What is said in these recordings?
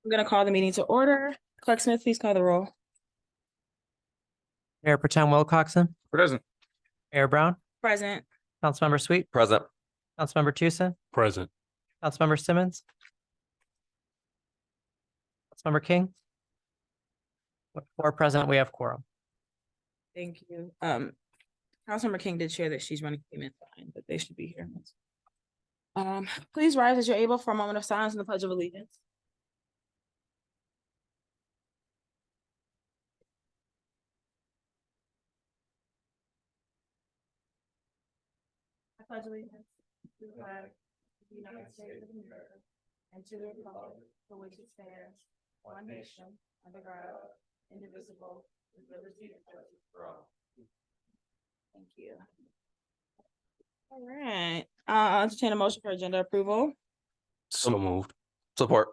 I'm gonna call the meeting to order. Clerk Smith, please call the roll. Mayor Pretend Wilcoxen, Present. Mayor Brown, Present. Councilmember Sweet, Present. Councilmember Tucson, Present. Councilmember Simmons, Councilmember King. With 4 present, we have quorum. Thank you. Councilmember King did share that she's running payments behind, but they should be here. Please rise as you're able for a moment of silence in the Pledge of Allegiance. I pledge allegiance to the flag of the United States of America and to the republic for which it stands, one nation, under God, indivisible, with liberty and justice for all. Thank you. All right, I'll entertain a motion for agenda approval. So moved. Support.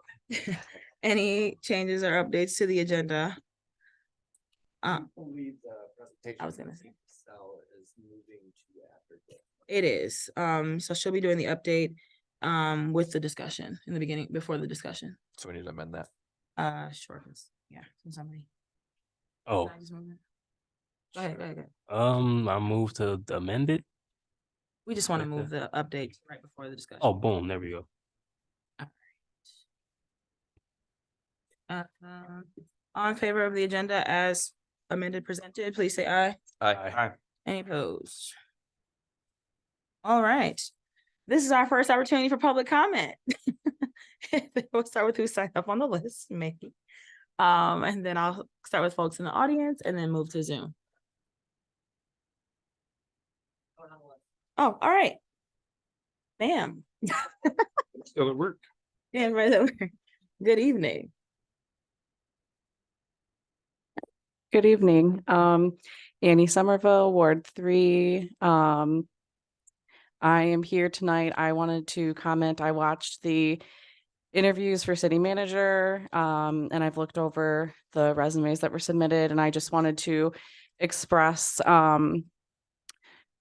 Any changes or updates to the agenda? I was gonna say. Is moving to after. It is, so she'll be doing the update, with the discussion in the beginning, before the discussion. So we need to amend that. Sure, yeah, from somebody. Oh, I just moved it. Go ahead, go ahead, go ahead. I moved to amend it. We just want to Okay. move the update right before the discussion. Oh, boom, there we go. All in favor of the agenda as amended presented, please say aye. Aye. Any opposed? All right, this is our first opportunity for public comment. We'll start with who signed up on the list, maybe. And then I'll start with folks in the audience and then move to Zoom. Oh, all right. Bam. Still at work. Yeah, right over. Good evening. Good evening. Annie Somerville, Ward 3. I am here tonight. I wanted to comment. I watched the interviews for city manager, and I've looked over the resumes that were submitted, and I just wanted to express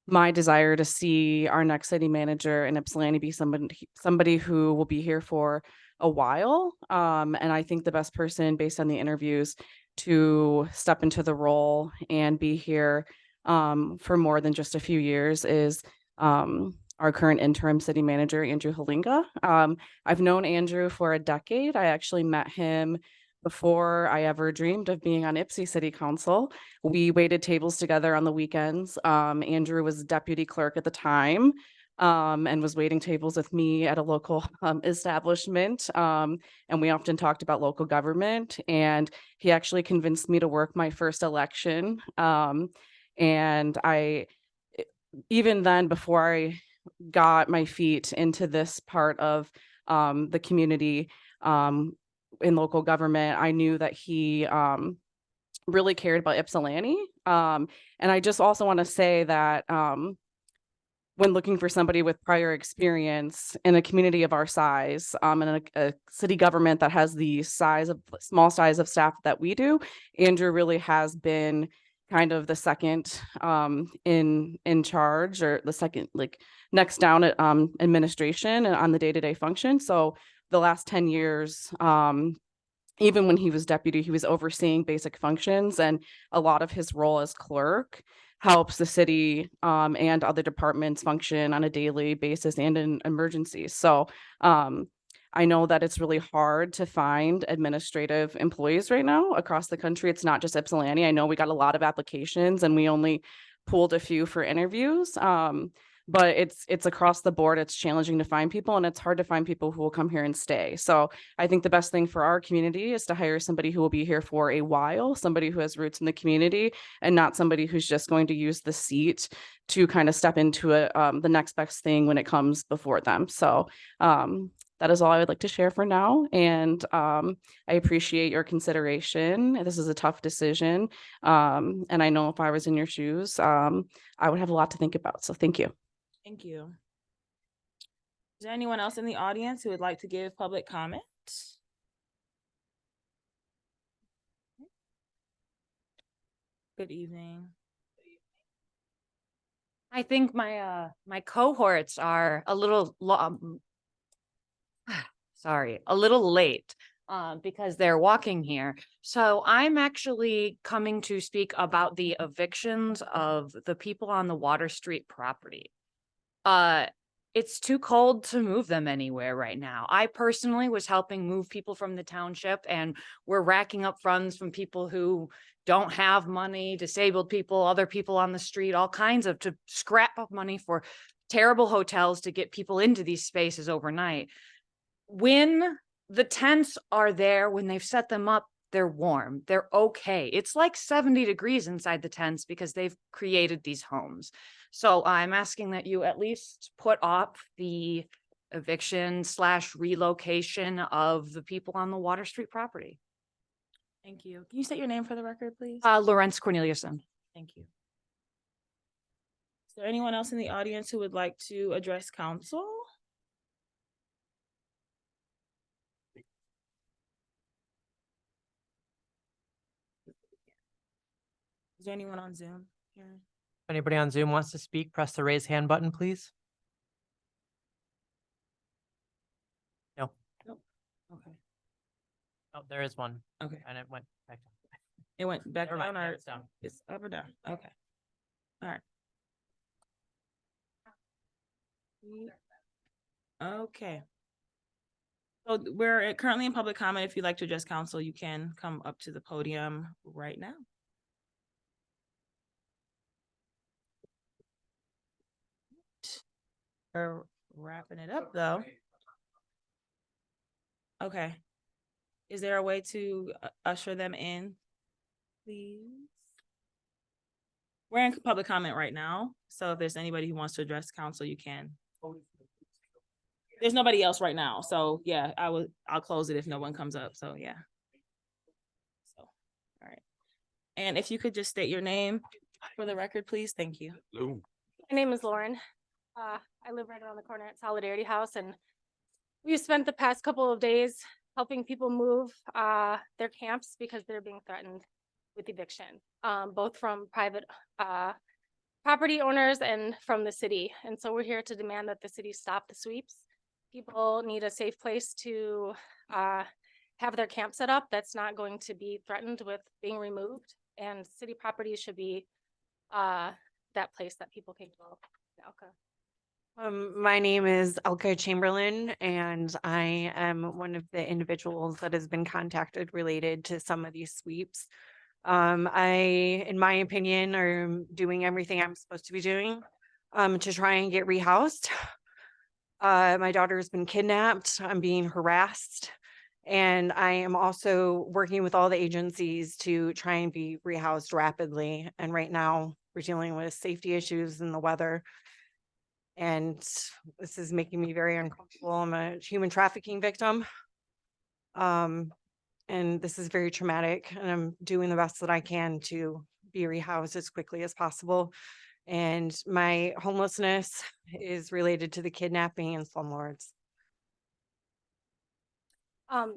my desire to see our next city manager in Ypsilanti be somebody who will be here for a while. And I think the best person based on the interviews to step into the role and be here for more than just a few years is our current interim city manager, Andrew Halinga. I've known Andrew for a decade. I actually met him before I ever dreamed of being on Ypsi City Council. We waited tables together on the weekends. Andrew was deputy clerk at the time and was waiting tables with me at a local establishment. And we often talked about local government, and he actually convinced me to work my first election. And even then, before I got my feet into this part of the community in local government, I knew that he really cared about Ypsilanti. And I just also want to say that when looking for somebody with prior experience in a community of our size, and a city government that has the small size of staff that we do, Andrew really has been kind of the second in charge, or the second next down at administration and on the day-to-day function. So the last 10 years, even when he was deputy, he was overseeing basic functions, and a lot of his role as clerk helps the city and other departments function on a daily basis and in emergencies. So I know that it's really hard to find administrative employees right now across the country. It's not just Ypsilanti. I know we got a lot of applications and we only pulled a few for interviews. But it's across the board. It's challenging to find people, and it's hard to find people who will come here and stay. So I think the best thing for our community is to hire somebody who will be here for a while, somebody who has roots in the community, and not somebody who's just going to use the seat to kind of step into the next best thing when it comes before them. So that is all I would like to share for now. And I appreciate your consideration. This is a tough decision. And I know if I was in your shoes, I would have a lot to think about. So thank you. Thank you. Is there anyone else in the audience who would like to give public comment? Good evening. I think my my cohorts are a little a little late. because they're walking here. So I'm actually coming to speak about the evictions of the people on the Water Street property. It's too cold to move them anywhere right now. I personally was helping move people from the township, and we're racking up funds from people who don't have money, disabled people, other people on the street, all kinds of, to scrap up money for terrible hotels to get people into these spaces overnight. When the tents are there, when they've set them up, they're warm, they're okay. It's like 70 degrees inside the tents because they've created these homes. So I'm asking that you at least put off the eviction / relocation of the people on the Water Street property. Thank you. Can you state your name for the record, please? Lorenz Corneliuson. Thank you. Is there anyone else in the audience who would like to address council? Is there anyone on Zoom here? If anybody on Zoom wants to speak, press the raise hand button, please. No, Okay, oh, there is one, okay. and it went back down. It went back Never mind, down yeah, or it's down. it's up or down? Okay. All right. Okay. So we're currently in public comment. If you'd like to address council, you can come up to the podium right now. We're wrapping it up though. Okay. Is there a way to usher them in, please? We're in public comment right now, so if there's anybody who wants to address council, you can. There's nobody else right now, so yeah, I'll close it if no one comes up, so yeah. So, all right. And if you could just state your name for the record, please, thank you. Lou. My name is Lauren. I live right around the corner at Solidarity House, and we've spent the past couple of days helping people move their camps because they're being threatened with eviction, both from private property owners and from the city. And so we're here to demand that the city stop the sweeps. People need a safe place to have their camp set up that's not going to be threatened with being removed. And city properties should be that place that people can go. Okay. My name is Elka Chamberlain, and I am one of the individuals that has been contacted related to some of these sweeps. I, in my opinion, are doing everything I'm supposed to be doing to try and get rehoused. My daughter has been kidnapped. I'm being harassed. And I am also working with all the agencies to try and be rehoused rapidly. And right now we're dealing with safety issues and the weather. And this is making me very uncomfortable. I'm a human trafficking victim. And this is very traumatic, and I'm doing the best that I can to be rehoused as quickly as possible. And my homelessness is related to the kidnapping and slumlords.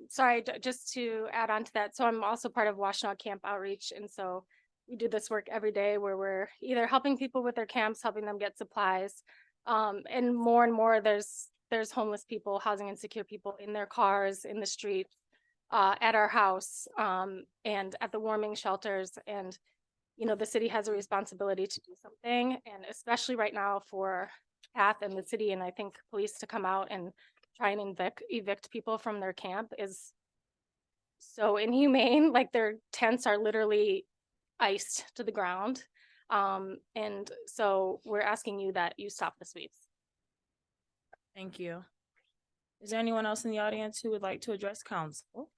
Sorry, just to add on to that. So I'm also part of Washtenaw Camp Outreach. And so we do this work every day where we're either helping people with their camps, helping them get supplies. And more, there's homeless people, housing insecure people in their cars, in the streets, at our house, and at the warming shelters. And, you know, the city has a responsibility to do something, and especially right now for Kath and the city, and I think police to come out and try and evict people from their camp is so inhumane. Like, their tents are literally iced to the ground. And so we're asking you that you stop the sweeps. Thank you. Is there anyone else in the audience who would like to address council?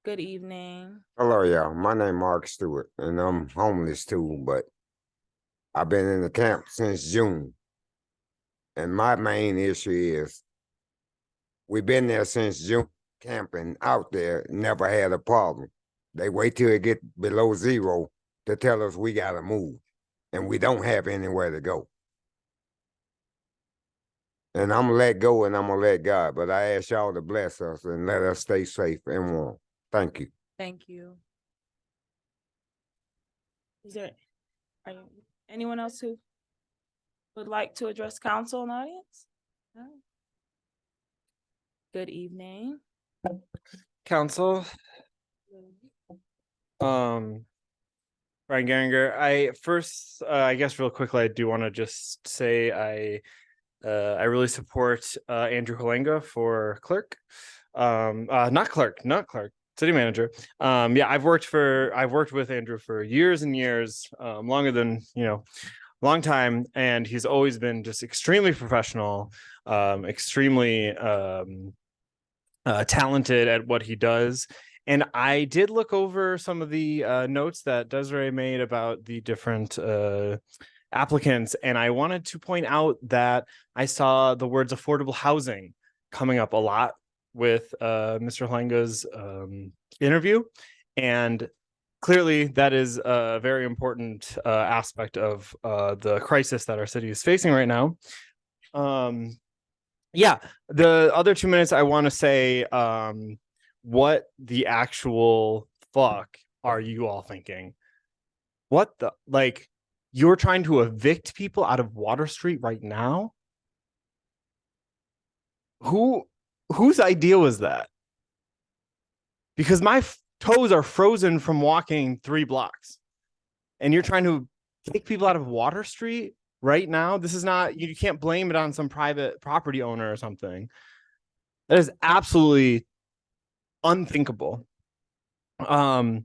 Good evening. Hello, y'all. My name Mark Stewart, and I'm homeless too, but I've been in the camp since June. And my main issue is we've been there since June, camping out there, never had a problem. They wait till it get below zero to tell us we gotta move, and we don't have anywhere to go. And I'm gonna let go and I'm gonna let God, but I ask y'all to bless us and let us stay safe and warm. Thank you. Thank you. Is there anyone else who would like to address council and audience? No? Good evening. Council. Brian Geringer, I guess real quickly, I do want to just say I really support Andrew Halenga for clerk. Not clerk, city manager. Yeah, I've worked with Andrew for years and years, longer than, long time, and he's always been just extremely professional, extremely talented at what he does. And I did look over some of the notes that Desiree made about the different applicants, and I wanted to point out that I saw the words affordable housing coming up a lot with Mr. Halenga's interview, and clearly that is a very important aspect of the crisis that our city is facing right now. Yeah, the other 2 minutes I want to say what the actual fuck are you all thinking? What the, like, you're trying to evict people out of Water Street right now? Whose idea was that? Because my toes are frozen from walking 3 blocks, and you're trying to take people out of Water Street right now? This is not, you can't blame it on some private property owner or something. That is absolutely unthinkable. I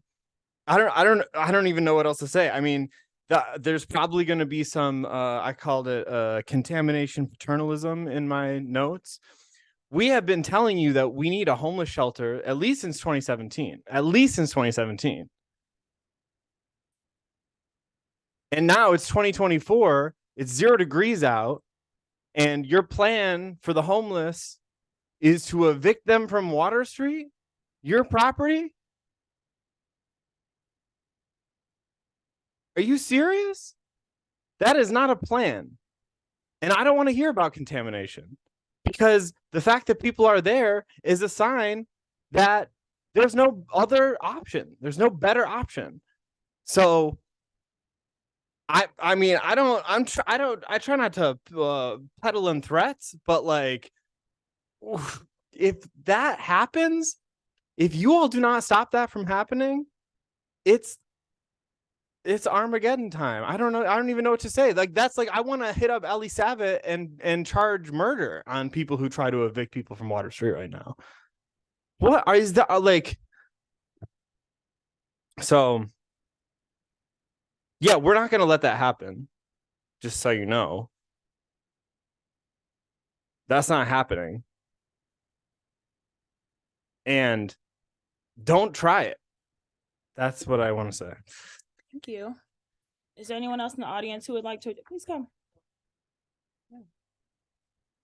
don't even know what else to say. I mean, there's probably going to be some I called it contamination paternalism in my notes. We have been telling you that we need a homeless shelter at least since 2017. And now it's 2024, it's 0 degrees out, and your plan for the homeless is to evict them from Water Street, your property? Are you serious? That is not a plan. And I don't want to hear about contamination, because the fact that people are there is a sign that there's no other option. There's no better option. So I try not to peddle in threats, but like, if that happens, if you all do not stop that from happening, it's Armageddon time. I don't know. I don't even know what to say. Like, that's like, I want to hit up Ellie Savitt and charge murder on people who try to evict people from Water Street right now. What is that like? So yeah, we're not going to let that happen. Just so you know, that's not happening. And don't try it. That's what I want to say. Thank you. Is there anyone else in the audience who would like to, please come.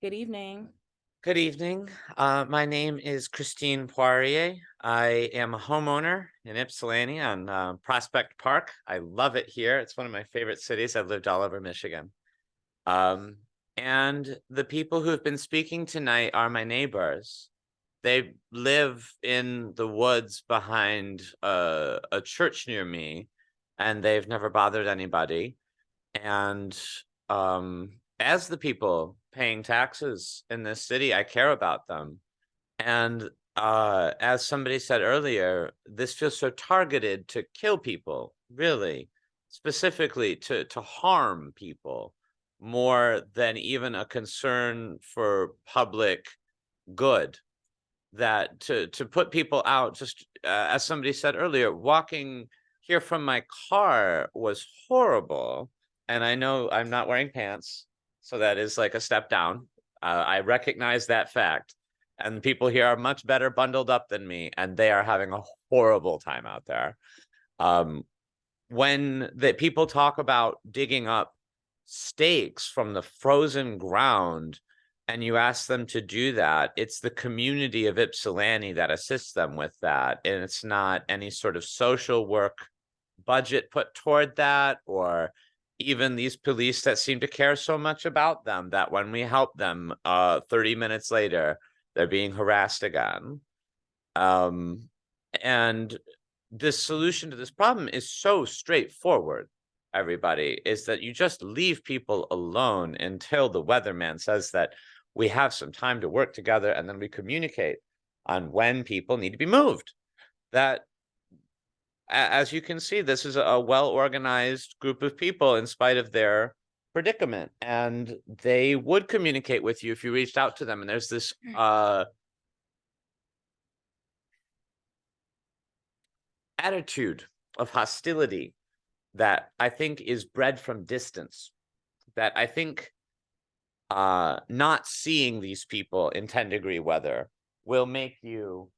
Good evening. Good evening. My name is Christine Poirier. I am a homeowner in Ypsilanti on Prospect Park. I love it here. It's one of my favorite cities. I've lived all over Michigan. And the people who have been speaking tonight are my neighbors. They live in the woods behind a church near me, and they've never bothered anybody. And as the people paying taxes in this city, I care about them. And as somebody said earlier, this feels so targeted to kill people, really, specifically to harm people, more than even a concern for public good. That to put people out, just as somebody said earlier, walking here from my car was horrible. And I know I'm not wearing pants, so that is like a step down. I recognize that fact. And people here are much better bundled up than me, and they are having a horrible time out there. When the people talk about digging up stakes from the frozen ground, and you ask them to do that, it's the community of Ypsilanti that assists them with that. And it's not any sort of social work budget put toward that, or even these police that seem to care so much about them that when we help them 30 minutes later, they're being harassed again. And the solution to this problem is so straightforward, everybody, is that you just leave people alone until the weatherman says that we have some time to work together, and then we communicate. on when people need to be moved. That as you can see, this is a well-organized group of people in spite of their predicament, and they would communicate with you if you reached out to them. And there's this attitude of hostility that I think is bred from distance, that I think not seeing these people in 10-degree weather will make you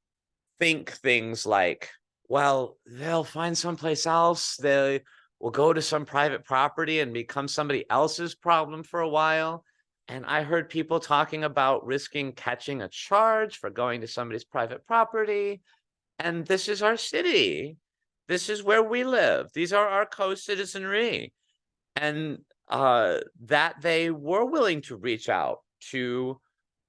think things like, well, they'll find someplace else, they will go to some private property and become somebody else's problem for a while. And I heard people talking about risking catching a charge for going to somebody's private property. And this is our city. This is where we live. These are our co-citizenry. And that they were willing to reach out to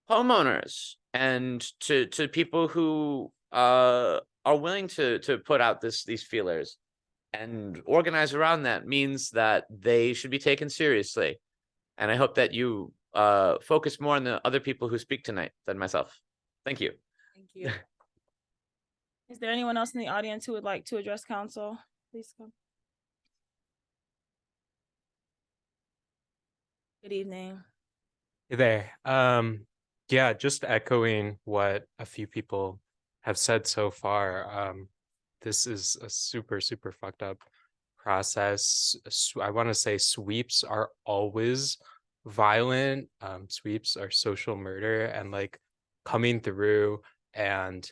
homeowners and to people who are willing to put out these feelers and organize around that means that they should be taken seriously. And I hope that you focus more on the other people who speak tonight than myself. Thank you. Thank you. Is there anyone else in the audience who would like to address council? Please come. Good evening. Hey there. Yeah, just echoing what a few people have said so far. This is a super, super fucked up process. I want to say sweeps are always violent. Sweeps are social murder, and like coming through and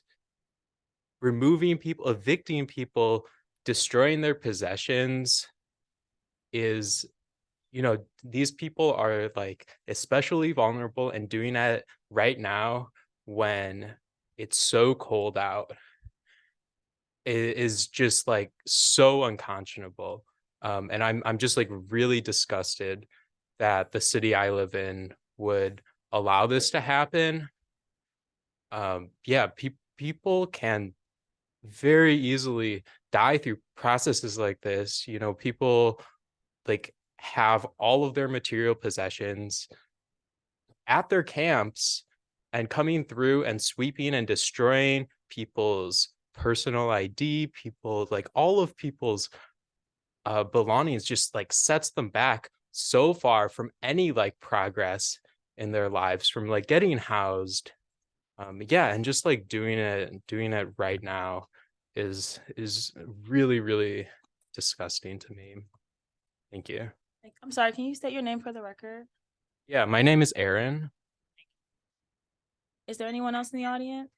removing people, evicting people, destroying their possessions is, you know, these people are like especially vulnerable, and doing that right now when it's so cold out is just like so unconscionable. And I'm just like really disgusted that the city I live in would allow this to happen. Yeah, people can very easily die through processes like this. You know, people like have all of their material possessions at their camps and coming through and sweeping and destroying people's personal ID, people like all of people's belongings, just like sets them back so far from any like progress in their lives, from like getting housed. Yeah, and just like doing it right now is really, really disgusting to me. Thank you. I'm sorry, can you state your name for the record? Yeah, my name is Aaron. Is there anyone else in the audience?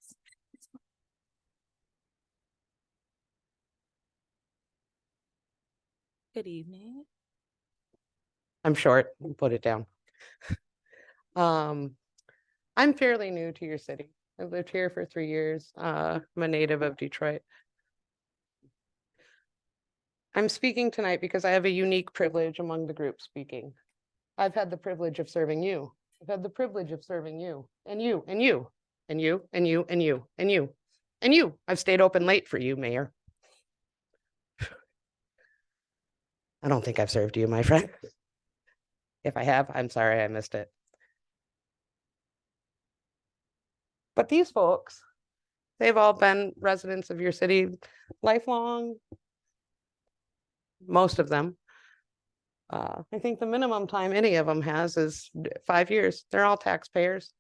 Good evening. I'm short, put it down. I'm fairly new to your city. I've lived here for 3 years. I'm a native of Detroit. I'm speaking tonight because I have a unique privilege among the group speaking. I've had the privilege of serving you. I've had the privilege of serving you, and you, and you, and you, and you, and you, and you, and you. I've stayed open late for you, Mayor. I don't think I've served you, my friend. If I have, I'm sorry I missed it. But these folks, they've all been residents of your city lifelong. Most of them. I think the minimum time any of them has is 5 years. They're all taxpayers.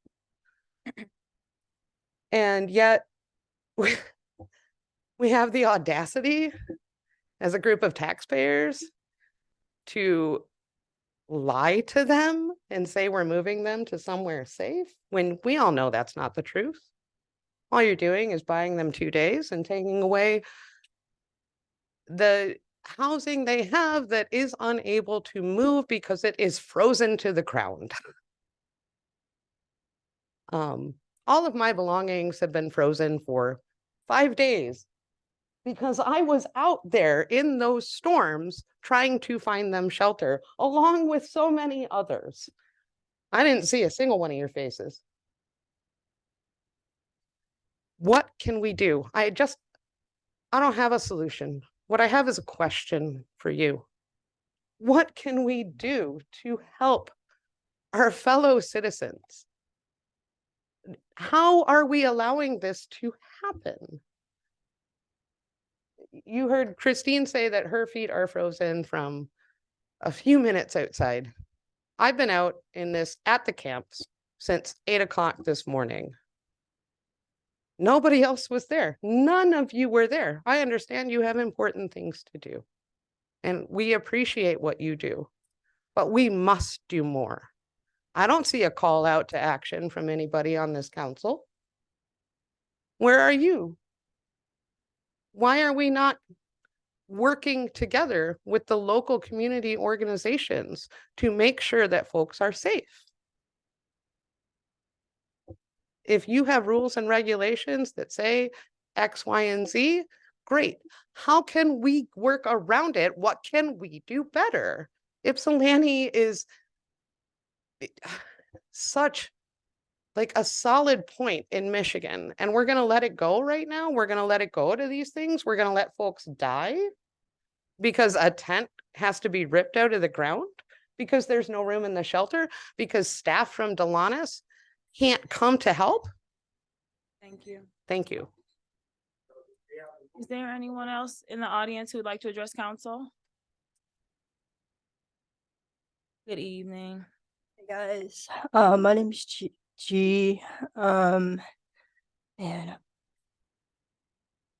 And yet we have the audacity as a group of taxpayers to lie to them and say we're moving them to somewhere safe when we all know that's not the truth. All you're doing is buying them 2 days and taking away the housing they have that is unable to move because it is frozen to the ground. All of my belongings have been frozen for 5 days because I was out there in those storms trying to find them shelter along with so many others. I didn't see a single one of your faces. What can we do? I don't have a solution. What I have is a question for you. What can we do to help our fellow citizens? How are we allowing this to happen? You heard Christine say that her feet are frozen from a few minutes outside. I've been out in this at the camps since 8 o'clock this morning. Nobody else was there. None of you were there. I understand you have important things to do. And we appreciate what you do, but we must do more. I don't see a call out to action from anybody on this council. Where are you? Why are we not working together with the local community organizations to make sure that folks are safe? If you have rules and regulations that say X, Y, and Z, great. How can we work around it? What can we do better? Ypsilanti is such like a solid point in Michigan, and we're going to let it go right now. We're going to let it go to these things. We're going to let folks die because a tent has to be ripped out of the ground because there's no room in the shelter, because staff from Delonis can't come to help. Thank you. Thank you. Is there anyone else in the audience who would like to address council? Good evening. Hey guys, my name is G. And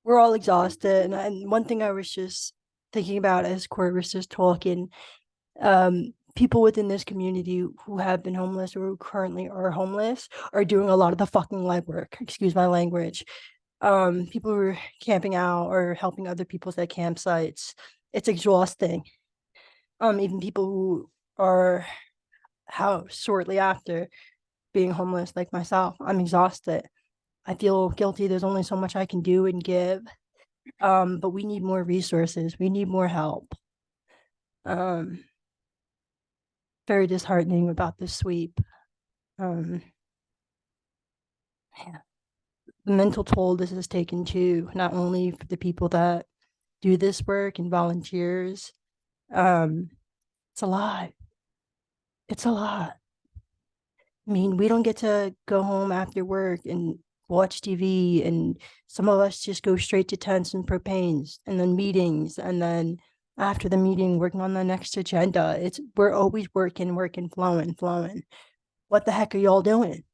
we're all exhausted. And one thing I was just thinking about as Court was just talking, people within this community who have been homeless or who currently are homeless are doing a lot of the fucking legwork. Excuse my language. People who are camping out or helping other people's at campsites. It's exhausting. Even people who are housed shortly after being homeless, like myself, I'm exhausted. I feel guilty. There's only so much I can do and give. But we need more resources. We need more help. Very disheartening about this sweep. Yeah. The mental toll this has taken too, not only for the people that do this work and volunteers. It's a lot. It's a lot. I mean, we don't get to go home after work and watch TV, and some of us just go straight to tents and propanes and then meetings, and then after the meeting working on the next agenda. We're always working, flowing. What the heck are y'all doing?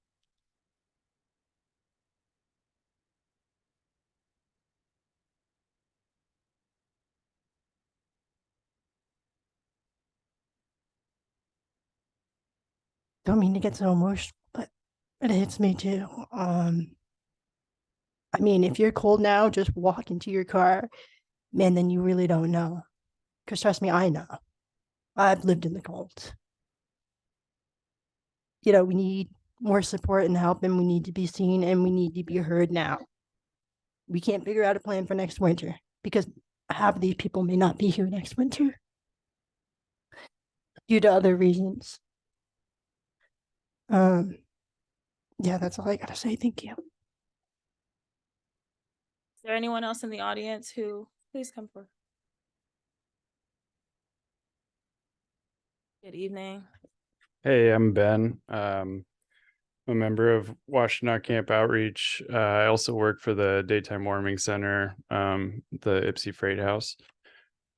Don't mean to get so emotional, but it hits me too. I mean, if you're cold now, just walk into your car, man, then you really don't know. Because trust me, I know. I've lived in the cold. You know, we need more support and help, and we need to be seen, and we need to be heard now. We can't figure out a plan for next winter because half of these people may not be here next winter due to other reasons. Yeah, that's all I gotta say. Thank you. Is there anyone else in the audience who, please come forward. Good evening. Hey, I'm Ben. I'm a member of Washtenaw Camp Outreach. I also work for the Daytime Warming Center, the Ypsi Freight House.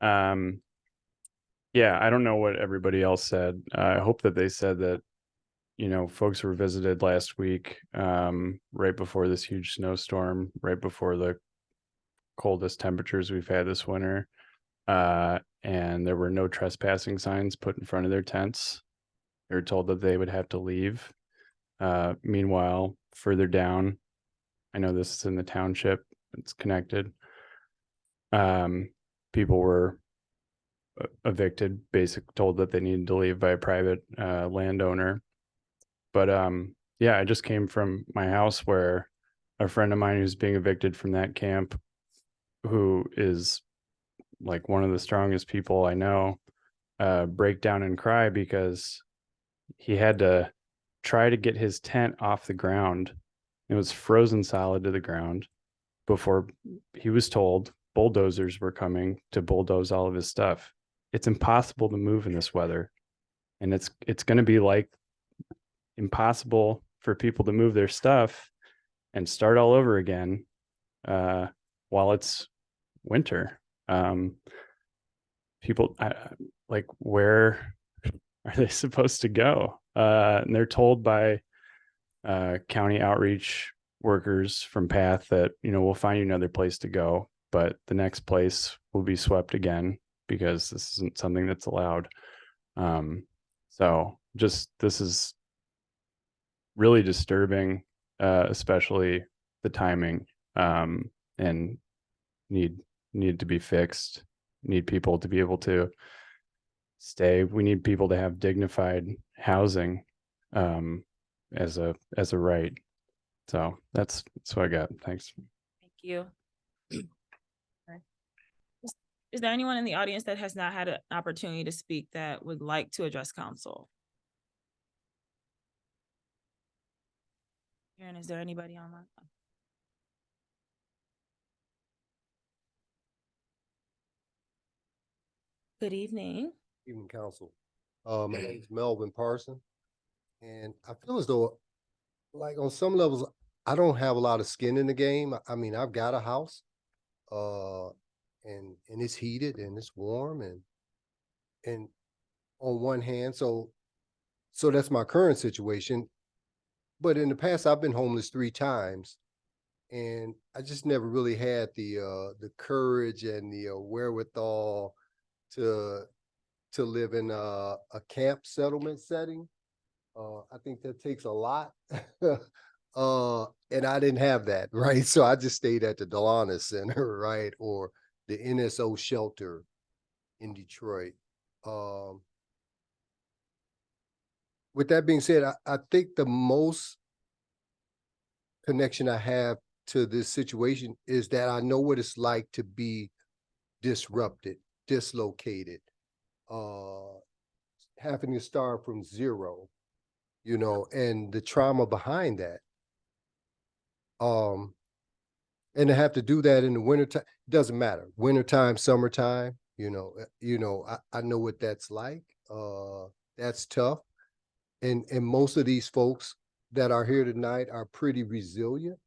Yeah, I don't know what everybody else said. I hope that they said that, you know, folks were visited last week, right before this huge snowstorm, right before the coldest temperatures we've had this winter. And there were no trespassing signs put in front of their tents. They were told that they would have to leave. Meanwhile, further down, I know this is in the township, it's connected. People were evicted, told that they needed to leave by a private landowner. But yeah, I just came from my house where a friend of mine who's being evicted from that camp, who is like one of the strongest people I know, break down and cry because he had to try to get his tent off the ground. It was frozen solid to the ground before he was told bulldozers were coming to bulldoze all of his stuff. It's impossible to move in this weather. And it's going to be like impossible for people to move their stuff and start all over again while it's winter. People like, where are they supposed to go? And they're told by county outreach workers from PATH that, we'll find you another place to go, but the next place will be swept again because this isn't something that's allowed. So this is really disturbing, especially the timing, and need to be fixed. Need people to be able to stay. We need people to have dignified housing as a right. So that's what I got. Thanks. Thank you. Is there anyone in the audience that has not had an opportunity to speak that would like to address council? Karen, is there anybody online? Good evening. Evening, council. My name is Melvin Parson, and I feel as though, like, on some levels, I don't have a lot of skin in the game. I mean, I've got a house, and it's heated and it's warm, and on one hand, so that's my current situation. But in the past, I've been homeless 3 times, and I just never really had the courage and the wherewithal to live in a camp settlement setting. I think that takes a lot. And I didn't have that, right? So I just stayed at the Delana Center, right? Or the NSO shelter in Detroit. With that being said, I think the most connection I have to this situation is that I know what it's like to be disrupted, dislocated, having to start from zero, and the trauma behind that. And to have to do that in the wintertime, doesn't matter. Wintertime, summertime, I know what that's like. That's tough. And most of these folks that are here tonight are pretty resilient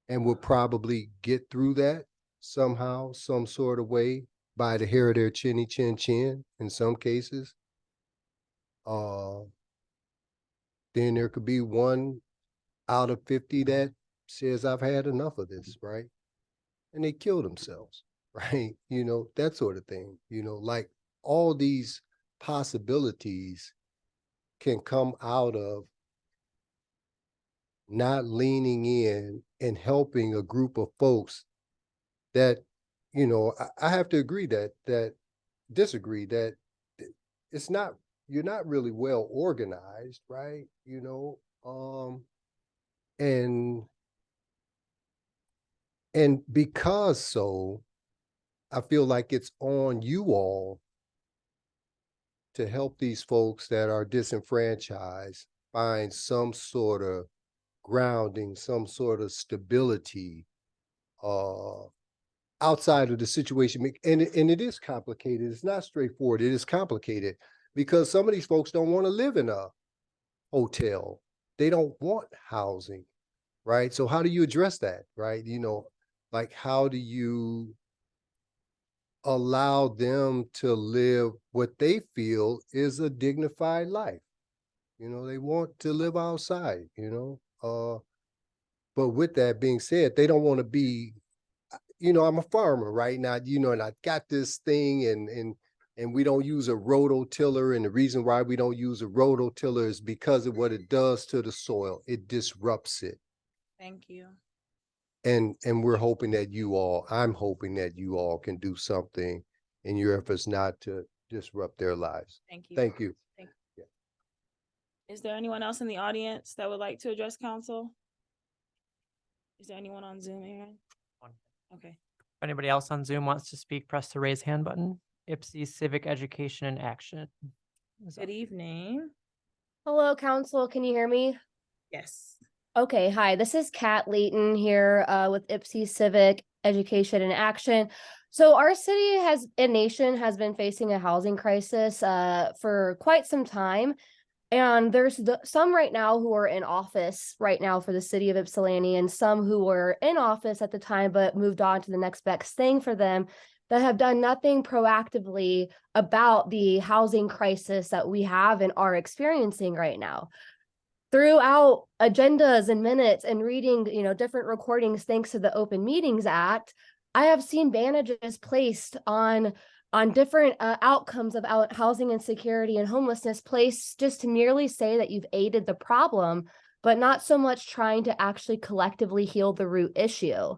and will probably get through that somehow, some sort of way, by the hair of their chinny chin chin in some cases. Then there could be 1 out of 50 that says, I've had enough of this, right? And they kill themselves, right? That sort of thing, like all these possibilities can come out of not leaning in and helping a group of folks that, I have to agree disagree that it's not, you're not really well organized, right? And because so, I feel like it's on you all to help these folks that are disenfranchised find some sort of grounding, some sort of stability outside of the situation. And it is complicated. It's not straightforward. It is complicated because some of these folks don't want to live in a hotel. They don't want housing, right? So how do you address that, right? Like, how do you allow them to live what they feel is a dignified life? They want to live outside, but with that being said, they don't want to be, I'm a farmer right now, and I got this thing and we don't use a rototiller. And the reason why we don't use a rototiller is because of what it does to the soil. It disrupts it. Thank you. And we're hoping that I'm hoping that you all can do something in your efforts not to disrupt their lives. Thank you. Thank you. Thank you. Is there anyone else in the audience that would like to address council? Is there anyone on Zoom, Aaron? Okay. If anybody else on Zoom wants to speak, press the raise hand button. IPSI Civic Education and Action. Good evening. Hello, council. Can you hear me? Yes. Okay, hi, this is Kat Layton here with IPSI Civic Education and Action. So our city and nation has been facing a housing crisis for quite some time. And there's some right now who are in office right now for the city of Ypsilanti, and some who were in office at the time but moved on to the next best thing for them, that have done nothing proactively about the housing crisis that we have and are experiencing right now. Throughout agendas and minutes and reading, different recordings, thanks to the Open Meetings Act, I have seen bandages placed on different outcomes of housing insecurity and homelessness, placed just to merely say that you've aided the problem, but not so much trying to actually collectively heal the root issue.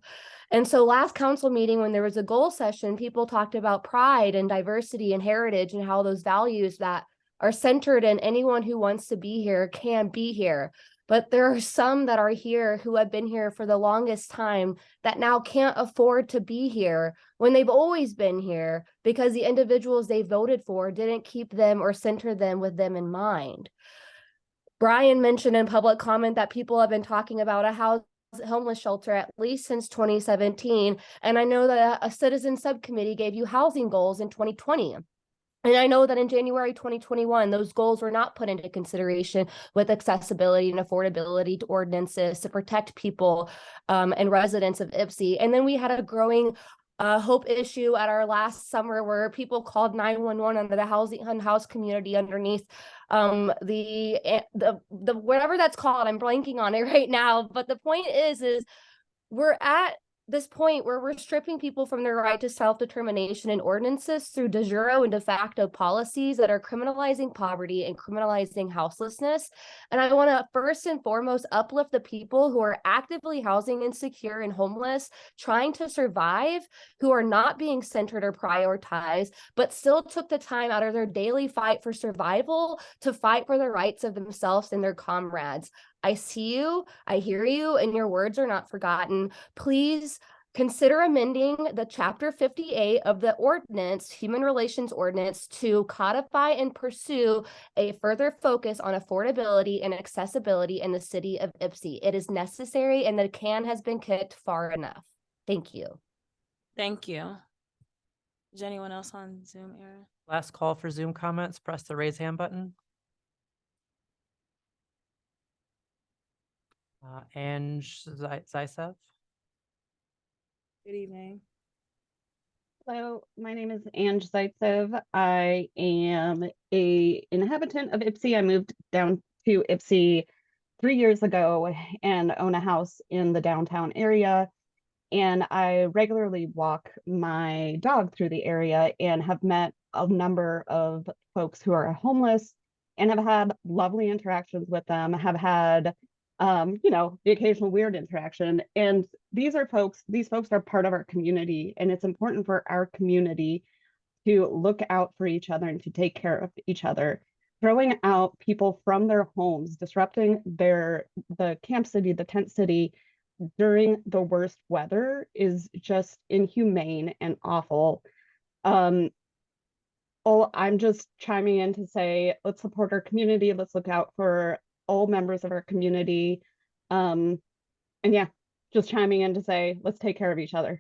And so last council meeting, when there was a goal session, people talked about pride and diversity and heritage and how those values that are centered in anyone who wants to be here can be here. But there are some that are here who have been here for the longest time that now can't afford to be here when they've always been here because the individuals they voted for didn't keep them or center them with them in mind. Brian mentioned in public comment that people have been talking about a homeless shelter at least since 2017. And I know that a citizen subcommittee gave you housing goals in 2020. And I know that in January 2021, those goals were not put into consideration with accessibility and affordability to ordinances to protect people and residents of Ypsi. And then we had a growing hope issue at our last summer where people called 911 under the house community underneath the whatever that's called. I'm blanking on it right now. But the point is we're at this point where we're stripping people from their right to self-determination and ordinances through de jure and de facto policies that are criminalizing poverty and criminalizing houselessness. And I want to first and foremost uplift the people who are actively housing insecure and homeless, trying to survive, who are not being centered or prioritized, but still took the time out of their daily fight for survival to fight for the rights of themselves and their comrades. I see you, I hear you, and your words are not forgotten. Please consider amending the Chapter 58 of the ordinance, Human Relations Ordinance, to codify and pursue a further focus on affordability and accessibility in the city of Ypsi. It is necessary, and the can has been kicked far enough. Thank you. Thank you. Is there anyone else on Zoom, Aaron? Last call for Zoom comments. Press the raise hand button. Ange Zaitsev. Good evening. Hello, my name is Ange Zaitsev. I am an inhabitant of Ypsi. I moved down to Ypsi 3 years ago and own a house in the downtown area. And I regularly walk my dog through the area and have met a number of folks who are homeless and have had lovely interactions with them, have had the occasional weird interaction. And these folks are part of our community, and it's important for our community to look out for each other and to take care of each other. Throwing out people from their homes, disrupting the camp city, the tent city during the worst weather is just inhumane and awful. I'm just chiming in to say, let's support our community. Let's look out for all members of our community. And yeah, just chiming in to say, let's take care of each other.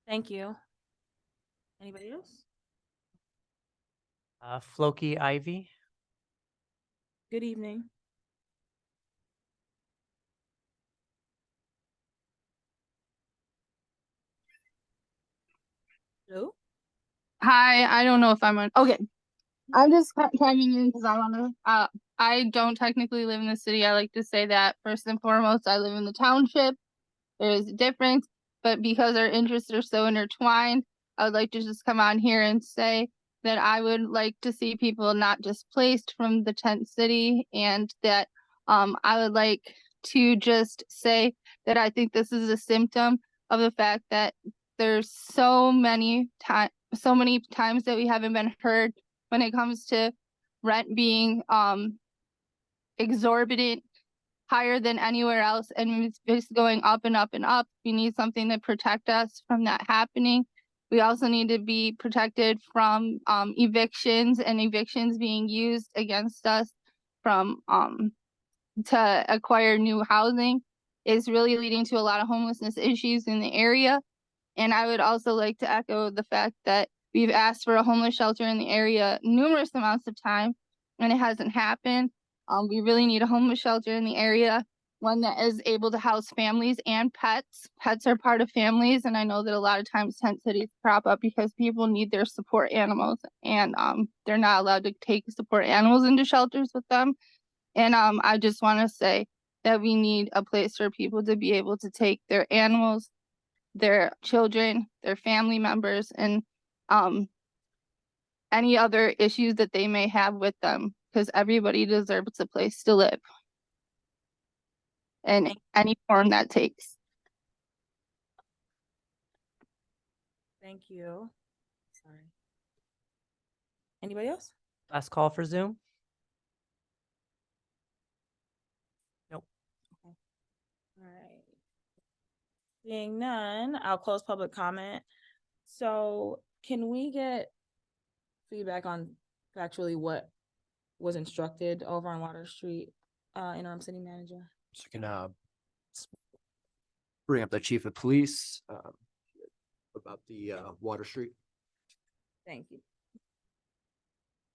Thank you. Anybody else? Floki Ivy. Good evening. Hello? Hi, I don't know if I'm on. Okay. I'm just chiming in because I want to, I don't technically live in the city. I like to say that first and foremost, I live in the township. There is a difference, but because our interests are so intertwined, I would like to just come on here and say that I would like to see people not displaced from the tent city, and that I would like to just say that I think this is a symptom of the fact that there's so many times that we haven't been heard when it comes to rent being exorbitant, higher than anywhere else, and it's just going up and up and up. We need something to protect us from that happening. We also need to be protected from evictions, and evictions being used against us from to acquire new housing is really leading to a lot of homelessness issues in the area. And I would also like to echo the fact that we've asked for a homeless shelter in the area numerous amounts of time. and it hasn't happened. We really need a homeless shelter in the area, one that is able to house families and pets. Pets are part of families, and I know that a lot of times tent cities crop up because people need their support animals, and they're not allowed to take support animals into shelters with them. And I just want to say that we need a place for people to be able to take their animals, their children, their family members, and any other issues that they may have with them, because everybody deserves a place to live in any form that takes. Thank you. Sorry. Anybody else? Last call for Zoom. Nope. All right. Seeing none, I'll close public comment. So can we get feedback on factually what was instructed over on Water Street, interim city manager? So you can bring up the chief of police about the Water Street. Thank you.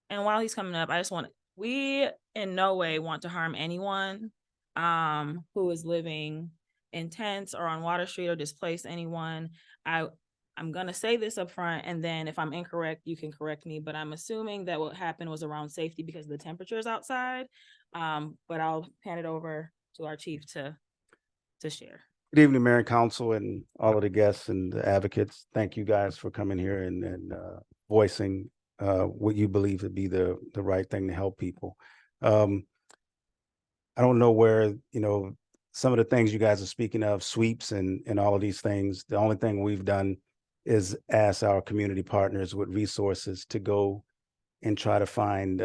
And while he's coming up, I just want, we in no way want to harm anyone who is living in tents or on Water Street or displace anyone. I'm gonna say this up front, and then if I'm incorrect, you can correct me, but I'm assuming that what happened was around safety because of the temperatures outside. But I'll hand it over to our chief to share. Good evening, Mayor and Council, and all of the guests and the advocates. Thank you guys for coming here and voicing what you believe to be the right thing to help people. I don't know where, some of the things you guys are speaking of, sweeps and all of these things. The only thing we've done is ask our community partners with resources to go and try to find,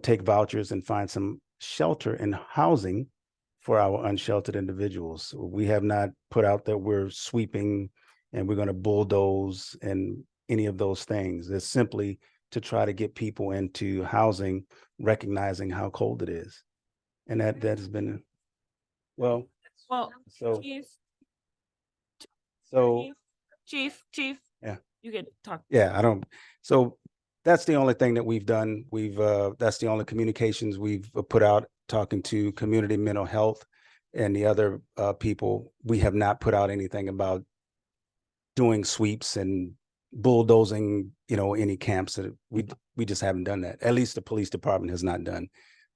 take vouchers and find some shelter and housing for our unsheltered individuals. We have not put out that we're sweeping and we're going to bulldoze and any of those things. It's simply to try to get people into housing, recognizing how cold it is. And that has been, Well, so Chief, yeah, you could talk. yeah, so that's the only thing that we've done. That's the only communications we've put out, talking to community mental health and the other people. We have not put out anything about doing sweeps and bulldozing, any camps. That we just haven't done that. At least the police department has not done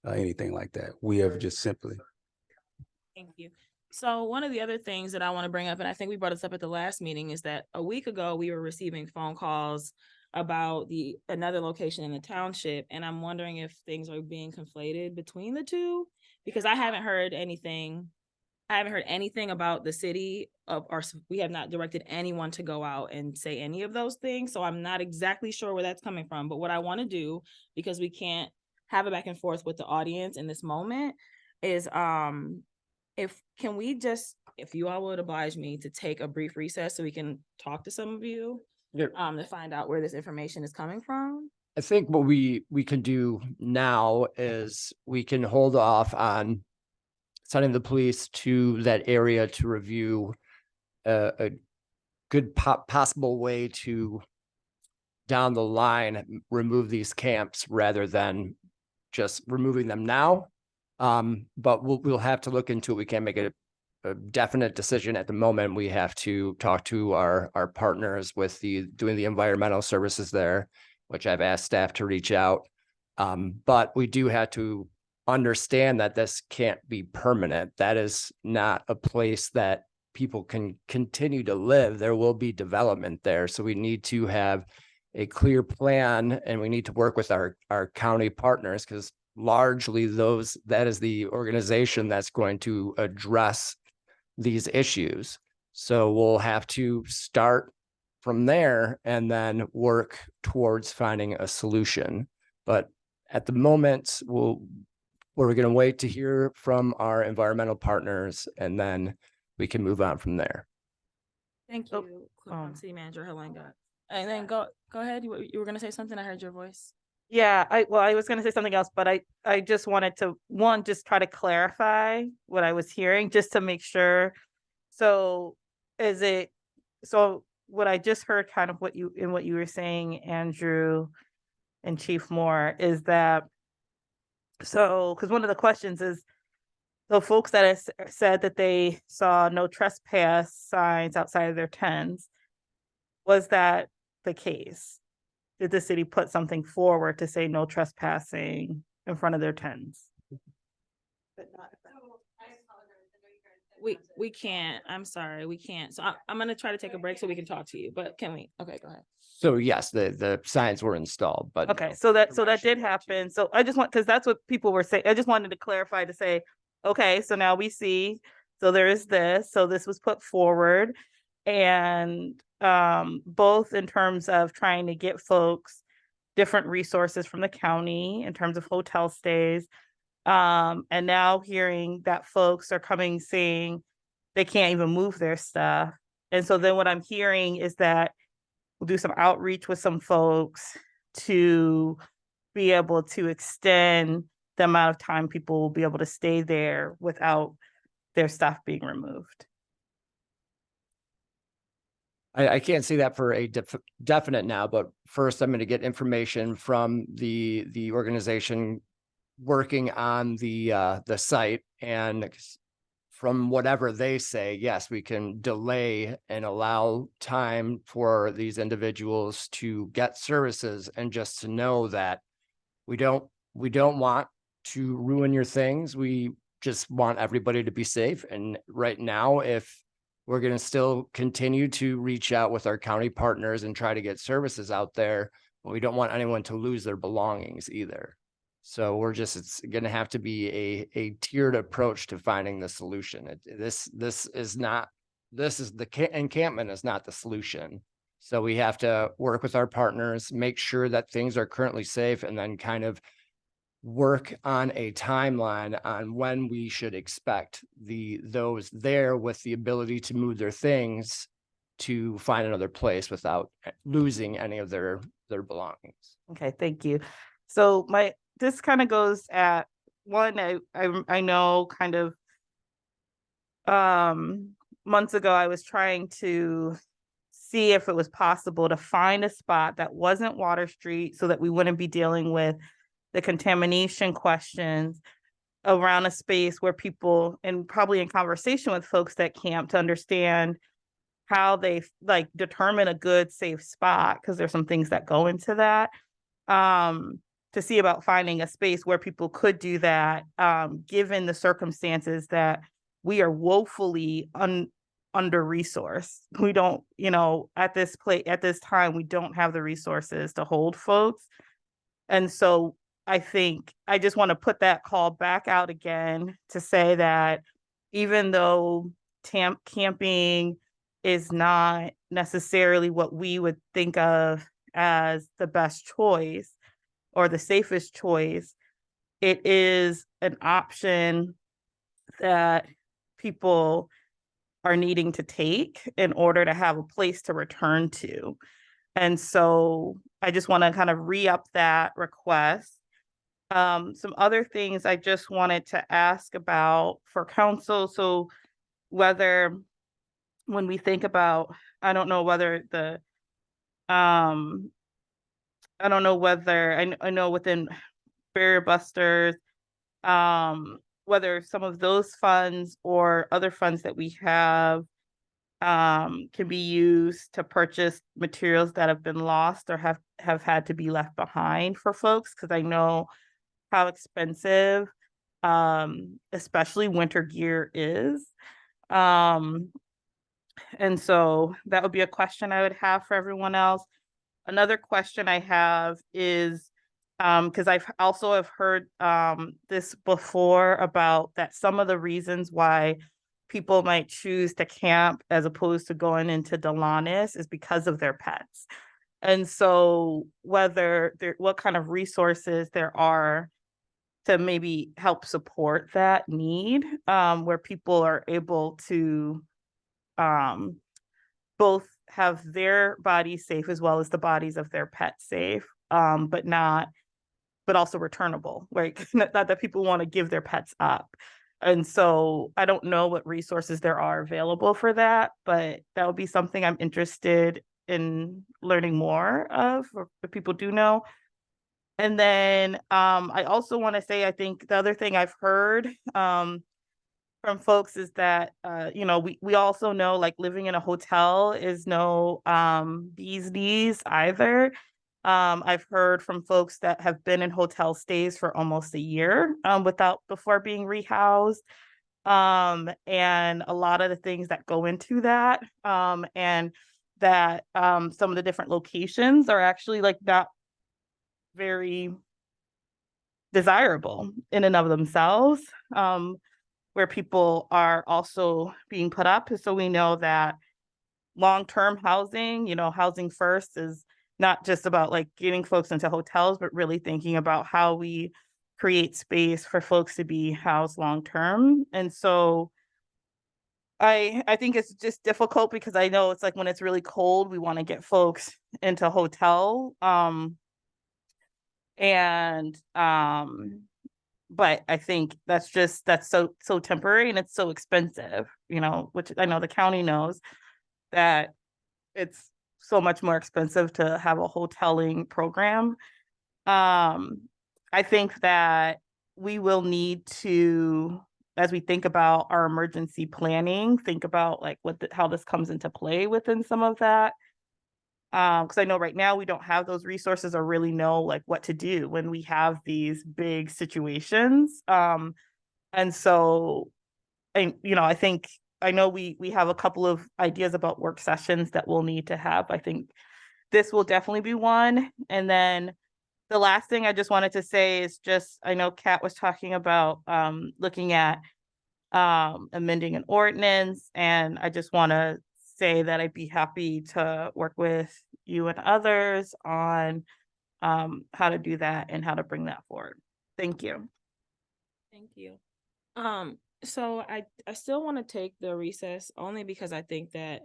anything like that. We have just simply. Thank you. So one of the other things that I want to bring up, and I think we brought this up at the last meeting, is that a week ago we were receiving phone calls about another location in the township, and I'm wondering if things are being conflated between the two, because I haven't heard anything. I haven't heard anything about the city we have not directed anyone to go out and say any of those things. So I'm not exactly sure where that's coming from. But what I want to do, because we can't have a back and forth with the audience in this moment, is if you all would oblige me to take a brief recess so we can talk to some of you to find out where this information is coming from. I think what we can do now is we can hold off on sending the police to that area to review a good possible way to down the line remove these camps rather than just removing them now. But we'll have to look into it. We can't make a definite decision at the moment. We have to talk to our partners with doing the environmental services there, which I've asked staff to reach out. But we do have to understand that this can't be permanent. That is not a place that people can continue to live. There will be development there. So we need to have a clear plan, and we need to work with our county partners, because largely that is the organization that's going to address these issues. So we'll have to start from there and then work towards finding a solution. But at the moment, we're going to wait to hear from our environmental partners, and then we can move on from there. Thank you, City Manager Halenga. And then go ahead. You were going to say something. I heard your voice. Yeah, I was going to say something else, but I just wanted to, just try to clarify what I was hearing, just to make sure. So what I just heard kind of what you were saying, Andrew, and Chief Moore is that, so, because one of the questions is, so folks that said that they saw no trespass signs outside of their tents, was that the case? Did the city put something forward to say no trespassing in front of their tents? We can't, I'm sorry, we can't. So I'm gonna try to take a break so we can talk to you, but can we? Okay, go ahead. So yes, the signs were installed, but Okay, no. so that did happen. So I just want, because that's what people were saying. I just wanted to clarify to say, okay, so now we see, so there is this, so this was put forward. And both in terms of trying to get folks different resources from the county in terms of hotel stays. And now hearing that folks are coming saying they can't even move their stuff. And so then what I'm hearing is that we'll do some outreach with some folks to be able to extend the amount of time people will be able to stay there without their stuff being removed. I can't say that for a definite now, but first I'm going to get information from the organization working on the site, and from whatever they say, yes, we can delay and allow time for these individuals to get services, and just to know that we don't want to ruin your things. We just want everybody to be safe. And right now, if we're going to still continue to reach out with our county partners and try to get services out there, we don't want anyone to lose their belongings either. So it's going to have to be a tiered approach to finding the solution. The encampment is not the solution. So we have to work with our partners, make sure that things are currently safe, and then kind of work on a timeline on when we should expect those there with the ability to move their things to find another place without losing any of their belongings. Okay, thank you. So this kind of goes at one, I know kind of months ago, I was trying to see if it was possible to find a spot that wasn't Water Street so that we wouldn't be dealing with the contamination questions around a space where people, and probably in conversation with folks that camp, to understand how they determine a good, safe spot, because there's some things that go into that. To see about finding a space where people could do that, given the circumstances that we are woefully under-resourced. We don't, at this time, we don't have the resources to hold folks. And so I think I just want to put that call back out again to say that even though camping is not necessarily what we would think of as the best choice or the safest choice, it is an option that people are needing to take in order to have a place to return to. And so I just want to kind of re-up that request. Some other things I just wanted to ask about for council. So whether, when we think about, I don't know whether I know within Barrier Busters, whether some of those funds or other funds that we have can be used to purchase materials that have been lost or have had to be left behind for folks, because I know how expensive especially winter gear is. And so that would be a question I would have for everyone else. Another question I have is, because I've also have heard this before about that some of the reasons why people might choose to camp as opposed to going into Delonis is because of their pets. And so what kind of resources there are to maybe help support that need, where people are able to both have their bodies safe as well as the bodies of their pets safe, but also returnable, right? Not that people want to give their pets up. And so I don't know what resources there are available for that, but that would be something I'm interested in learning more of, or if people do know. And then I also want to say, I think the other thing I've heard from folks is that you know, we also know like living in a hotel is no bee's knees either. I've heard from folks that have been in hotel stays for almost a year before being rehoused. And a lot of the things that go into that, and that some of the different locations are actually like not very desirable in and of themselves, where people are also being put up. So we know that long-term housing, you know, housing first is not just about like getting folks into hotels, but really thinking about how we create space for folks to be housed long-term. And so I think it's just difficult because I know it's like when it's really cold, we want to get folks into hotel. But I think that's so temporary and it's so expensive, you know, which I know the county knows that it's so much more expensive to have a hoteling program. I think that we will need to, as we think about our emergency planning, think about like how this comes into play within some of that. Because I know right now we don't have those resources or really know like what to do when we have these big situations. And so, you know, I know we have a couple of ideas about work sessions that we'll need to have. I think this will definitely be one. And then the last thing I just wanted to say is just, I know Kat was talking about looking at amending an ordinance, and I just want to say that I'd be happy to work with you and others on how to do that and how to bring that forward. Thank you. Thank you. So I still want to take the recess only because I think that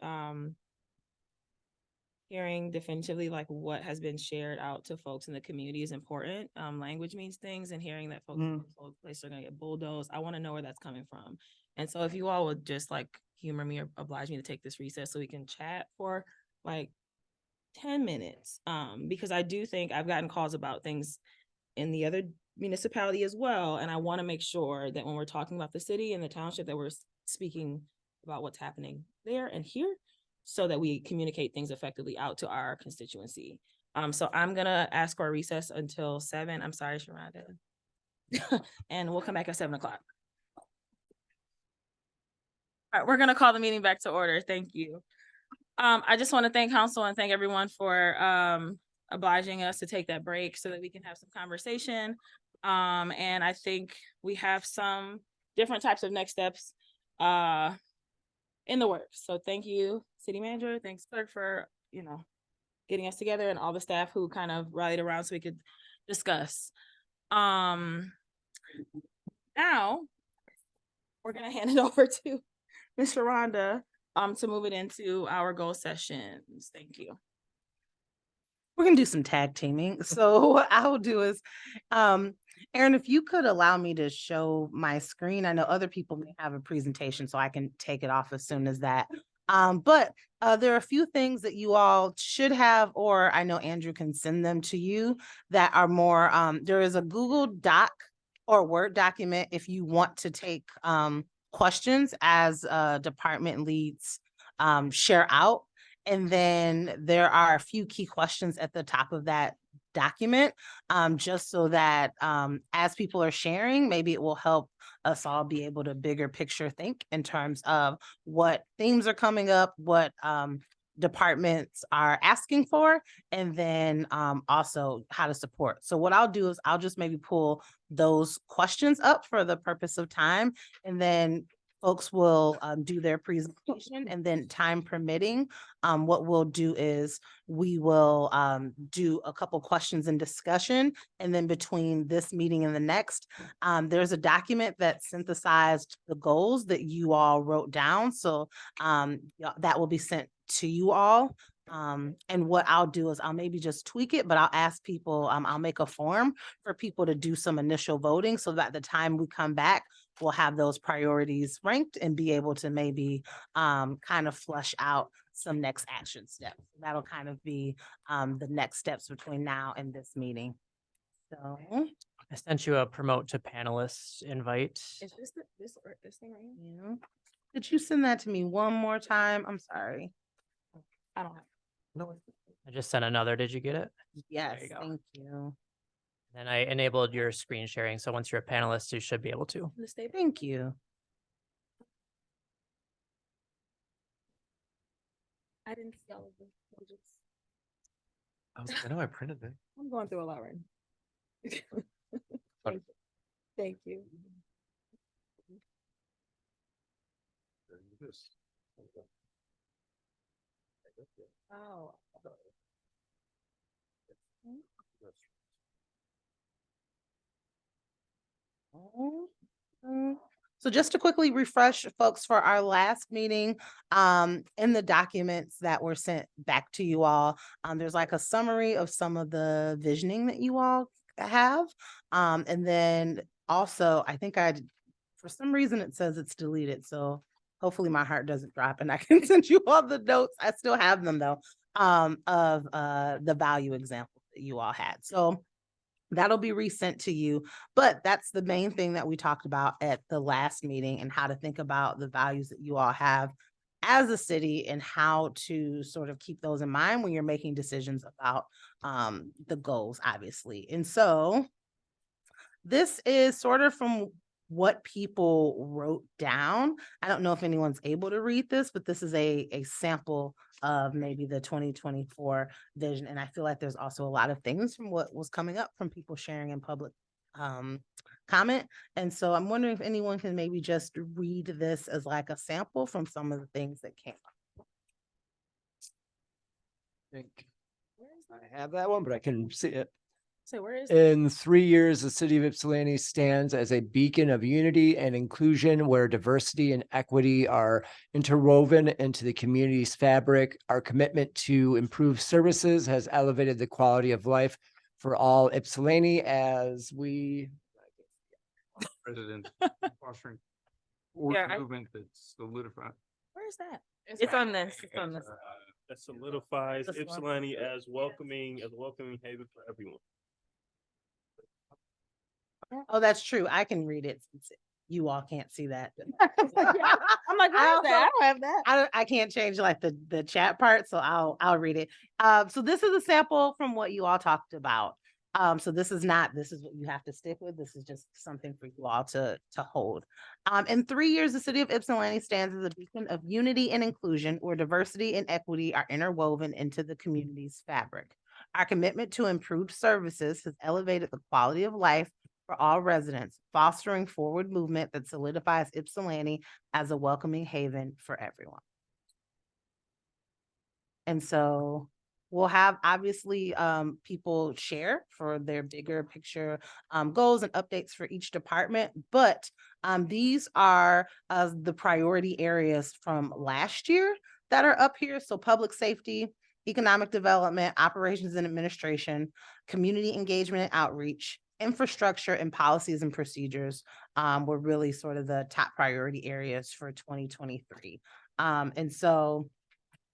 hearing definitively like what has been shared out to folks in the community is important. Language means things, and hearing that folks in those places are going to get bulldozed, I want to know where that's coming from. And so if you all would just like humor me or oblige me to take this recess so we can chat for like 10 minutes. Because I do think I've gotten calls about things in the other municipality as well. And I want to make sure that when we're talking about the city and the township, that we're speaking about what's happening there and here, so that we communicate things effectively out to our constituency. So I'm gonna ask for a recess until 7. I'm sorry, Sharonda. And we'll come back at 7 o'clock. All right, we're gonna call the meeting back to order. Thank you. I just want to thank council and thank everyone for obliging us to take that break so that we can have some conversation. And I think we have some different types of next steps in the works. So thank you, city manager. Thanks, clerk, for, you know, getting us together, and all the staff who kind of rallied around so we could discuss. Now we're gonna hand it over to Ms. Sharonda to move it into our goal sessions. Thank you. We're gonna do some tag teaming. So what I'll do is, Erin, if you could allow me to show my screen. I know other people may have a presentation, so I can take it off as soon as that. But there are a few things that you all should have, or I know Andrew can send them to you, that are more, there is a Google Doc or Word document if you want to take questions as department leads share out. And then there are a few key questions at the top of that document, just so that as people are sharing, maybe it will help us all be able to bigger picture think in terms of what themes are coming up, what departments are asking for, and then also how to support. So what I'll do is I'll just maybe pull those questions up for the purpose of time, and then folks will do their presentation, and then time permitting, what we'll do is we will do a couple questions and discussion. And then between this meeting and the next, there's a document that synthesized the goals that you all wrote down. So that will be sent to you all. And what I'll do is I'll maybe just tweak it, but I'll ask people, I'll make a form for people to do some initial voting so that the time we come back, we'll have those priorities ranked and be able to maybe kind of flush out some next action steps. That'll kind of be the next steps between now and this meeting. So, I sent you a promote to panelists invite. Is this this thing right here? yeah. Could you send that to me one more time? I'm sorry. I don't have. No. I just sent another. Did you get it? Yes, you go. thank you. And I enabled your screen sharing. So once you're a panelist, you should be able to. Thank you. I didn't see all of the pages. I know I printed it. I'm going through a lot right now. Thank you. Oh. So just to quickly refresh folks for our last meeting, in the documents that were sent back to you all, there's like a summary of some of the visioning that you all have. And then also, I think for some reason it says it's deleted, so hopefully my heart doesn't drop and I can send you all the notes. I still have them though, of the value example that you all had. So that'll be resent to you, but that's the main thing that we talked about at the last meeting and how to think about the values that you all have as a city and how to sort of keep those in mind when you're making decisions about the goals, obviously. And so this is sort of from what people wrote down. I don't know if anyone's able to read this, but this is a sample of maybe the 2024 vision. And I feel like there's also a lot of things from what was coming up from people sharing in public comment. And so I'm wondering if anyone can maybe just read this as like a sample from some of the things that came up. I think I have that one, but I can see it. So where is? In 3 years, the city of Ypsilanti stands as a beacon of unity and inclusion where diversity and equity are interwoven into the community's fabric. Our commitment to improve services has elevated the quality of life for all Ypsilanti as we President fostering Yeah, movement that's solidified. Where is that? It's on this, it's on this. That solidifies This one. Ypsilanti as a welcoming haven for everyone. Oh, that's true. I can read it since you all can't see that. I'm like, where is that? I don't have that. I can't change like the chat part, so I'll read it. So this is a sample from what you all talked about. So this is what you have to stick with. This is just something for you all to hold. In 3 years, the city of Ypsilanti stands as a beacon of unity and inclusion where diversity and equity are interwoven into the community's fabric. Our commitment to improved services has elevated the quality of life for all residents, fostering forward movement that solidifies Ypsilanti as a welcoming haven for everyone. And so we'll have obviously people share for their bigger picture goals and updates for each department, but these are the priority areas from last year that are up here. So public safety, economic development, operations and administration, community engagement and outreach, infrastructure and policies and procedures were really sort of the top priority areas for 2023. And so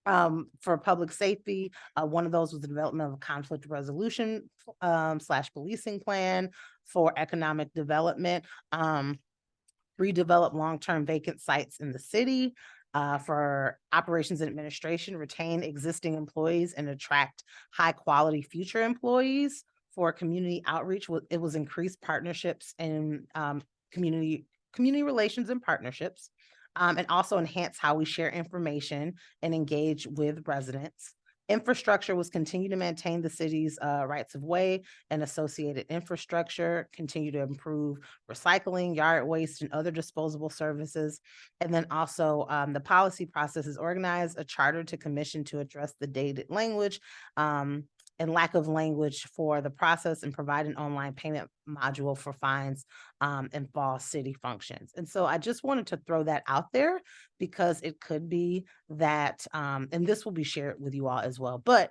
for public safety, one of those was the development of a conflict resolution / policing plan. For economic development, redevelop long-term vacant sites in the city. For operations and administration, retain existing employees and attract high-quality future employees. For community outreach, it was increased partnerships and community relations and partnerships, and also enhance how we share information and engage with residents. Infrastructure was continue to maintain the city's rights of way and associated infrastructure, continue to improve recycling, yard waste, and other disposable services. And then also the policy process is organized a charter to commission to address the dated language and lack of language for the process and provide an online payment module for fines and fall city functions. And so I just wanted to throw that out there because it could be that, and this will be shared with you all as well, but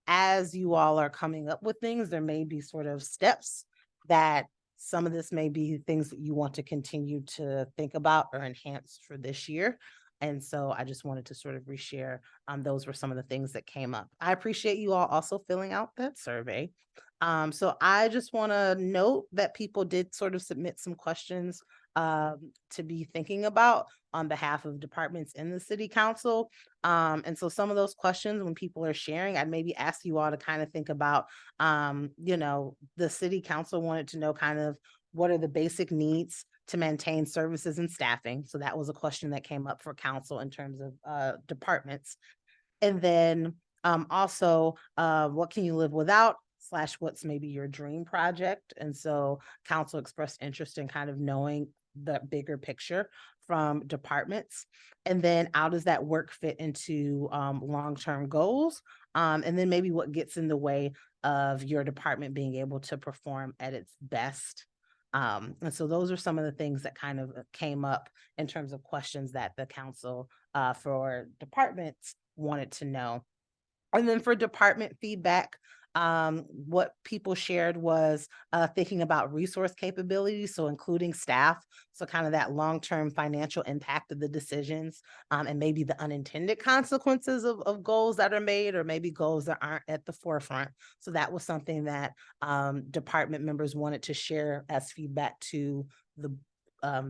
as you all are coming up with things, there may be sort of steps that some of this may be things that you want to continue to think about or enhance for this year. And so I just wanted to sort of reshare, those were some of the things that came up. I appreciate you all also filling out that survey. So I just want to note that people did sort of submit some questions to be thinking about on behalf of departments in the city council. And so some of those questions, when people are sharing, I'd maybe ask you all to kind of think about, you know, the city council wanted to know kind of what are the basic needs to maintain services and staffing. So that was a question that came up for council in terms of departments. And then also, what can you live without? / what's maybe your dream project? And so council expressed interest in kind of knowing the bigger picture from departments. And then how does that work fit into long-term goals? And then maybe what gets in the way of your department being able to perform at its best. And so those are some of the things that kind of came up in terms of questions that the council for departments wanted to know. And then for department feedback, what people shared was thinking about resource capabilities, so including staff, so kind of that long-term financial impact of the decisions, and maybe the unintended consequences of goals that are made, or maybe goals that aren't at the forefront. So that was something that department members wanted to share as feedback to the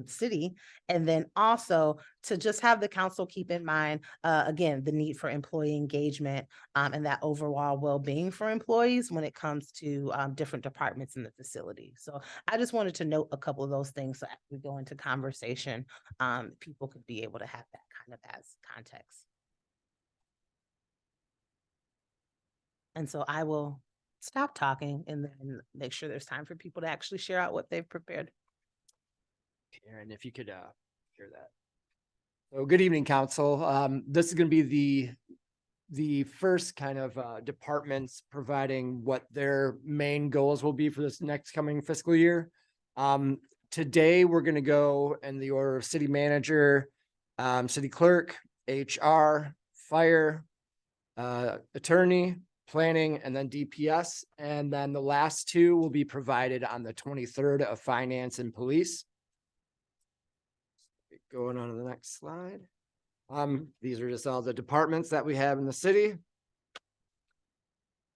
city. And then also to just have the council keep in mind, again, the need for employee engagement and that overall well-being for employees when it comes to different departments in the facility. So I just wanted to note a couple of those things so as we go into conversation, people could be able to have that kind of as context. And so I will stop talking and then make sure there's time for people to actually share out what they've prepared. Aaron, if you could share that. So good evening, council. This is going to be the first kind of departments providing what their main goals will be for this next coming fiscal year. Today, we're going to go in the order of city manager, city clerk, HR, fire, attorney, planning, and then DPS. And then the last two will be provided on the 23rd of finance and police. Going on to the next slide. These are just all the departments that we have in the city.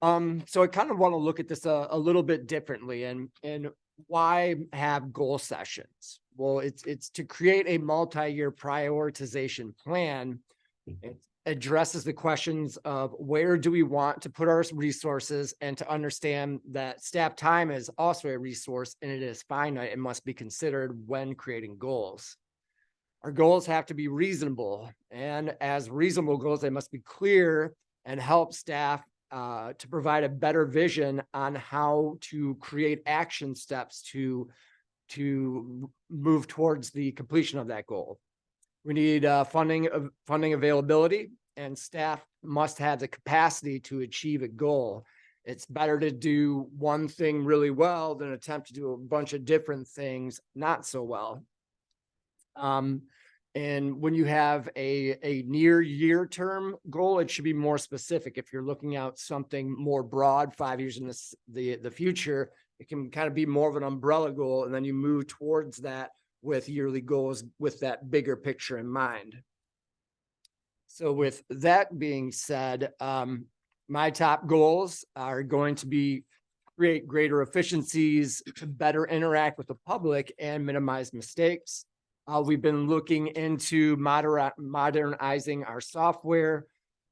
So I kind of want to look at this a little bit differently and why have goal sessions? Well, it's to create a multi-year prioritization plan. It addresses the questions of where do we want to put our resources, and to understand that staff time is also a resource and it is finite and must be considered when creating goals. Our goals have to be reasonable, and as reasonable goals, they must be clear and help staff to provide a better vision on how to create action steps to move towards the completion of that goal. We need funding availability, and staff must have the capacity to achieve a goal. It's better to do one thing really well than attempt to do a bunch of different things not so well. And when you have a near year term goal, it should be more specific. If you're looking out something more broad, 5 years in the future, it can kind of be more of an umbrella goal, and then you move towards that with yearly goals with that bigger picture in mind. So with that being said, my top goals are going to be create greater efficiencies to better interact with the public and minimize mistakes. We've been looking into modernizing our software,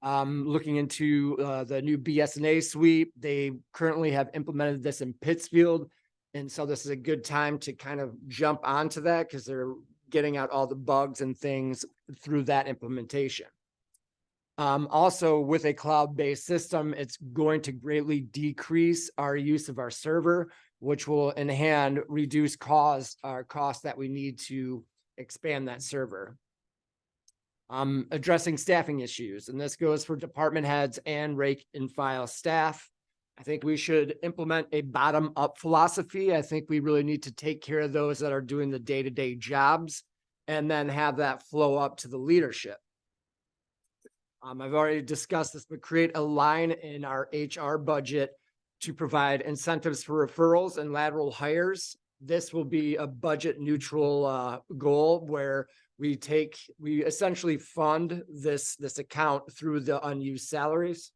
looking into the new BSNA suite. They currently have implemented this in Pittsfield. And so this is a good time to kind of jump onto that because they're getting out all the bugs and things through that implementation. Also, with a cloud-based system, it's going to greatly decrease our use of our server, which will in hand reduce costs that we need to expand that server. Addressing staffing issues, and this goes for department heads and rank and file staff. I think we should implement a bottom-up philosophy. I think we really need to take care of those that are doing the day-to-day jobs and then have that flow up to the leadership. I've already discussed this, but create a line in our HR budget to provide incentives for referrals and lateral hires. This will be a budget neutral goal where we essentially fund this account through the unused salaries.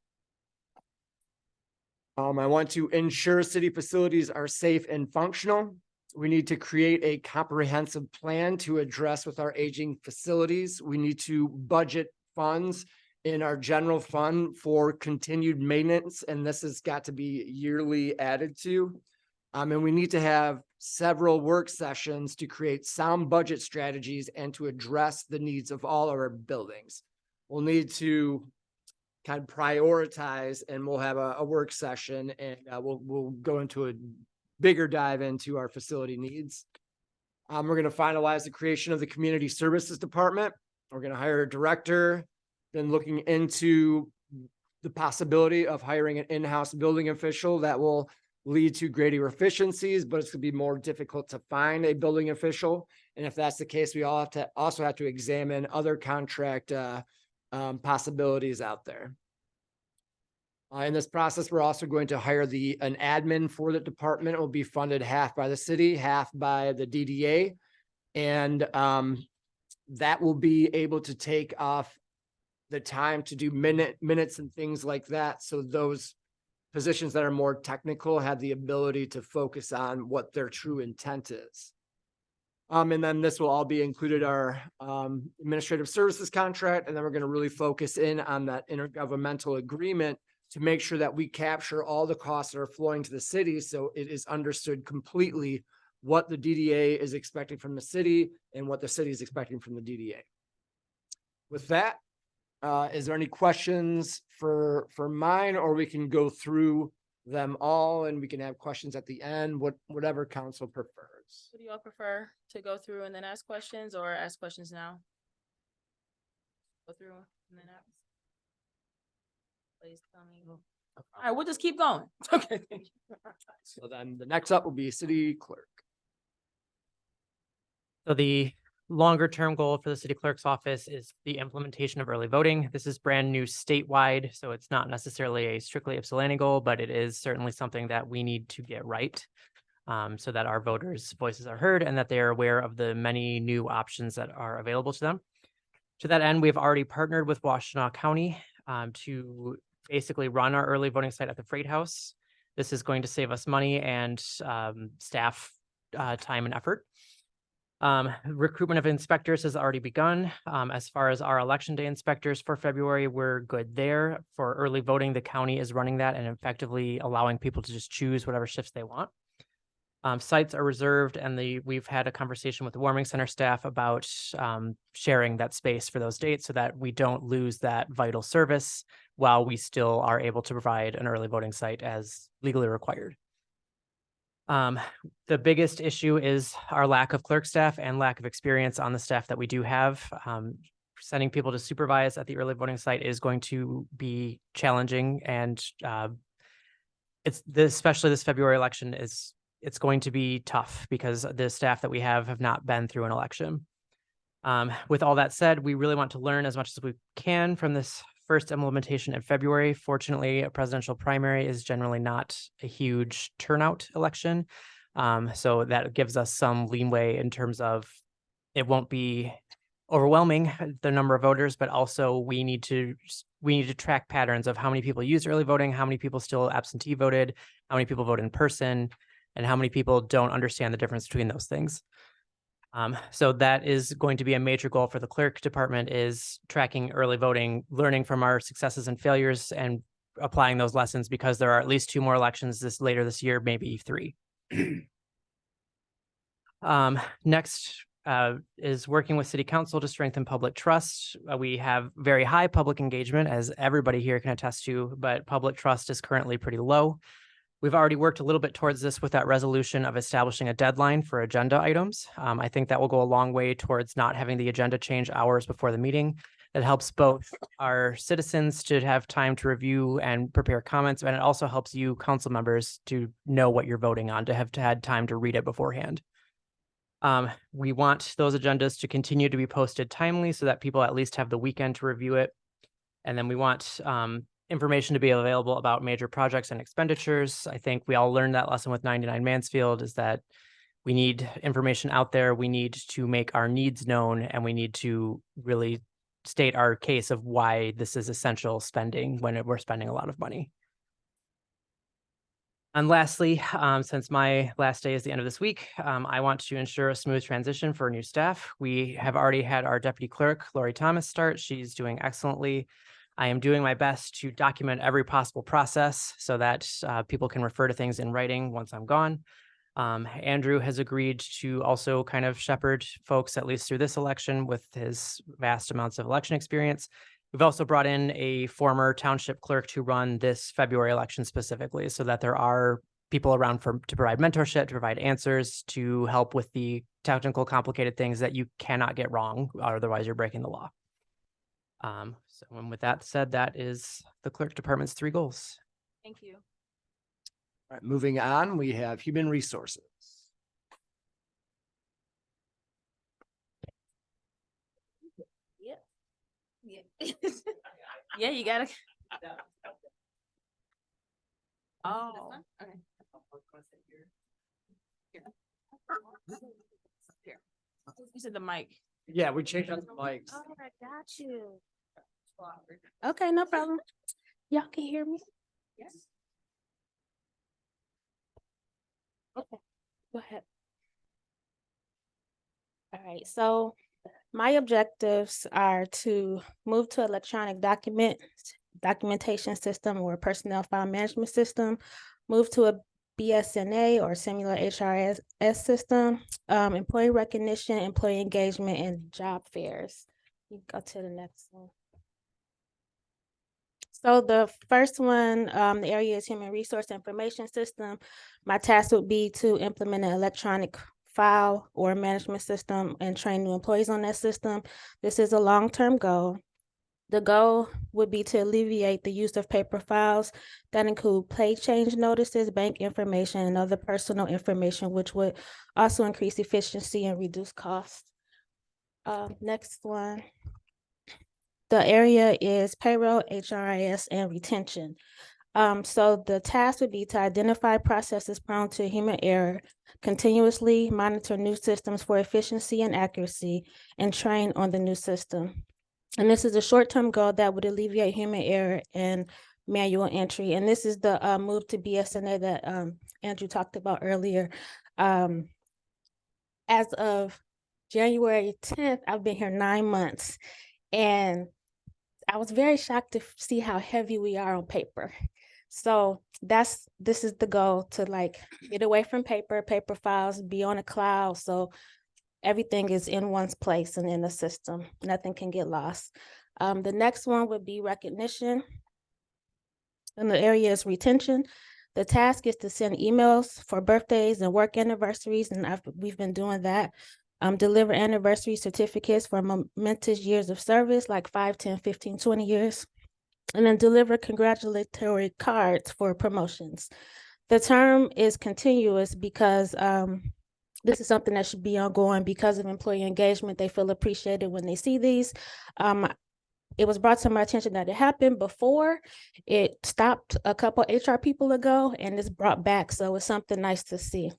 I want to ensure city facilities are safe and functional. We need to create a comprehensive plan to address with our aging facilities. We need to budget funds in our general fund for continued maintenance, and this has got to be yearly added to. And we need to have several work sessions to create sound budget strategies and to address the needs of all our buildings. We'll need to kind of prioritize, and we'll have a work session, and we'll go into a bigger dive into our facility needs. We're going to finalize the creation of the community services department. We're going to hire a director, then looking into the possibility of hiring an in-house building official that will lead to greater efficiencies, but it's going to be more difficult to find a building official. And if that's the case, we also have to examine other contract possibilities out there. In this process, we're also going to hire an admin for the department. It will be funded half by the city, half by the DDA. And that will be able to take off the time to do minutes and things like that. So those positions that are more technical have the ability to focus on what their true intent is. And then this will all be included our administrative services contract. And then we're going to really focus in on that intergovernmental agreement to make sure that we capture all the costs that are flowing to the city. So it is understood completely what the DDA is expecting from the city and what the city is expecting from the DDA. With that, is there any questions for mine, or we can go through them all and we can have questions at the end, whatever council prefers. What do you all prefer, to go through and then ask questions, or ask questions now? Go through and then ask. Please tell me. All right, we'll just keep going. Okay, thank you. So then the next up will be city clerk. So the longer term goal for the city clerk's office is the implementation of early voting. This is brand new statewide, so it's not necessarily a strictly Ypsilanti goal, but it is certainly something that we need to get right, so that our voters' voices are heard and that they are aware of the many new options that are available to them. To that end, we've already partnered with Washtenaw County to basically run our early voting site at the Freight House. This is going to save us money and staff time and effort. Recruitment of inspectors has already begun. As far as our election day inspectors for February, we're good there. For early voting, the county is running that and effectively allowing people to just choose whatever shifts they want. Sites are reserved, and we've had a conversation with the warming center staff about sharing that space for those dates so that we don't lose that vital service while we still are able to provide an early voting site as legally required. The biggest issue is our lack of clerk staff and lack of experience on the staff that we do have. Sending people to supervise at the early voting site is going to be challenging, and especially this February election it's going to be tough because the staff that we have not been through an election. With all that said, we really want to learn as much as we can from this first implementation in February. Fortunately, a presidential primary is generally not a huge turnout election. So that gives us some leeway in terms of it won't be overwhelming, the number of voters, but also we need to track patterns of how many people use early voting, how many people still absentee voted, how many people vote in person, and how many people don't understand the difference between those things. So that is going to be a major goal for the clerk department, is tracking early voting, learning from our successes and failures, and applying those lessons, because there are at least 2 more elections later this year, maybe 3. Next is working with city council to strengthen public trust. We have very high public engagement, as everybody here can attest to, but public trust is currently pretty low. We've already worked a little bit towards this with that resolution of establishing a deadline for agenda items. I think that will go a long way towards not having the agenda change hours before the meeting. It helps both our citizens to have time to review and prepare comments, and it also helps you council members to know what you're voting on, to have had time to read it beforehand. We want those agendas to continue to be posted timely so that people at least have the weekend to review it. And then we want information to be available about major projects and expenditures. I think we all learned that lesson with 99 Mansfield, is that we need information out there. We need to make our needs known, and we need to really state our case of why this is essential spending when we're spending a lot of money. And lastly, since my last day is the end of this week, I want to ensure a smooth transition for new staff. We have already had our deputy clerk, Lori Thomas, start. She's doing excellently. I am doing my best to document every possible process so that people can refer to things in writing once I'm gone. Andrew has agreed to also kind of shepherd folks, at least through this election, with his vast amounts of election experience. We've also brought in a former township clerk to run this February election specifically, so that there are people around to provide mentorship, to provide answers, to help with the technical, complicated things that you cannot get wrong, otherwise you're breaking the law. So and with that said, that is the clerk department's 3 goals. Thank you. All right, moving on, we have human resources. Yeah. Yeah, you gotta. Oh. Okay. Here. You said the mic. Yeah, we changed out the mics. Oh, I got you. Okay, no problem. Y'all can hear me? Yes. Okay, go ahead. All right, so my objectives are to move to electronic documentation system or personnel file management system, move to a BSNA or similar HRS system, employee recognition, employee engagement, and job fairs. You go to the next one. So the first one, the area is human resource information system. My task would be to implement an electronic file or management system and train new employees on that system. This is a long-term goal. The goal would be to alleviate the use of paper files that include pay change notices, bank information, and other personal information, which would also increase efficiency and reduce costs. Next one. The area is payroll, HRIS, and retention. So the task would be to identify processes prone to human error, continuously monitor new systems for efficiency and accuracy, and train on the new system. And this is a short-term goal that would alleviate human error and manual entry. And this is the move to BSNA that Andrew talked about earlier. As of January 10th, I've been here 9 months, and I was very shocked to see how heavy we are on paper. So this is the goal, to like get away from paper files, be on a cloud. So everything is in one place and in the system. Nothing can get lost. The next one would be recognition. And the area is retention. The task is to send emails for birthdays and work anniversaries, and we've been doing that. Deliver anniversary certificates for momentous years of service, like 5, 10, 15, 20 years. And then deliver congratulatory cards for promotions. The term is continuous because this is something that should be ongoing because of employee engagement. They feel appreciated when they see these. It was brought to my attention that it happened before. It stopped a couple HR people ago, and it's brought back. So it's something nice to see.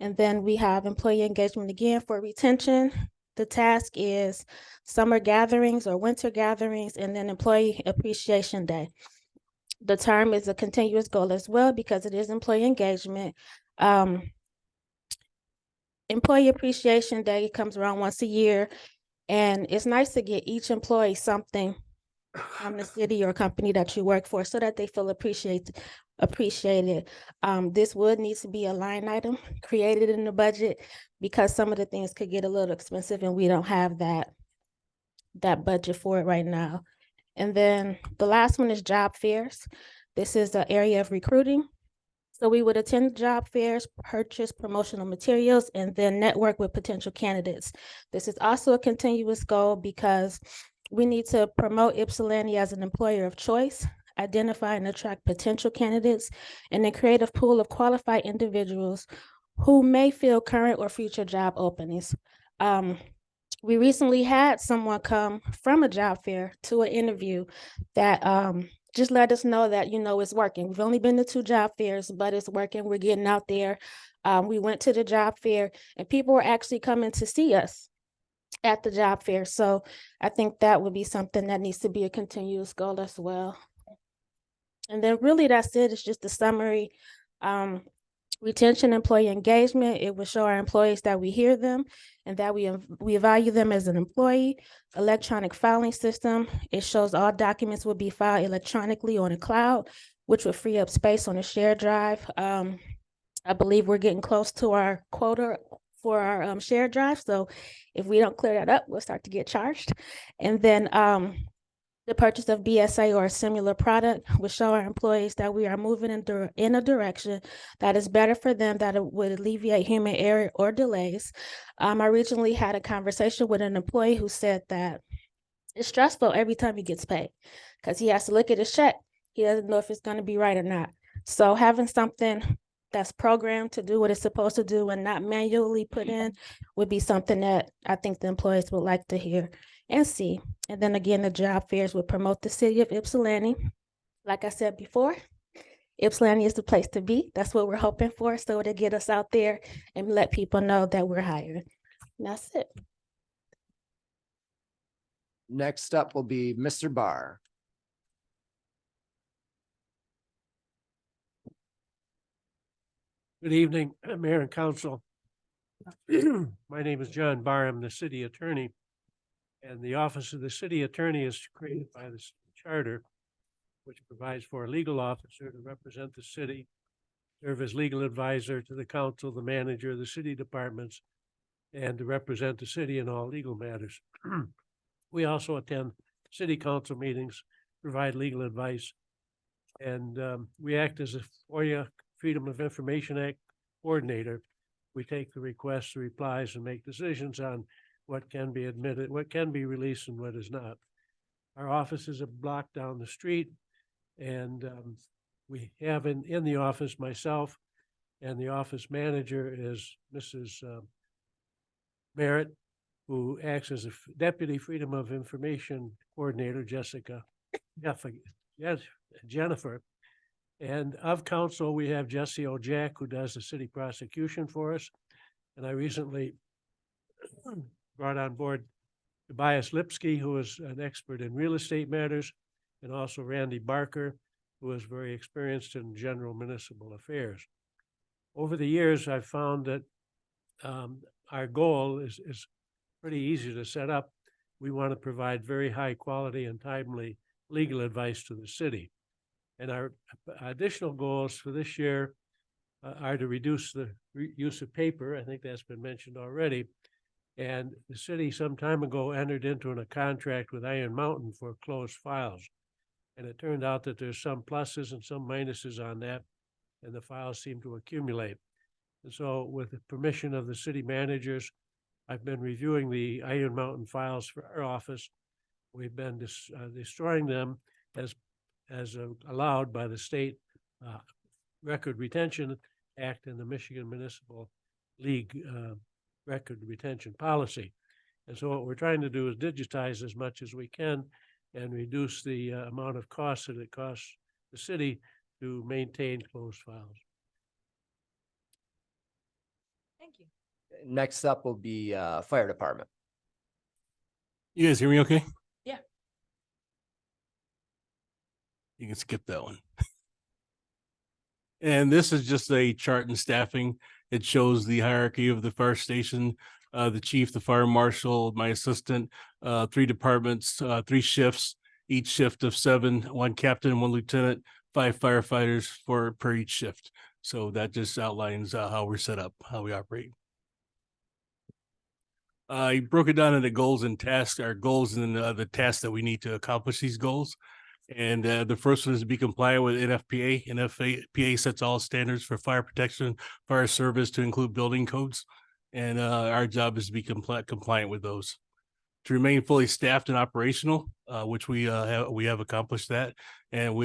And then we have employee engagement again for retention. The task is summer gatherings or winter gatherings, and then Employee Appreciation Day. The term is a continuous goal as well because it is employee engagement. Employee Appreciation Day comes around once a year, and it's nice to get each employee something from the city or company that you work for so that they feel appreciated. This would need to be a line item created in the budget because some of the things could get a little expensive and we don't have that budget for it right now. And then the last one is job fairs. This is the area of recruiting. So we would attend job fairs, purchase promotional materials, and then network with potential candidates. This is also a continuous goal because we need to promote Ypsilanti as an employer of choice, identify and attract potential candidates, and then create a pool of qualified individuals who may fill current or future job openings. We recently had someone come from a job fair to an interview that just let us know that, it's working. We've only been to 2 job fairs, but it's working. We're getting out there. We went to the job fair and people were actually coming to see us at the job fair. So I think that would be something that needs to be a continuous goal as well. And then really that's it. It's just a summary. Retention, employee engagement. It will show our employees that we hear them and that we value them as an employee. Electronic filing system. It shows all documents will be filed electronically on the cloud, which will free up space on a shared drive. I believe we're getting close to our quota for our shared drive. So if we don't clear that up, we'll start to get charged. And then the purchase of BSA or a similar product will show our employees that we are moving in a direction that is better for them, that it would alleviate human error or delays. I recently had a conversation with an employee who said that it's stressful every time he gets paid because he has to look at his check. He doesn't know if it's going to be right or not. So having something that's programmed to do what it's supposed to do and not manually put in would be something that I think the employees would like to hear and see. And then again, the job fairs would promote the city of Ypsilanti. Like I said before, Ypsilanti is the place to be. That's what we're hoping for. So to get us out there and let people know that we're hiring. And that's it. Next up will be Mr. Barr. Good evening, Mayor and Council. My name is John Barr. I'm the city attorney. And the office of the city attorney is created by the charter, which provides for a legal officer to represent the city, serve as legal advisor to the council, the manager, the city departments, and to represent the city in all legal matters. We also attend city council meetings, provide legal advice, and we act as a FOIA, Freedom of Information Act coordinator. We take the requests, the replies, and make decisions on what can be admitted, what can be released and what is not. Our office is a block down the street, and we have in the office myself, and the office manager is Mrs. Merritt, who acts as a Deputy Freedom of Information Coordinator, Jennifer. And of council, we have Jesse O'Jack, who does the city prosecution for us. And I recently brought on board Tobias Lipsky, who is an expert in real estate matters, and also Randy Barker, who is very experienced in general municipal affairs. Over the years, I've found that our goal is pretty easy to set up. We want to provide very high quality and timely legal advice to the city. And our additional goals for this year are to reduce the use of paper. I think that's been mentioned already. And the city some time ago entered into a contract with Iron Mountain for closed files. And it turned out that there's some pluses and some minuses on that, and the files seem to accumulate. And so with the permission of the city managers, I've been reviewing the Iron Mountain files for our office. We've been destroying them as allowed by the state Record Retention Act and the Michigan Municipal League record retention policy. And so what we're trying to do is digitize as much as we can and reduce the amount of costs that it costs the city to maintain closed files. Thank you. Next up will be Fire Department. You guys hear me okay? Yeah. You can skip that one. And this is just a chart and staffing. It shows the hierarchy of the fire station, the chief, the fire marshal, my assistant, 3 departments, 3 shifts, each shift of 7, 1 captain, 1 lieutenant, 5 firefighters per each shift. So that just outlines how we're set up, how we operate. I broke it down into goals and tasks, our goals and the tasks that we need to accomplish these goals. And the first one is to be compliant with NFPA. NFPA sets all standards for fire protection, fire service to include building codes. And our job is to be compliant with those. To remain fully staffed and operational, which we have accomplished that. And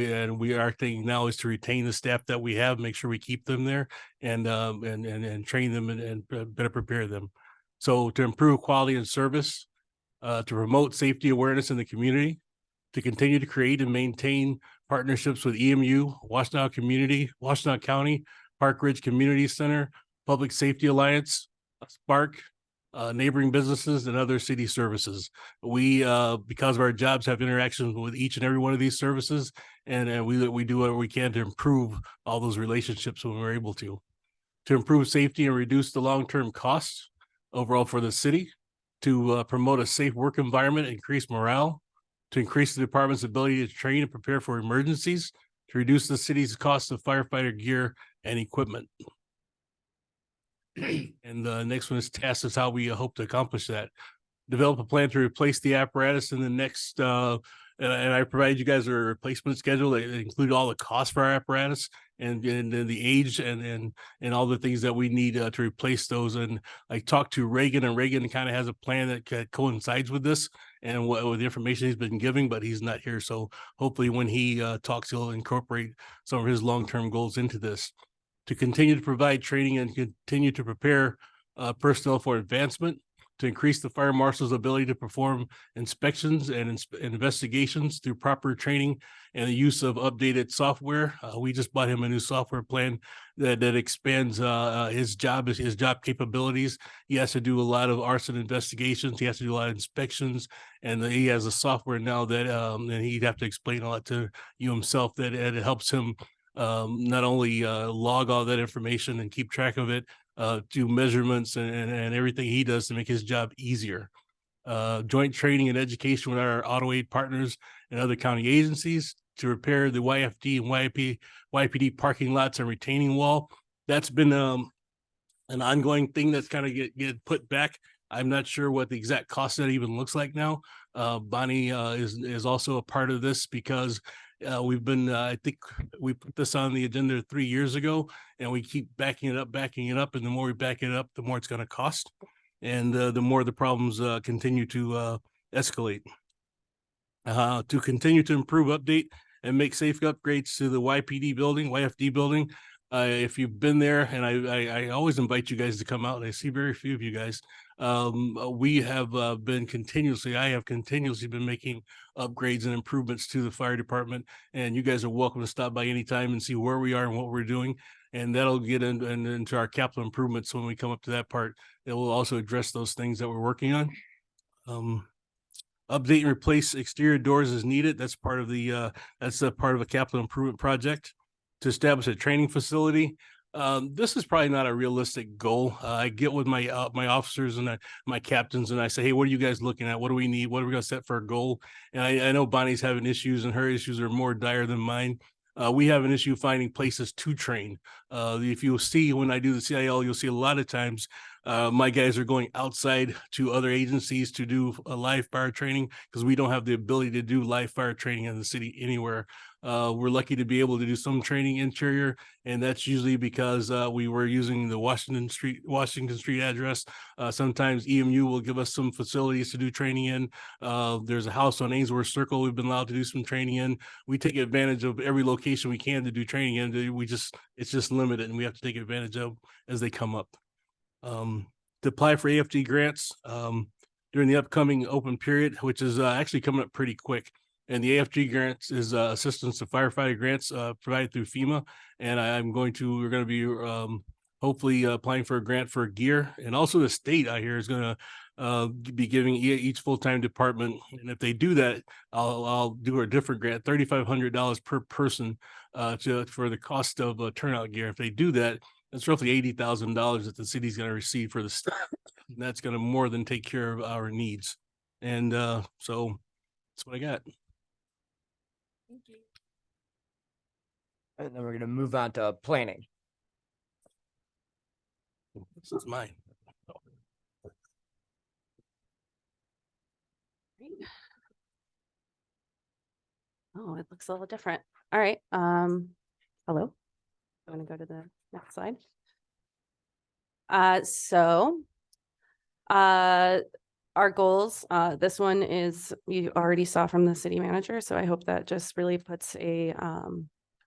our thing now is to retain the staff that we have, make sure we keep them there and train them and better prepare them. So to improve quality and service, to promote safety awareness in the community, to continue to create and maintain partnerships with EMU, Washtenaw Community, Washtenaw County, Park Ridge Community Center, Public Safety Alliance, Spark, neighboring businesses and other city services. We, because of our jobs, have interactions with each and every one of these services, and we do what we can to improve all those relationships when we're able to improve safety and reduce the long-term costs overall for the city, to promote a safe work environment, increase morale, to increase the department's ability to train and prepare for emergencies, to reduce the city's cost of firefighter gear and equipment. And the next one is tasks is how we hope to accomplish that. Develop a plan to replace the apparatus in the next, and I provided you guys a replacement schedule that include all the costs for our apparatus and the age and all the things that we need to replace those. And I talked to Reagan, and Reagan kind of has a plan that coincides with this and with the information he's been giving, but he's not here. So hopefully when he talks, he'll incorporate some of his long-term goals into this. To continue to provide training and continue to prepare personnel for advancement, to increase the fire marshal's ability to perform inspections and investigations through proper training and the use of updated software. We just bought him a new software plan that expands his job capabilities. He has to do a lot of arson investigations. He has to do a lot of inspections, and he has a software now that and he'd have to explain a lot to you himself that it helps him not only log all that information and keep track of it, do measurements and everything he does to make his job easier. Joint training and education with our auto aid partners and other county agencies to repair the YFD and YPD parking lots and retaining wall. That's been an ongoing thing that's kind of get put back. I'm not sure what the exact cost of that even looks like now. Bonnie is also a part of this because we've been, I think we put this on the agenda 3 years ago, and we keep backing it up. And the more we back it up, the more it's going to cost. And the more the problems continue to escalate. To continue to improve, update, and make safe upgrades to the YFD building. If you've been there, and I always invite you guys to come out, and I see very few of you guys. We have I have continuously been making upgrades and improvements to the fire department, and you guys are welcome to stop by anytime and see where we are and what we're doing. And that'll get into our capital improvements when we come up to that part. It will also address those things that we're working on. Update and replace exterior doors as needed. That's part of the that's a part of a capital improvement project. To establish a training facility. This is probably not a realistic goal. I get with my officers and my captains, and I say, hey, what are you guys looking at? What do we need? What are we going to set for a goal? And I know Bonnie's having issues, and her issues are more dire than mine. We have an issue finding places to train. If you'll see when I do the CIL, you'll see a lot of times my guys are going outside to other agencies to do a live fire training because we don't have the ability to do live fire training in the city anywhere. We're lucky to be able to do some training interior, and that's usually because we were using the Washington Street address. Sometimes EMU will give us some facilities to do training in. There's a house on Ainsworth Circle we've been allowed to do some training in. We take advantage of every location we can to do training in. It's just limited, and we have to take advantage of as they come up. To apply for AFG grants during the upcoming open period, which is actually coming up pretty quick. And the AFG grants is assistance to firefighter grants provided through FEMA. And we're going to be hopefully applying for a grant for gear. And also the state I hear is going to be giving each full-time department. And if they do that, I'll do a different grant, $3,500 per person for the cost of turnout gear. If they do that, that's roughly $80,000 that the city's going to receive for the state. And that's going to more than take care of our needs. And so that's what I got. Thank you. And then we're going to move on to planning. This is mine. Oh, it looks a little different. All right. Hello. I'm going to go to the next slide. Our goals, this one is, you already saw from the city manager. So I hope that just really puts a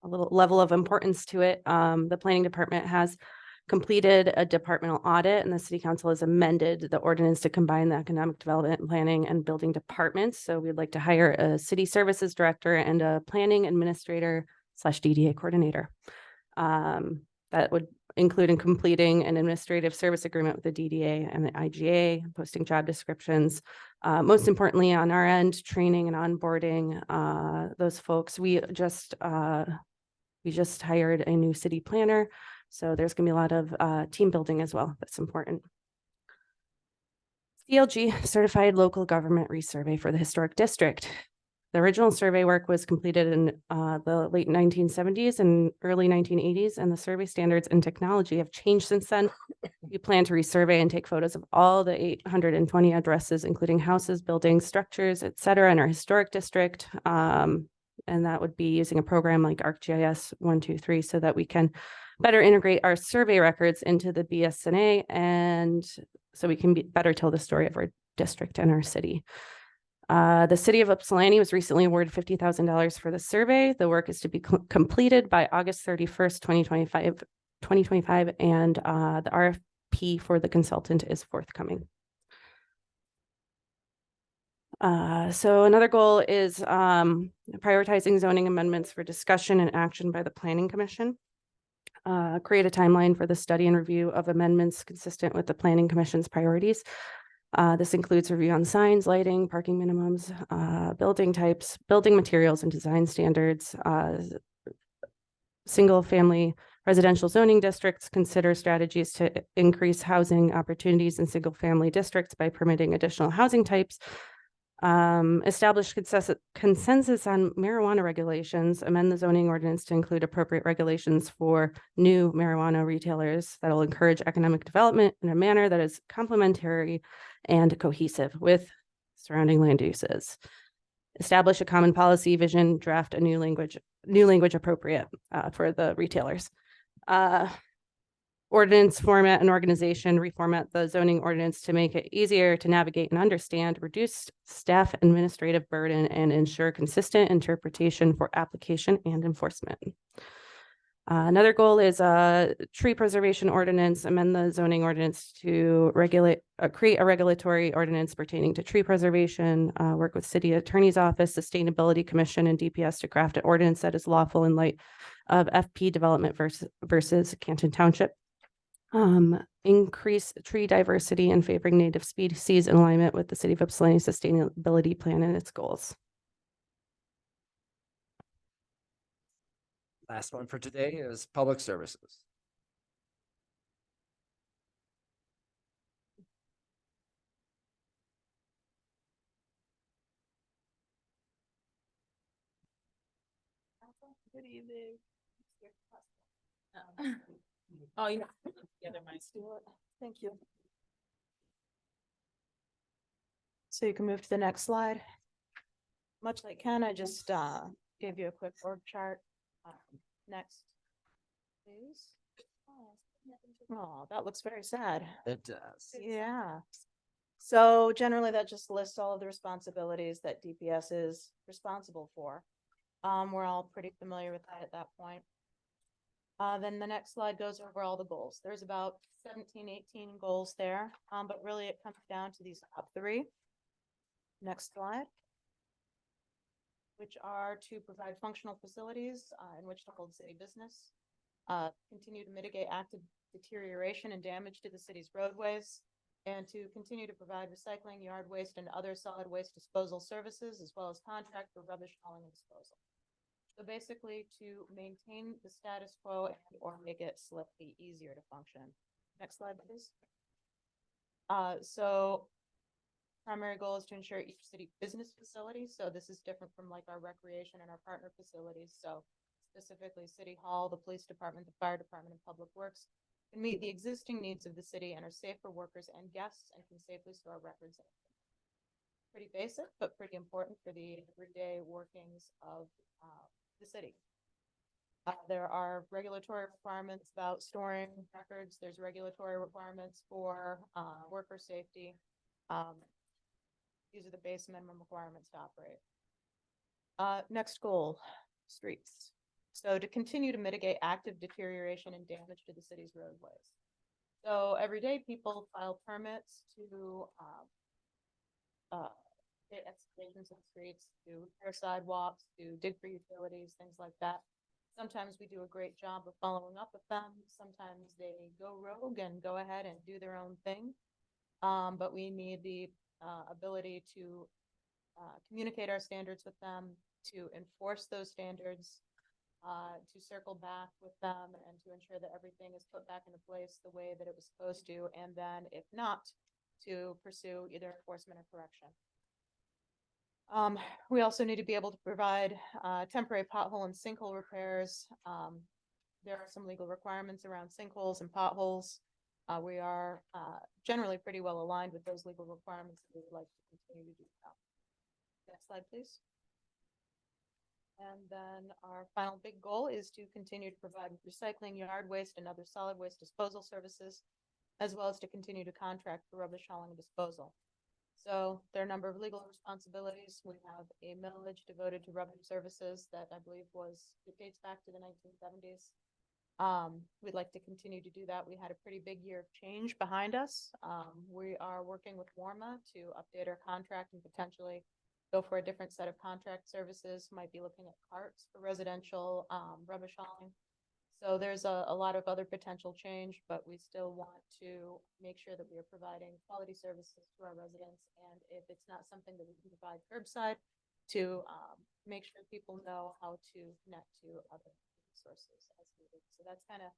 little level of importance to it. The planning department has completed a departmental audit, and the city council has amended the ordinance to combine the economic development, planning, and building departments. So we'd like to hire a city services director and a planning administrator / DDA coordinator. That would including completing an administrative service agreement with the DDA and the IGA, posting job descriptions. Most importantly, on our end, training and onboarding those folks. We just hired a new city planner, so there's gonna be a lot of team building as well. That's important. CLG, Certified Local Government Resurvey for the Historic District. The original survey work was completed in the late 1970s and early 1980s, and the survey standards and technology have changed since then. We plan to resurvey and take photos of all the 820 addresses, including houses, buildings, structures, et cetera, in our historic district. And that would be using a program like ArcGIS 123 so that we can better integrate our survey records into the BSNA, and so we can better tell the story of our district and our city. The city of Ypsilanti was recently awarded $50,000 for the survey. The work is to be completed by August 31st, 2025, and the RFP for the consultant is forthcoming. So another goal is prioritizing zoning amendments for discussion and action by the Planning Commission. Create a timeline for the study and review of amendments consistent with the Planning Commission's priorities. This includes review on signs, lighting, parking minimums, building types, building materials and design standards. Single-family residential zoning districts consider strategies to increase housing opportunities in single-family districts by permitting additional housing types. Establish consensus on marijuana regulations, amend the zoning ordinance to include appropriate regulations for new marijuana retailers that will encourage economic development in a manner that is complementary and cohesive with surrounding land uses. Establish a common policy vision, draft a new language appropriate for the retailers. Ordinance format and organization, reformat the zoning ordinance to make it easier to navigate and understand, reduce staff administrative burden, and ensure consistent interpretation for application and enforcement. Another goal is a tree preservation ordinance, amend the zoning ordinance to create a regulatory ordinance pertaining to tree preservation, work with city attorney's office, sustainability commission, and DPS to craft an ordinance that is lawful in light of FP development versus Canton Township. Increase tree diversity and favoring native species in alignment with the city of Ypsilanti sustainability plan and its goals. Last one for today is public services. Good evening. Oh, you know, together my Stuart. Thank you. So you can move to the next slide. Much like Ken, I just gave you a quick org chart. Next, please. Oh, that looks very sad. It does. Yeah. So generally that just lists all of the responsibilities that DPS is responsible for. We're all pretty familiar with that at that point. Then the next slide goes over all the goals. There's about 17, 18 goals there, but really it comes down to these top three. Next slide. Which are to provide functional facilities in which to hold city business, continue to mitigate active deterioration and damage to the city's roadways, and to continue to provide recycling, yard waste, and other solid waste disposal services, as well as contract for rubbish hauling and disposal. So basically to maintain the status quo and or make it slightly easier to function. Next slide, please. So primary goal is to ensure each city business facility. So this is different from like our recreation and our partner facilities. So specifically City Hall, the police department, the fire department, and public works can meet the existing needs of the city and are safe for workers and guests and can safely store records. Pretty basic, but pretty important for the everyday workings of the city. There are regulatory requirements about storing records. There's regulatory requirements for worker safety. These are the base minimum requirements to operate. Next goal, streets. So to continue to mitigate active deterioration and damage to the city's roadways. So every day people file permits to get excavations of streets, to repair sidewalks, to dig for utilities, things like that. Sometimes we do a great job of following up with them. Sometimes they go rogue and go ahead and do their own thing. But we need the ability to communicate our standards with them, to enforce those standards, to circle back with them and to ensure that everything is put back into place the way that it was supposed to. And then if not, to pursue either enforcement or correction. We also need to be able to provide temporary pothole and sinkhole repairs. There are some legal requirements around sinkholes and potholes. We are generally pretty well aligned with those legal requirements. We would like to continue to do that. Next slide, please. And then our final big goal is to continue to provide recycling, yard waste, and other solid waste disposal services, as well as to continue to contract for rubbish hauling and disposal. So there are a number of legal responsibilities. We have a millage devoted to rubbish services that I believe it dates back to the 1970s. We'd like to continue to do that. We had a pretty big year of change behind us. We are working with WARMA to update our contract and potentially go for a different set of contract services. Might be looking at carts for residential rubbish hauling. So there's a lot of other potential change, but we still want to make sure that we are providing quality services to our residents. And if it's not something that we can provide curbside, to make sure people know how to connect to other resources as needed. So that's kind of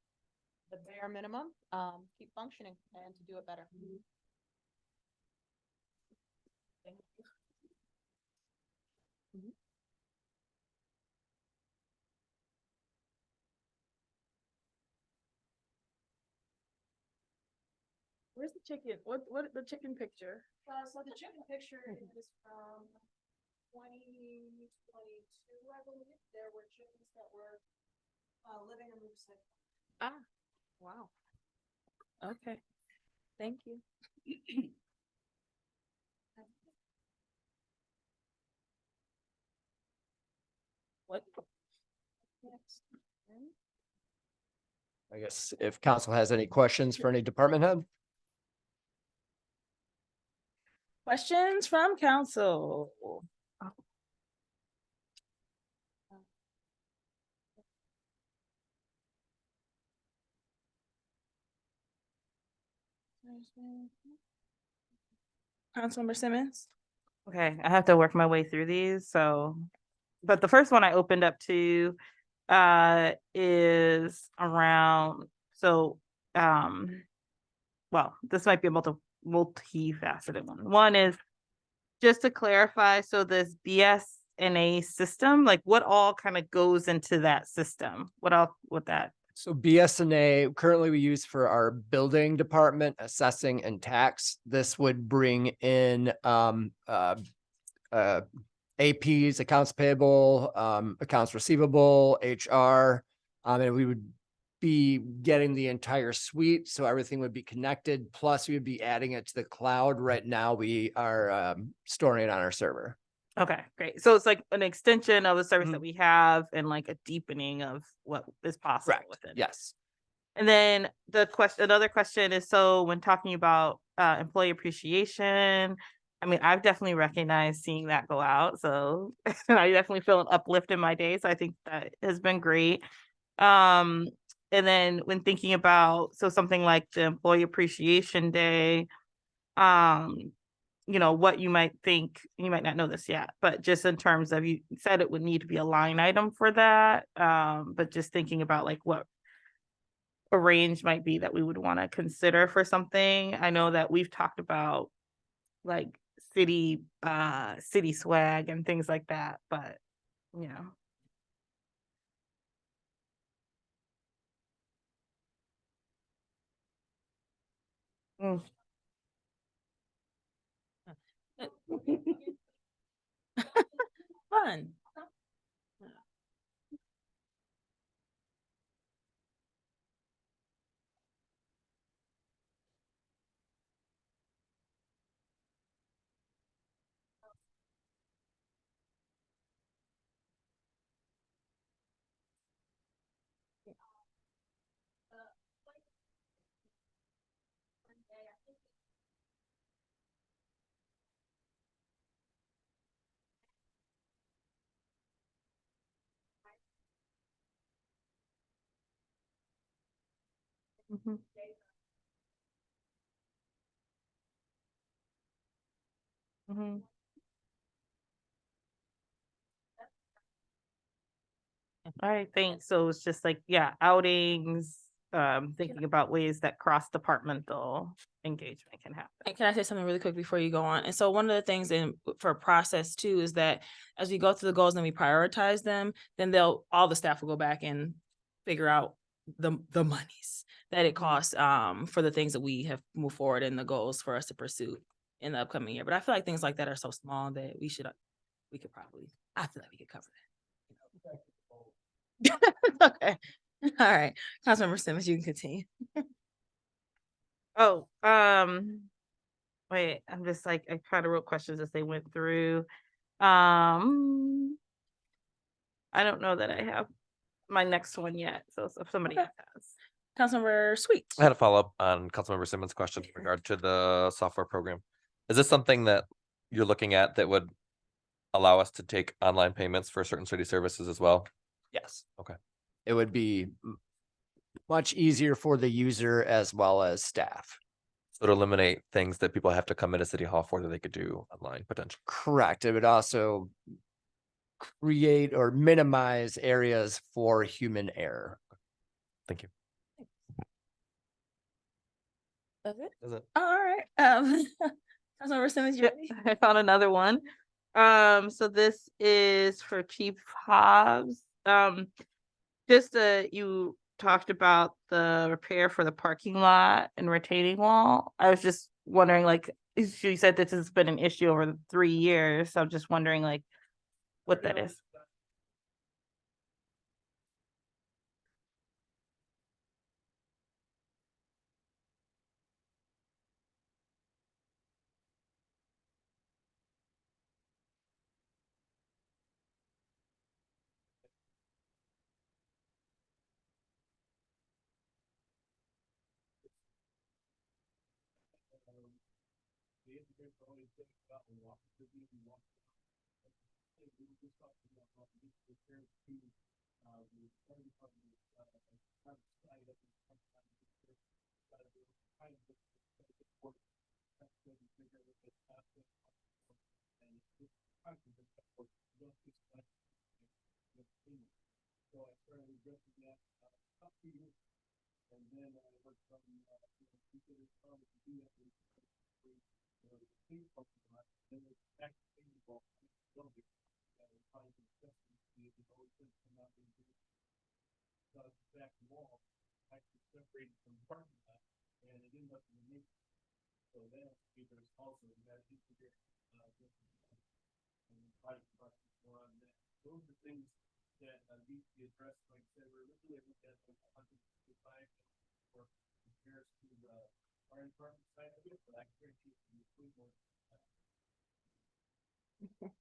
the bare minimum. Keep functioning and to do it better. Thank you. Where's the chicken? What the chicken picture? So the chicken picture is from 2022, I believe. There were chickens that were living in the recycling. Ah, wow. Okay. Thank you. What? Next. I guess if council has any questions for any department head? Questions from council? Councilmember Simmons? Okay, I have to work my way through these, so, but the first one I opened up to is around, so well, this might be a multifaceted one. One is just to clarify, so this BSNA system, like what all kind of goes into that system? What else with that? So BSNA currently we use for our building department, assessing and tax. This would bring in APs, accounts payable, accounts receivable, HR, and we would be getting the entire suite. So everything would be connected. Plus we would be adding it to the cloud. Right now we are storing it on our server. Okay, great. So it's like an extension of the service that we have and like a deepening of what is possible with it. Yes. And then another question is, so when talking about employee appreciation, I mean, I've definitely recognized seeing that go out. So I definitely feel an uplift in my day. So I think that has been great. And then when thinking about, so something like the Employee Appreciation Day, you know, what you might think, you might not know this yet, but just in terms of, you said it would need to be a line item for that. But just thinking about like what a range might be that we would want to consider for something. I know that we've talked about like city swag and things like that, but you know. Fun. Mhm. Mhm. All right, thanks. So it's just like, yeah, outings, thinking about ways that cross-departmental engagement can happen. And can I say something really quick before you go on? And so one of the things in for process too is that as we go through the goals and we prioritize them, then all the staff will go back and figure out the monies that it costs for the things that we have moved forward in the goals for us to pursue in the upcoming year. But I feel like things like that are so small that we could probably, I feel like we could cover that. Okay. All right. Councilmember Simmons, you can continue. Oh, wait, I'm just like, I try to wrote questions as they went through. I don't know that I have my next one yet. So if somebody else has. Councilmember Sweet. I had a follow-up on Councilmember Simmons' question in regard to the software program. Is this something that you're looking at that would allow us to take online payments for certain city services as well? Yes. Okay. It would be much easier for the user as well as staff. So to eliminate things that people have to come into City Hall for that they could do online potentially. Correct. It would also create or minimize areas for human error. Thank you. That's it? Is it? All right. Councilmember Simmons, you Yep, ready? I found another one. So this is for Chief Hobbs. Just you talked about the repair for the parking lot and retaining wall. I was just wondering, like, you said this has been an issue over 3 years. So I'm just wondering, like, what that is.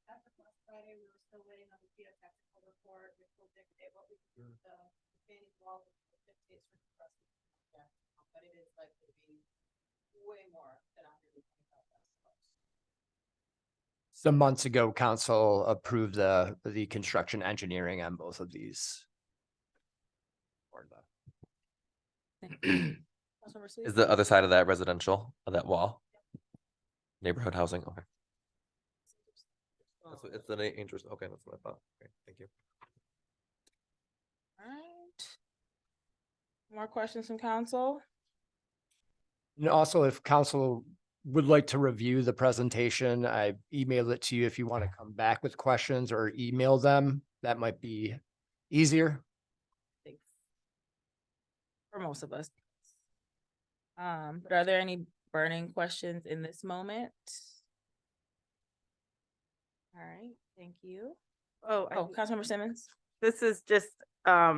After last Friday, we were still waiting on the geotechnical report, which will dictate what we can do with the retaining wall, which dictates for the rest of the project. But it is likely to be way more than $125,000. Some months ago, council approved the construction engineering on both of these. Councilmember Sweet. Is the other side of that residential, of that wall? Neighborhood housing, okay. It's the interest, okay, that's what I thought. Okay, thank you. All right. More questions from council? And also, if council would like to review the presentation, I emailed it to you if you want to come back with questions or email them. That might be easier. Thanks. For most of us. But are there any burning questions in this moment? All right, thank you. Oh, Councilmember Simmons? This is just a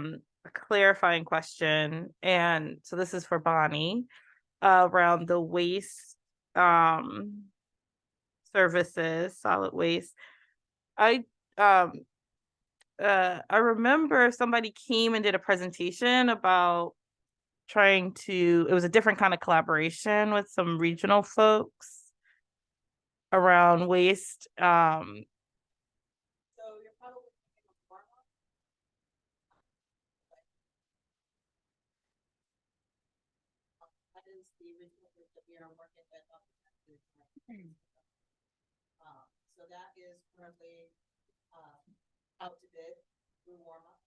clarifying question. And so this is for Bonnie around the waste services, solid waste. I remember somebody came and did a presentation about trying to, it was a different kind of collaboration with some regional folks around waste. So that is currently, out to bid through warm up.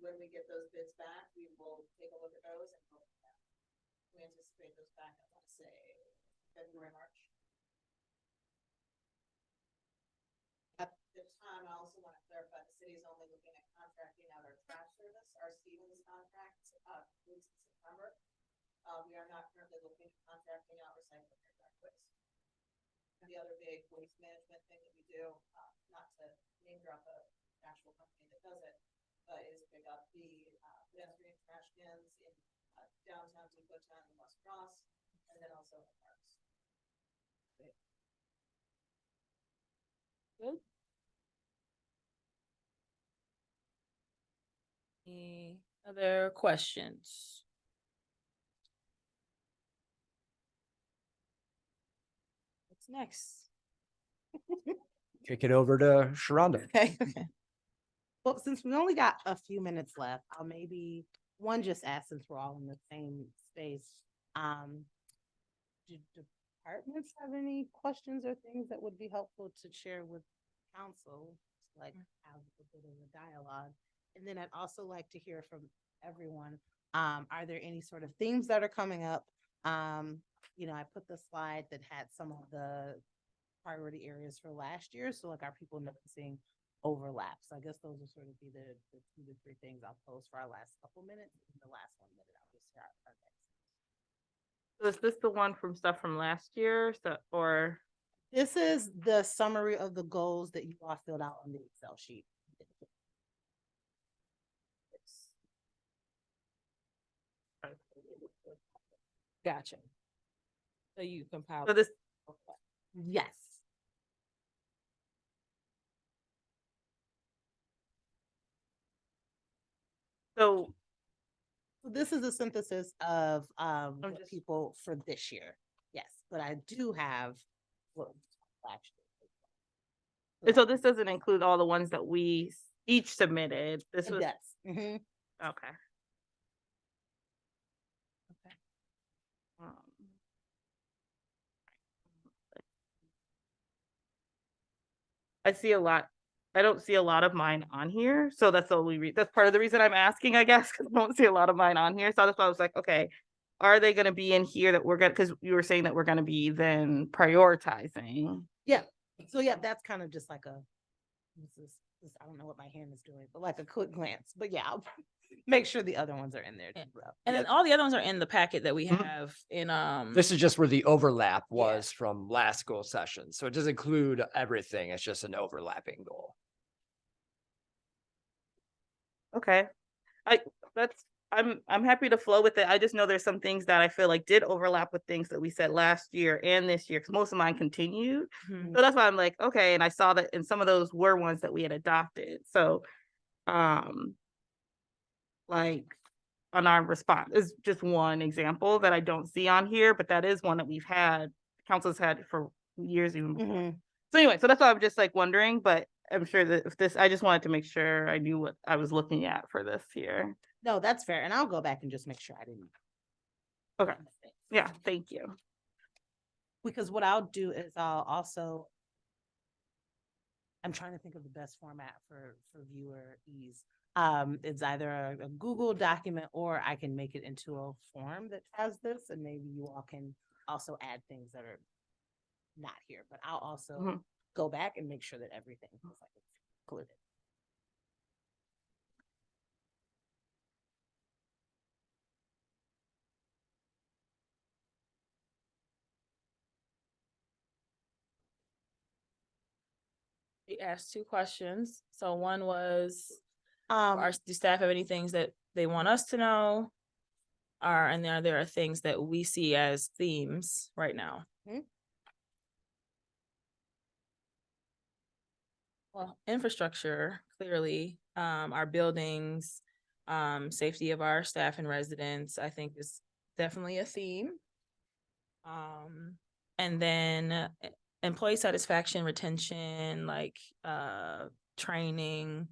When we get those bids back, we will take a look at those and go from there. We anticipate those back, I want to say, February, March. At this time, I also want to clarify, the city is only looking at contracting out our trash service. Our Stevens contract, concludes in September. We are not currently looking at contracting out recycling or direct waste. And the other big waste management thing that we do, not to name drop a actual company that does it, but is pick up the pedestrian trash cans in downtown Decotown and West Cross, and then also in parks. Good. Any other questions? What's next? Kick it over to Sharonda. Okay. Well, since we only got a few minutes left, I'll maybe, one, just ask since we're all in the same space. Do departments have any questions or things that would be helpful to share with council? Like have a bit of a dialogue. And then I'd also like to hear from everyone. Are there any sort of themes that are coming up? I put the slide that had some of the priority areas for last year. So like, are people noticing overlaps? I guess those will sort of be the 2 to 3 things I'll post for our last couple minutes. And the last 1 minute, I'll just start our next. So is this the one from stuff from last year? Or? This is the summary of the goals that you all filled out on the Excel sheet. Gotcha. So you compile. So this, Yes. so This is a synthesis of what people for this year. Yes, but I do have what last year. so this doesn't include all the ones that we each submitted. This It was, does. Mhm. okay. Okay. I see a lot. I don't see a lot of mine on here, so that's the only that's part of the reason I'm asking, I guess, because I don't see a lot of mine on here. So that's why I was like, okay, are they going to be in here that we're gonna? Because you were saying that we're going to be then prioritizing. Yeah. So yeah, that's kind of just like a. This, I don't know what my hand is doing, but like a quick glance. But yeah, I'll make sure the other ones are in there. And then all the other ones are in the packet that we Mhm. have in This is just where the overlap was from last goal session. So it does include everything. It's just an overlapping goal. Okay, I'm happy to flow with it. I just know there's some things that I feel like did overlap with things that we said last year and this year, because most of mine continued. Mhm. So that's why I'm like, okay, and I saw that, and some of those were ones that we had adopted. So, like on our response is just one example that I don't see on here, but that is one that we've had, council's had for years even before. So anyway, so that's why I'm just like wondering, but I'm sure that if this, I just wanted to make sure I knew what I was looking at for this here. No, that's fair. And I'll go back and just make sure I didn't. Okay. Yeah, thank you. Because what I'll do is I'll also. I'm trying to think of the best format for viewer ease. It's either a Google document or I can make it into a form that has this, and maybe you all can also add things that are not here, but I'll also go back and make sure that everything is like included. We asked 2 questions. So one was, do staff have any things that they want us to know? And there are things that we see as themes right now. Well, infrastructure, clearly, our buildings, safety of our staff and residents, I think is definitely a theme. And then employee satisfaction, retention, like training.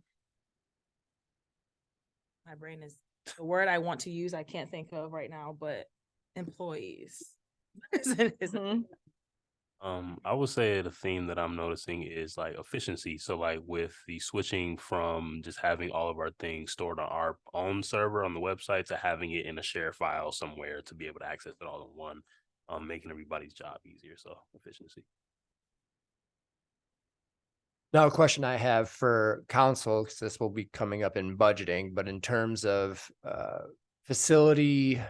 My brain is the word I want to use, I can't think of right now, but employees. I would say the theme that I'm noticing is like efficiency. So like with the switching from just having all of our things stored on our own server on the website to having it in a share file somewhere to be able to access it all in one, making everybody's job easier. So efficiency. Now, a question I have for council, because this will be coming up in budgeting, but in terms of facility,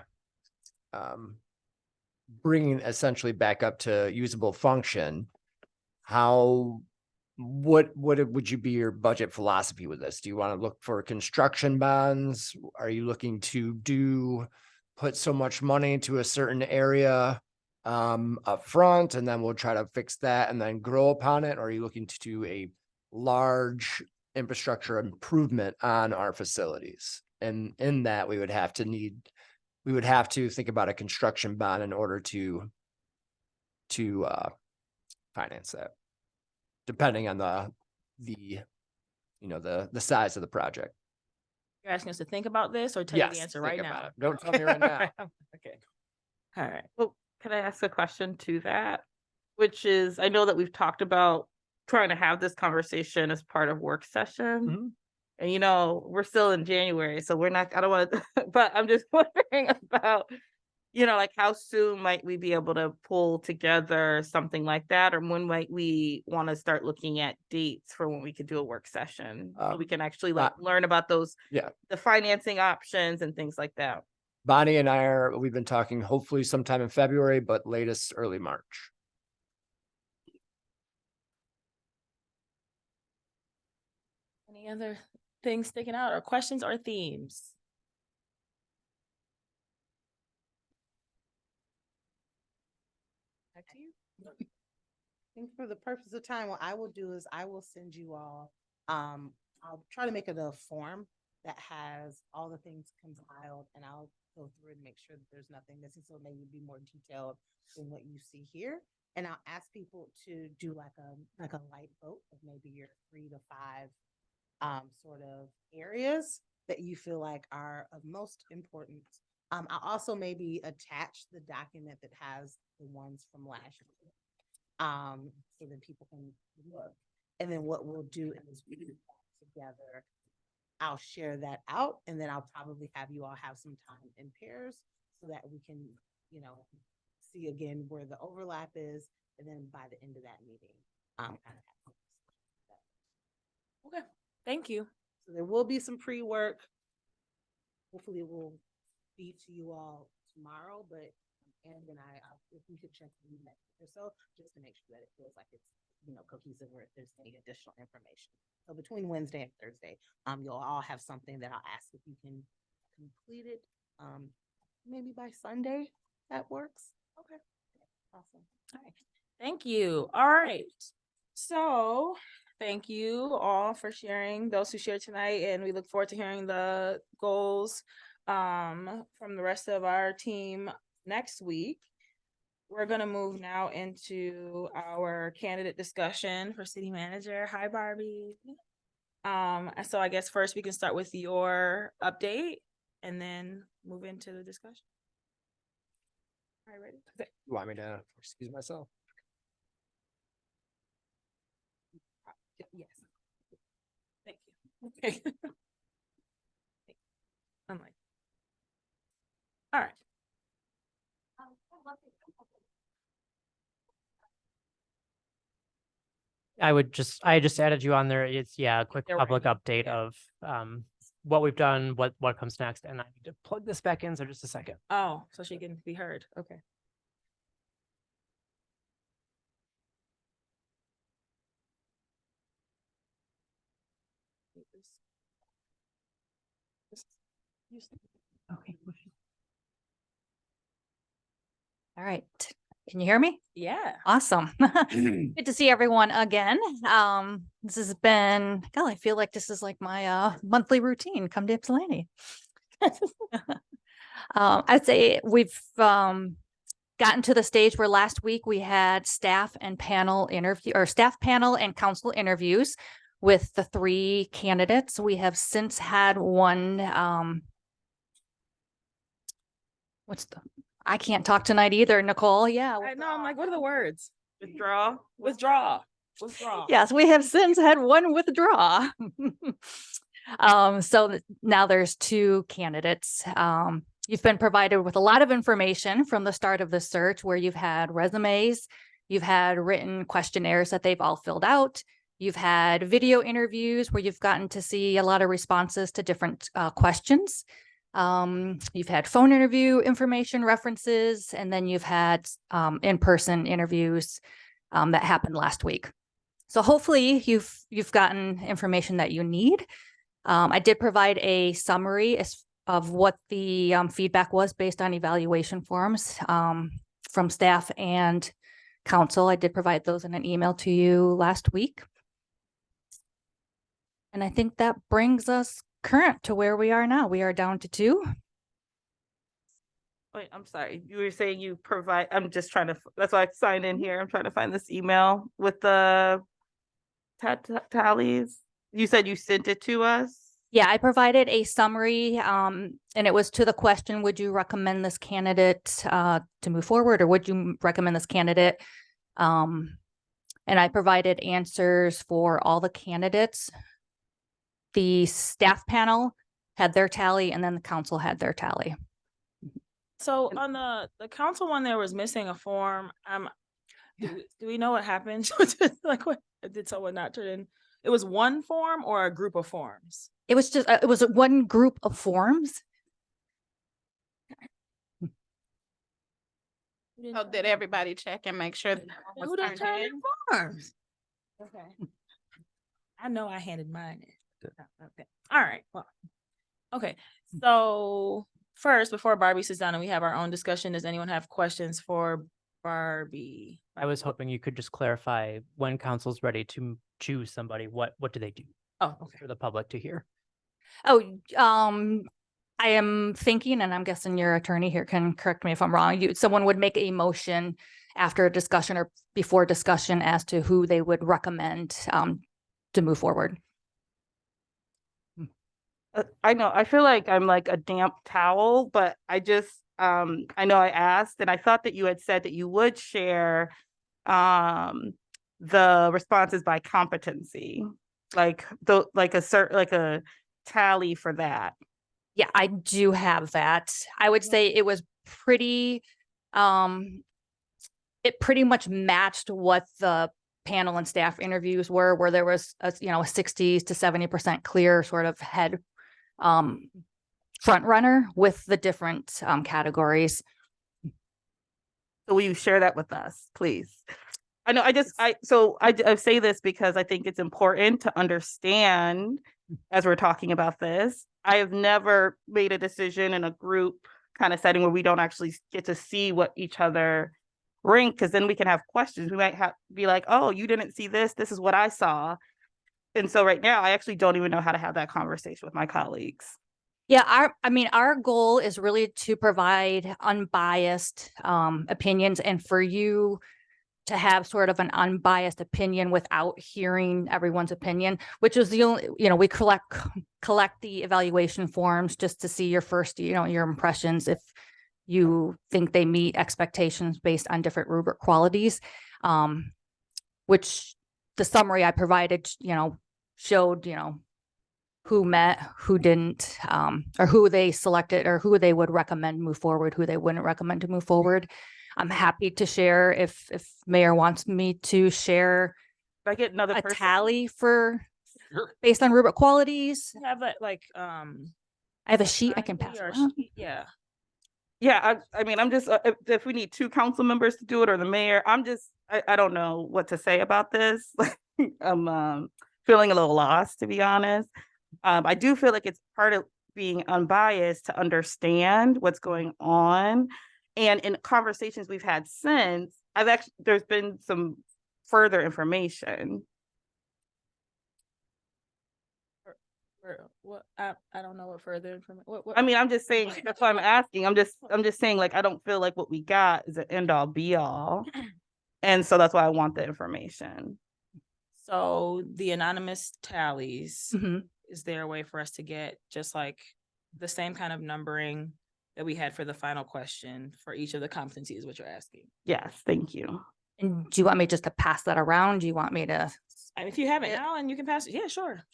bringing essentially back up to usable function, what would you be your budget philosophy with this? Do you want to look for construction bonds? Are you looking to put so much money into a certain area up front, and then we'll try to fix that and then grow upon it? Or are you looking to do a large infrastructure improvement on our facilities? And in that, we would have to think about a construction bond in order to finance that, depending on the size of the project. You're asking us to think about this or tell you the Yes, answer right think about now? it. Don't tell me right now. Okay. All right. Well, can I ask a question to that? Which is, I know that we've talked about trying to have this conversation as part of work session. And we're still in January, so I don't want to, but I'm just wondering about, like how soon might we be able to pull together something like that? Or when might we want to start looking at dates for when we could do a work session? So we can actually learn about those, the financing options and things like that. Bonnie and we've been talking hopefully sometime in February, but latest early March. Any other things sticking out or questions or themes? Back to you. I think for the purpose of time, what I will do is I will send you all, I'll try to make it a form that has all the things compiled, and I'll go through and make sure that there's nothing missing. So maybe be more detailed than what you see here. And I'll ask people to do like a light vote of maybe your 3 to 5 sort of areas that you feel like are of most importance. I'll also maybe attach the document that has the ones from last year. So that people can look. And then what we'll do is we do that together. I'll share that out, and then I'll probably have you all have some time in pairs so that we can, see again where the overlap is, and then by the end of that meeting, Okay, thank you. So there will be some pre-work. Hopefully it will be to you all tomorrow, but Aaron and I, if we could check the next or so, just to make sure that it feels like it's, cohesive, or if there's any additional information. So between Wednesday and Thursday, you'll all have something that I'll ask if you can complete it. Maybe by Sunday, that works. Okay. Awesome. All right. Thank you. All right. So thank you all for sharing, those who shared tonight, and we look forward to hearing the goals from the rest of our team next week. We're going to move now into our candidate discussion for city manager. Hi, Barbie. So I guess first we can start with your update and then move into the discussion. All right, ready? Okay. You want me to excuse myself? Yes. Thank you. Okay. I'm like, all right. I just added you on there. It's a quick There we public go. update of what we've done, what comes next, and I need to plug this back in, so just a second. Oh, so she can be heard. Okay. Okay. All right. Can you hear me? Yeah. Awesome. Good to see everyone again. This has been, God, I feel like this is like my monthly routine. Come to Ypsilanti. I'd say we've gotten to the stage where last week we had staff panel and council interviews with the 3 candidates. We have since had one, I can't talk tonight either, Nicole. Yeah. I know. I'm like, what are the words? Withdraw. Yes, we have since had one withdraw. Now there's two candidates. You've been provided with a lot of information from the start of the search where you've had resumes, you've had written questionnaires that they've all filled out. You've had video interviews where you've gotten to see a lot of responses to different questions. You've had phone interview information references, and then you've had in-person interviews that happened last week. So hopefully you've gotten information that you need. I did provide a summary of what the feedback was based on evaluation forms from staff and council. I did provide those in an email to you last week. And I think that brings us current to where we are now. We are down to 2. Wait, I'm sorry. You were saying you provide, I'm just trying to, that's why I signed in here. I'm trying to find this email with the tallies. You said you sent it to us? Yeah, I provided a summary and it was to the question, would you recommend this candidate to move forward, or would you recommend this candidate? And I provided answers for all the candidates. The staff panel had their tally, and then the council had their tally. So on the council one, there was missing a form. Do we know what happened? Like, what did someone not turn in? It was one form or a group of forms? It was just, it was one group of forms. So did everybody check and make sure that Who was done turned turned in? in forms? Okay. I know I handed mine in. Okay. All right. Well, okay. So first, before Barbie sits down and we have our own discussion, does anyone have questions for Barbie? I was hoping you could just clarify when council's ready to choose somebody, what do they do Oh, okay. for the public to hear? Oh, I am thinking, and I'm guessing your attorney here can correct me if I'm wrong. Someone would make a motion after a discussion or before discussion as to who they would recommend to move forward. I know, I feel like I'm like a damp towel, but I just, I know I asked and I thought that you had said that you would share the responses by competency, like a tally for that. Yeah, I do have that. I would say it was pretty, it pretty much matched what the panel and staff interviews were, where there was a 60 to 70% clear sort of head front runner with the different categories. So will you share that with us, please? I know, I say this because I think it's important to understand as we're talking about this. I have never made a decision in a group kind of setting where we don't actually get to see what each other rank, because then we can have questions. We might be like, oh, you didn't see this. This is what I saw. And so right now, I actually don't even know how to have that conversation with my colleagues. Yeah, our goal is really to provide unbiased opinions, and for you to have sort of an unbiased opinion without hearing everyone's opinion, which is the only, we collect the evaluation forms just to see your first, your impressions, if you think they meet expectations based on different rubric qualities, which the summary I provided, showed, who met, who didn't, or who they selected, or who they would recommend move forward, who they wouldn't recommend to move forward. I'm happy to share if Mayor wants me to share if I get another a person. tally for based on rubric qualities. Have that I have a sheet I can pass around. Yeah. I mean, I'm just, if we need 2 council members to do it or the mayor, I don't know what to say about this. I'm feeling a little lost, to be honest. I do feel like it's part of being unbiased to understand what's going on. And in conversations we've had since, there's been some further information. What I don't know what further information. I mean, I'm just saying, that's why I'm asking. I'm just saying, like, I don't feel like what we got is an end all be all. And so that's why I want the information. So the anonymous tallies, is there a way for us to get just like the same kind of numbering that we had for the final question for each of the competencies, what you're asking? Yes, thank you. And do you want me just to pass that around? Do you want me to? If you have it now and you can pass it, yeah, sure.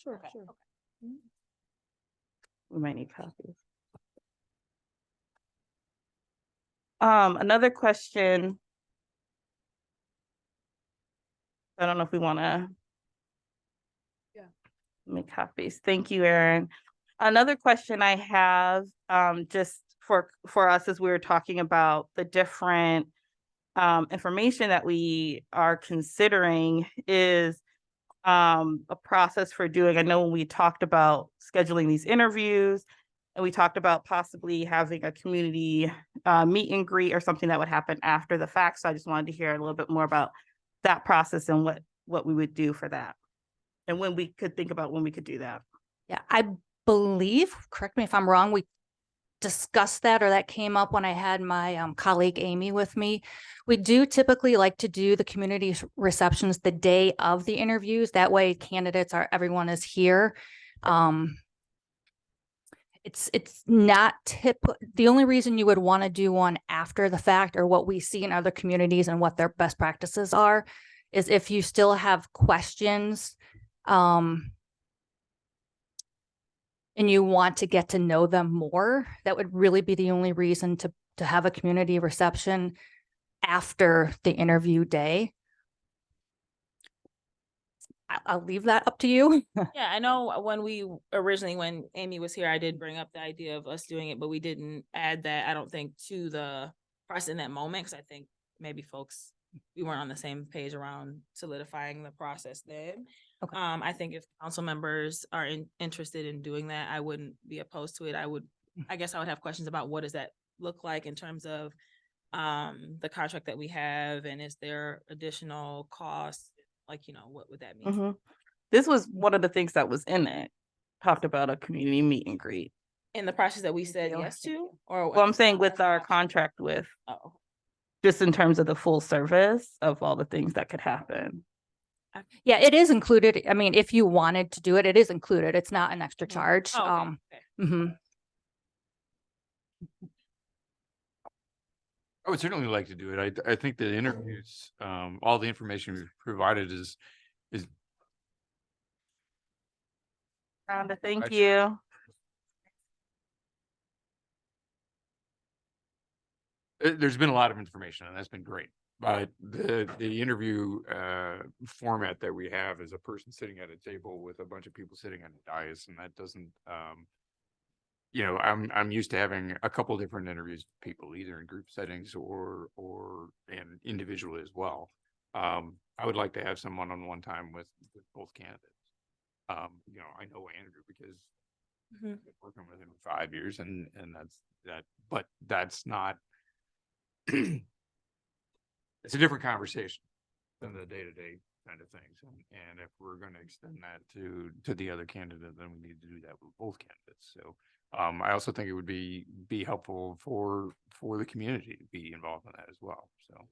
We might need copies. Another question. I don't know if we want to. Yeah. Make copies. Thank you, Erin. Another question I have, just for us as we were talking about the different information that we are considering is a process for doing. I know when we talked about scheduling these interviews, and we talked about possibly having a community meet and greet or something that would happen after the fact. So I just wanted to hear a little bit more about that process and what we would do for that, and when we could think about when we could do that. Yeah, I believe, correct me if I'm wrong, we discussed that, or that came up when I had my colleague Amy with me. We do typically like to do the community receptions the day of the interviews. That way everyone is here. It's not the only reason you would want to do one after the fact, or what we see in other communities and what their best practices are, is if you still have questions, and you want to get to know them more, that would really be the only reason to have a community reception after the interview day. I'll leave that up to you. Yeah, I know when Amy was here, I did bring up the idea of us doing it, but we didn't add that, I don't think, to the process in that moment, because I think maybe we weren't on the same page around solidifying the process then. Okay. I think if council members are interested in doing that, I wouldn't be opposed to it. I guess I would have questions about what does that look like in terms of the contract that we have, and is there additional costs? Like, what would that mean? Mm-hmm. This was one of the things that was in it, talked about a community meet and greet. In the process that we said yes to, or Well, I'm saying with our contract with, just in terms of the full service of all the things that could happen. Yeah, it is included. I mean, if you wanted to do it, it is included. It's not an extra charge. Oh, okay. Mhm. I would certainly like to do it. I think the interviews, all the information we've provided is Rhonda, thank you. There's been a lot of information and that's been great. But the interview format that we have is a person sitting at a table with a bunch of people sitting on a dais, and that doesn't I'm used to having a couple different interviews with people, either in group settings or and individually as well. I would like to have some one-on-one time with both candidates. I know Andrew because I've been working with him for 5 years, and but that's not it's a different conversation than the day-to-day kind of things. And if we're going to extend that to the other candidate, then we need to do that with both candidates. So I also think it would be helpful for the community to be involved in that as well. So.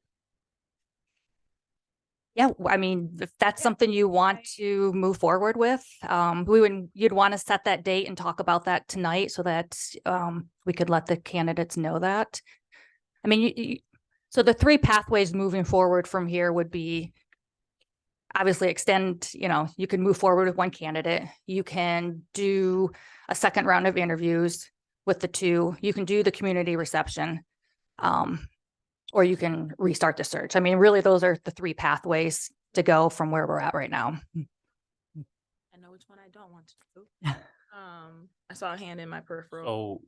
Yeah, I mean, if that's something you want to move forward with, you'd want to set that date and talk about that tonight so that we could let the candidates know that. I mean, so the 3 pathways moving forward from here would be obviously extend, you can move forward with one candidate. You can do a second round of interviews with the 2. You can do the community reception, or you can restart the search. I mean, really, those are the 3 pathways to go from where we're at right now. I know which one I don't want to do. I saw a hand in my peripheral. So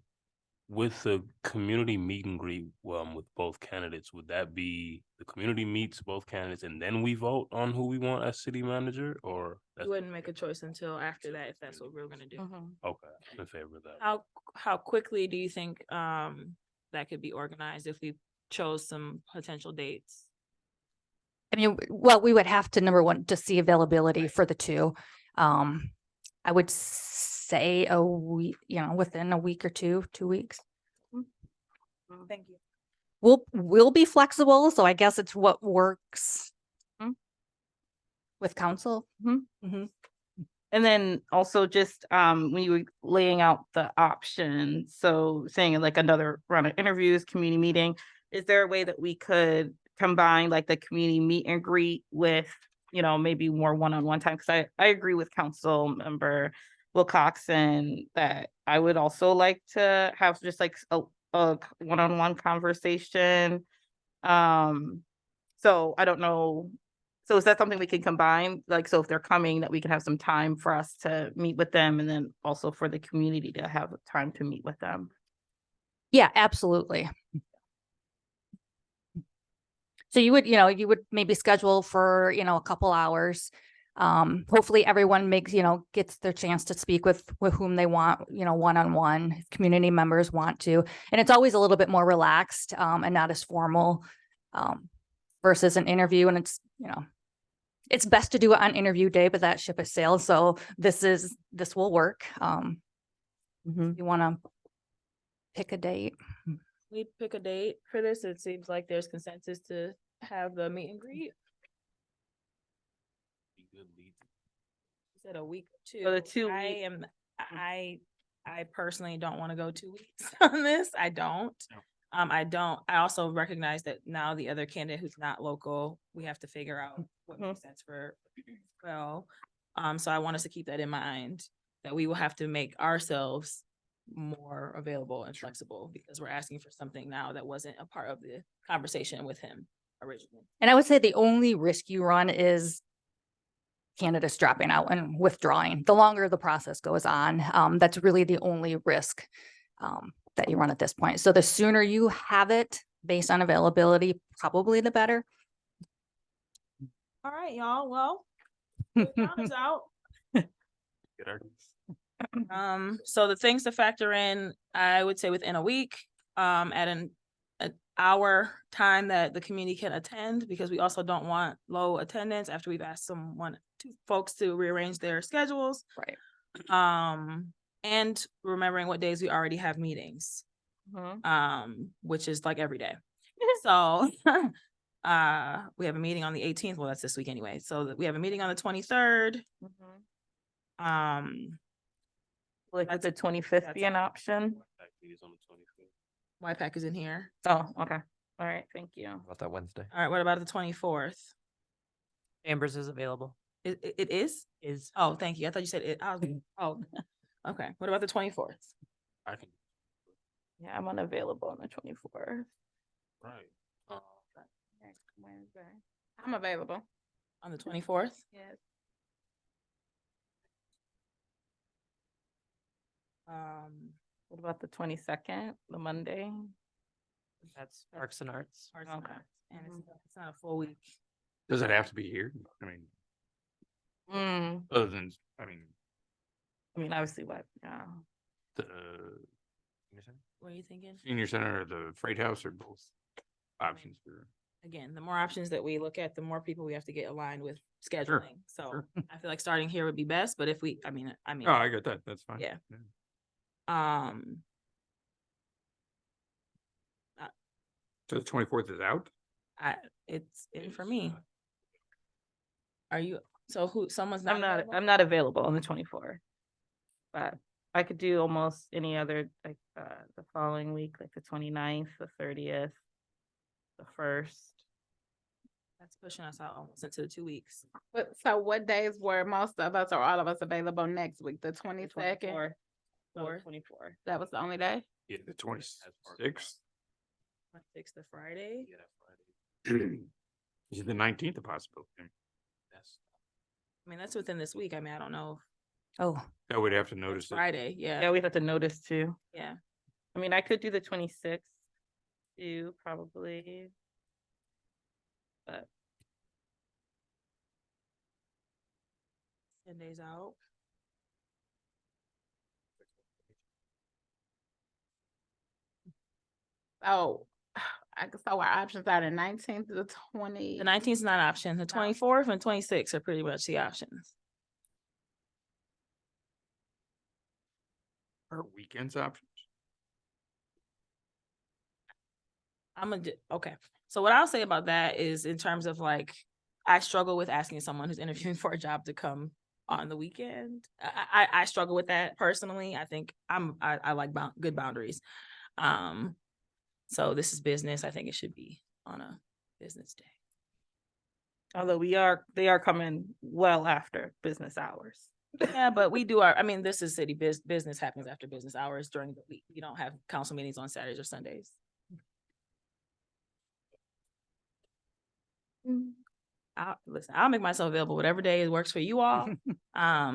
with the community meet and greet with both candidates, would that be the community meets both candidates and then we vote on who we want as city manager, or? You wouldn't make a choice until after that, if that's what we were gonna do. Okay, I'm in favor of that. How quickly do you think that could be organized if we chose some potential dates? I mean, well, we would have to, number one, to see availability for the 2. I would say a week, within a week or 2 weeks. Thank you. We'll be flexible, so I guess it's what works with council. And then also just when you were laying out the options, so saying like another round of interviews, community meeting, is there a way that we could combine like the community meet and greet with, you know, maybe more one-on-one time. Cause I agree with Council Member Wilcoxen that I would also like to have just like a one-on-one conversation. So I don't know. So is that something we can combine? Like, so if they're coming, that we can have some time for us to meet with them and then also for the community to have time to meet with them. Yeah, absolutely. So you would maybe schedule for, a couple hours. Hopefully everyone gets their chance to speak with whom they want, one-on-one, if community members want to. And it's always a little bit more relaxed, and not as formal, versus an interview. And it's best to do it on interview day, but that ship has sailed. So this will work. You want to pick a date? We pick a date for this. It seems like there's consensus to have the meet and greet. You said a week or two. For the 2 I personally don't want to go 2 weeks on this. I don't. I also recognize that now the other candidate who's not local, we have to figure out what makes sense for, so I want us to keep that in mind, that we will have to make ourselves more available and flexible because we're asking for something now that wasn't a part of the conversation with him originally. And I would say the only risk you run is candidates dropping out and withdrawing. The longer the process goes on, that's really the only risk that you run at this point. So the sooner you have it based on availability, probably the better. All right, y'all. Well, the count is out. So the things to factor in, I would say within a week, at an hour time that the community can attend, because we also don't want low attendance after we've asked two folks to rearrange their schedules. Right. And remembering what days we already have meetings, which is like every day. So we have a meeting on the 18th. Well, that's this week anyway. So we have a meeting on the 23rd. Like would the 25th be an option? YPAC is in here. Oh, okay. All right, thank you. About that Wednesday. All right, what about the 24th? Chambers is available. It is? Is. Oh, thank you. I thought you said it. Oh, okay. What about the 24th? I can. Yeah, I'm unavailable on the 24th. Right. Next Wednesday. I'm available. On the 24th? Yes. What about the 22nd, the Monday? That's Parks and Arts. And it's not a full week. Does it have to be here? I mean, other than, I mean, obviously, what? Yeah. the What are you thinking? senior center or the Freight House, or both options for? Again, the more options that we look at, the more people we have to get aligned with scheduling. So sure. I feel like starting here would be best, but if we, I mean, Oh, I get that. That's fine. Yeah. So the 24th is out? It's in for me. Are you, so someone's not? I'm not available on the 24th. But I could do almost any other, like, the following week, like the 29th, the 30th, the 1st. That's pushing us out almost into the 2 weeks. So what days were most of us or all of us available next week? The 22nd? 24th. That was the only day? Yeah, the 26th. 26th to Friday. Is it the 19th a possibility? I mean, that's within this week. I mean, I don't know. Oh, I would have to notice it. Friday, yeah. Yeah, we have to notice too. Yeah. I mean, I could do the 26th too, probably. But 10 days out. Oh, so our options are the 19th to the 20. The 19th is not an option. The 24th and 26th are pretty much the options. Are weekends options? Okay. So what I'll say about that is in terms of like, I struggle with asking someone who's interviewing for a job to come on the weekend. I struggle with that personally. I think I like good boundaries. So this is business. I think it should be on a business day. Although they are coming well after business hours. Yeah, but we do I mean, this is city business happens after business hours during the week. We don't have council meetings on Saturdays or Sundays. I'll make myself available whatever day works for you all.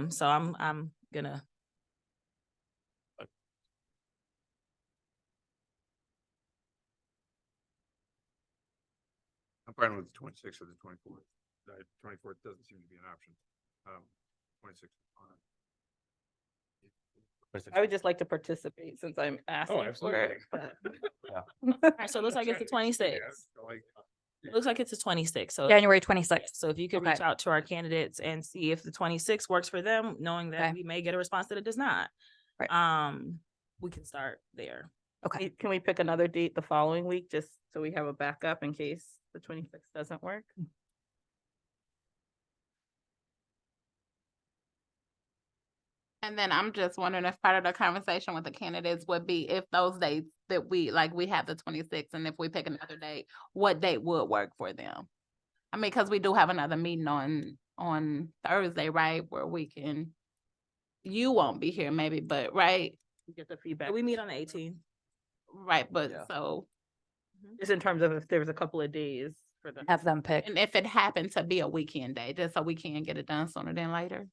So I'm gonna. I'm fine with the 26th or the 24th. The 24th doesn't seem to be an option. 26th. I would just like to participate since I'm asking for absolutely. it. but- Yeah. All right, so it looks like it's the 26th. Looks like it's the 26th. So January 26th. So if you could reach Okay. out to our candidates and see if the 26th works for them, knowing that Okay. we may get a response that it does not. Right. We can start there. Okay. Can we pick another date the following week, just so we have a backup in case the 26th doesn't work? And then I'm just wondering if part of the conversation with the candidates would be if those dates that we have the 26th, and if we pick another date, what date would work for them? I mean, because we do have another meeting on Thursday, right, where you won't be here maybe, but right, Get the feedback. We meet on the 18th. right, but Yeah. so, Just in terms of if there was a couple of days for them. Have them pick. and if it happened to be a weekend day, just so we can get it done sooner than later.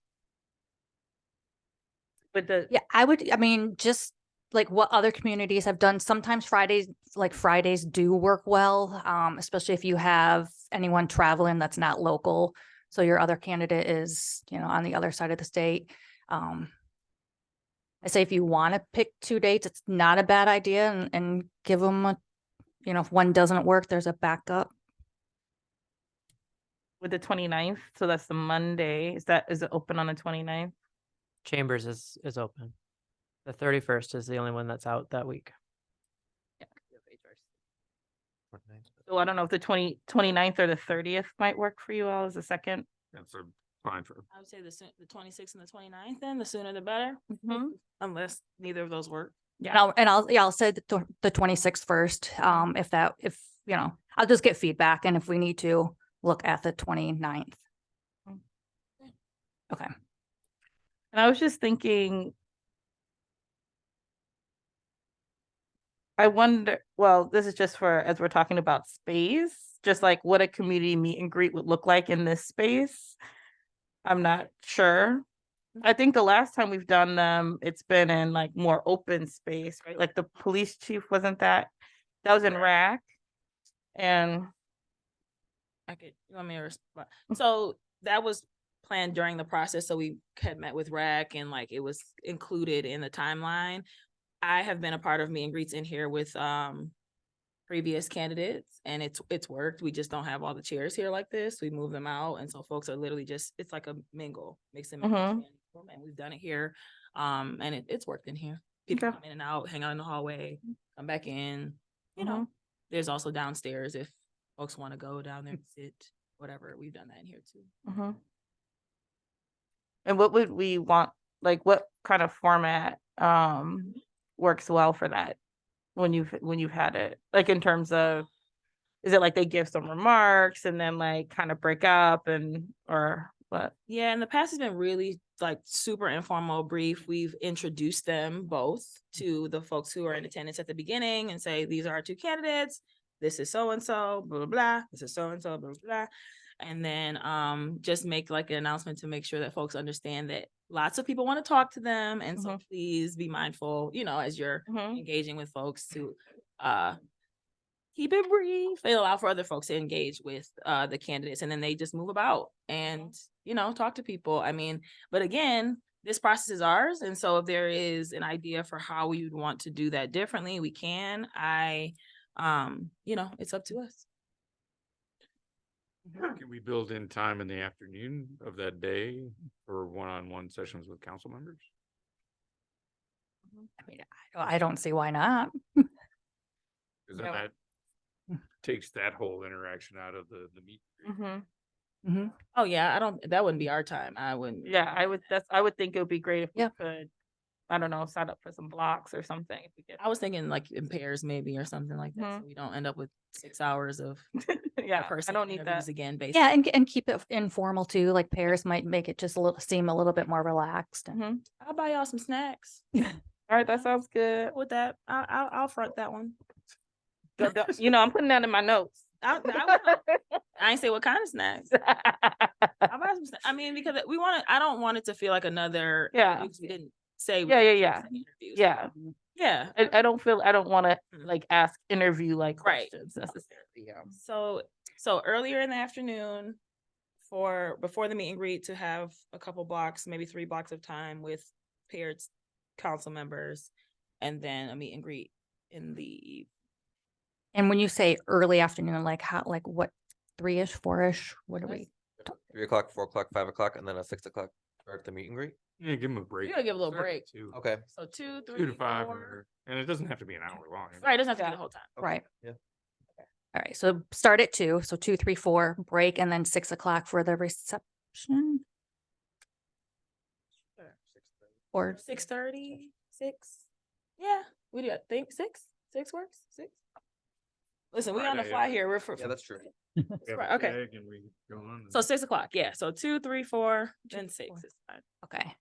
But the, Yeah, I mean, just like what other communities have done, sometimes Fridays do work well, especially if you have anyone traveling that's not local. So your other candidate is, on the other side of the state. I say if you want to pick 2 dates, it's not a bad idea and give them if one doesn't work, there's a backup. with the 29th, so that's the Monday, is it open on the 29th? Chambers is open. The 31st is the only one that's out that week. So I don't know if the 29th or the 30th might work for you all as a second. That's fine for. I would say the 26th and the 29th, then the sooner the better, unless neither of those work. I'll say the 26th first. I'll just get feedback, and if we need to look at the 29th. Okay. And I was just thinking, I wonder, well, this is just as we're talking about space, just like what a community meet and greet would look like in this space. I'm not sure. I think the last time we've done them, it's been in like more open space, right? Like the police chief, wasn't that was in RAC? And you want me to respond? So that was planned during the process. So we had met with RAC and like it was included in the timeline. I have been a part of meet and greets in here with previous candidates, and it's worked. We just don't have all the chairs here like this. We move them out, and so folks are literally it's like a mix and mingle, and we've done it here. And it's worked in here. People come in and out, hang out in the hallway, come back in. There's also downstairs if folks want to go down there and sit, whatever. We've done that in here too. And what would we want? Like, what kind of format works well for that when you've had it? Like in terms of, is it like they give some remarks and then like kind of break up or what? Yeah, in the past it's been really like super informal, brief. We've introduced them both to the folks who are in attendance at the beginning and say, these are our 2 candidates. This is so-and-so, blah, blah, blah. This is so-and-so, blah, blah, blah. And then just make like an announcement to make sure that folks understand that lots of people want to talk to them. And so please be mindful, as you're engaging with folks to keep it brief. They allow for other folks to engage with the candidates, and then they just move about and, talk to people. I mean, but again, this process is ours. And so if there is an idea for how we would want to do that differently, we can. It's up to us. Can we build in time in the afternoon of that day for one-on-one sessions with council members? I mean, I don't see why not. Because then that takes that whole interaction out of the meet. Oh yeah, that wouldn't be our time. I wouldn't. Yeah, I would think it would be great if we could I don't know, sign up for some blocks or something. If we get, I was thinking like in pairs maybe or something like that, so we don't end up with 6 hours of yeah, I person don't need interviews that. again, basically. Yeah, and keep it informal too, like pairs might make it just a little, seem a little bit more relaxed. and- I'll buy y'all some snacks. All right, that sounds good. With that, I'll front that one. You know, I'm putting that in my notes. I ain't say what kind of snacks. I'll buy some I mean, because we want to, I don't want it to feel like another. Yeah. because we didn't say. Yeah. Interviews. Yeah. Yeah. I don't want to like ask interview like Right. questions necessarily. Yeah. So earlier in the afternoon before the meet and greet to have a couple blocks, maybe 3 blocks of time with paired council members and then a meet and greet in the And when you say early afternoon, like what, 3-ish, 4-ish, what are we? 3 o'clock, 4 o'clock, 5 o'clock, and then a 6 o'clock start the meet and greet. Yeah, give them a break. You gotta give a little Start at break. 2. Okay. So 2, 3, 2 to 5, 4. and it doesn't have to be an hour long. Right, it doesn't have to be the whole time. Right. Yeah. All right, so start at 2, so 2, 3, 4, break, and then 6 o'clock for the reception. Or 6:30, 6. Yeah, we do. Think 6. 6 works. 6. Listen, we on the Friday, fly yeah. here. We're for. Yeah, that's true. We have a Right, okay. flag and we go on. So 6 o'clock. Yeah. So 2, 3, 4, then 6 is fine. Okay.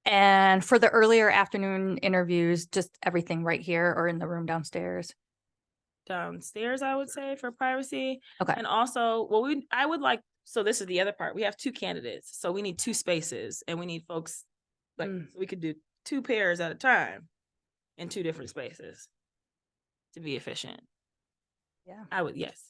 And for the earlier afternoon interviews, just everything right here or in the room downstairs? Downstairs, I would say, for privacy. Okay. And also, I would like, so this is the other part. We have 2 candidates, so we need 2 spaces and we need folks, like, so we could do 2 pairs at a time in 2 different spaces to be efficient. Yeah. I would, yes.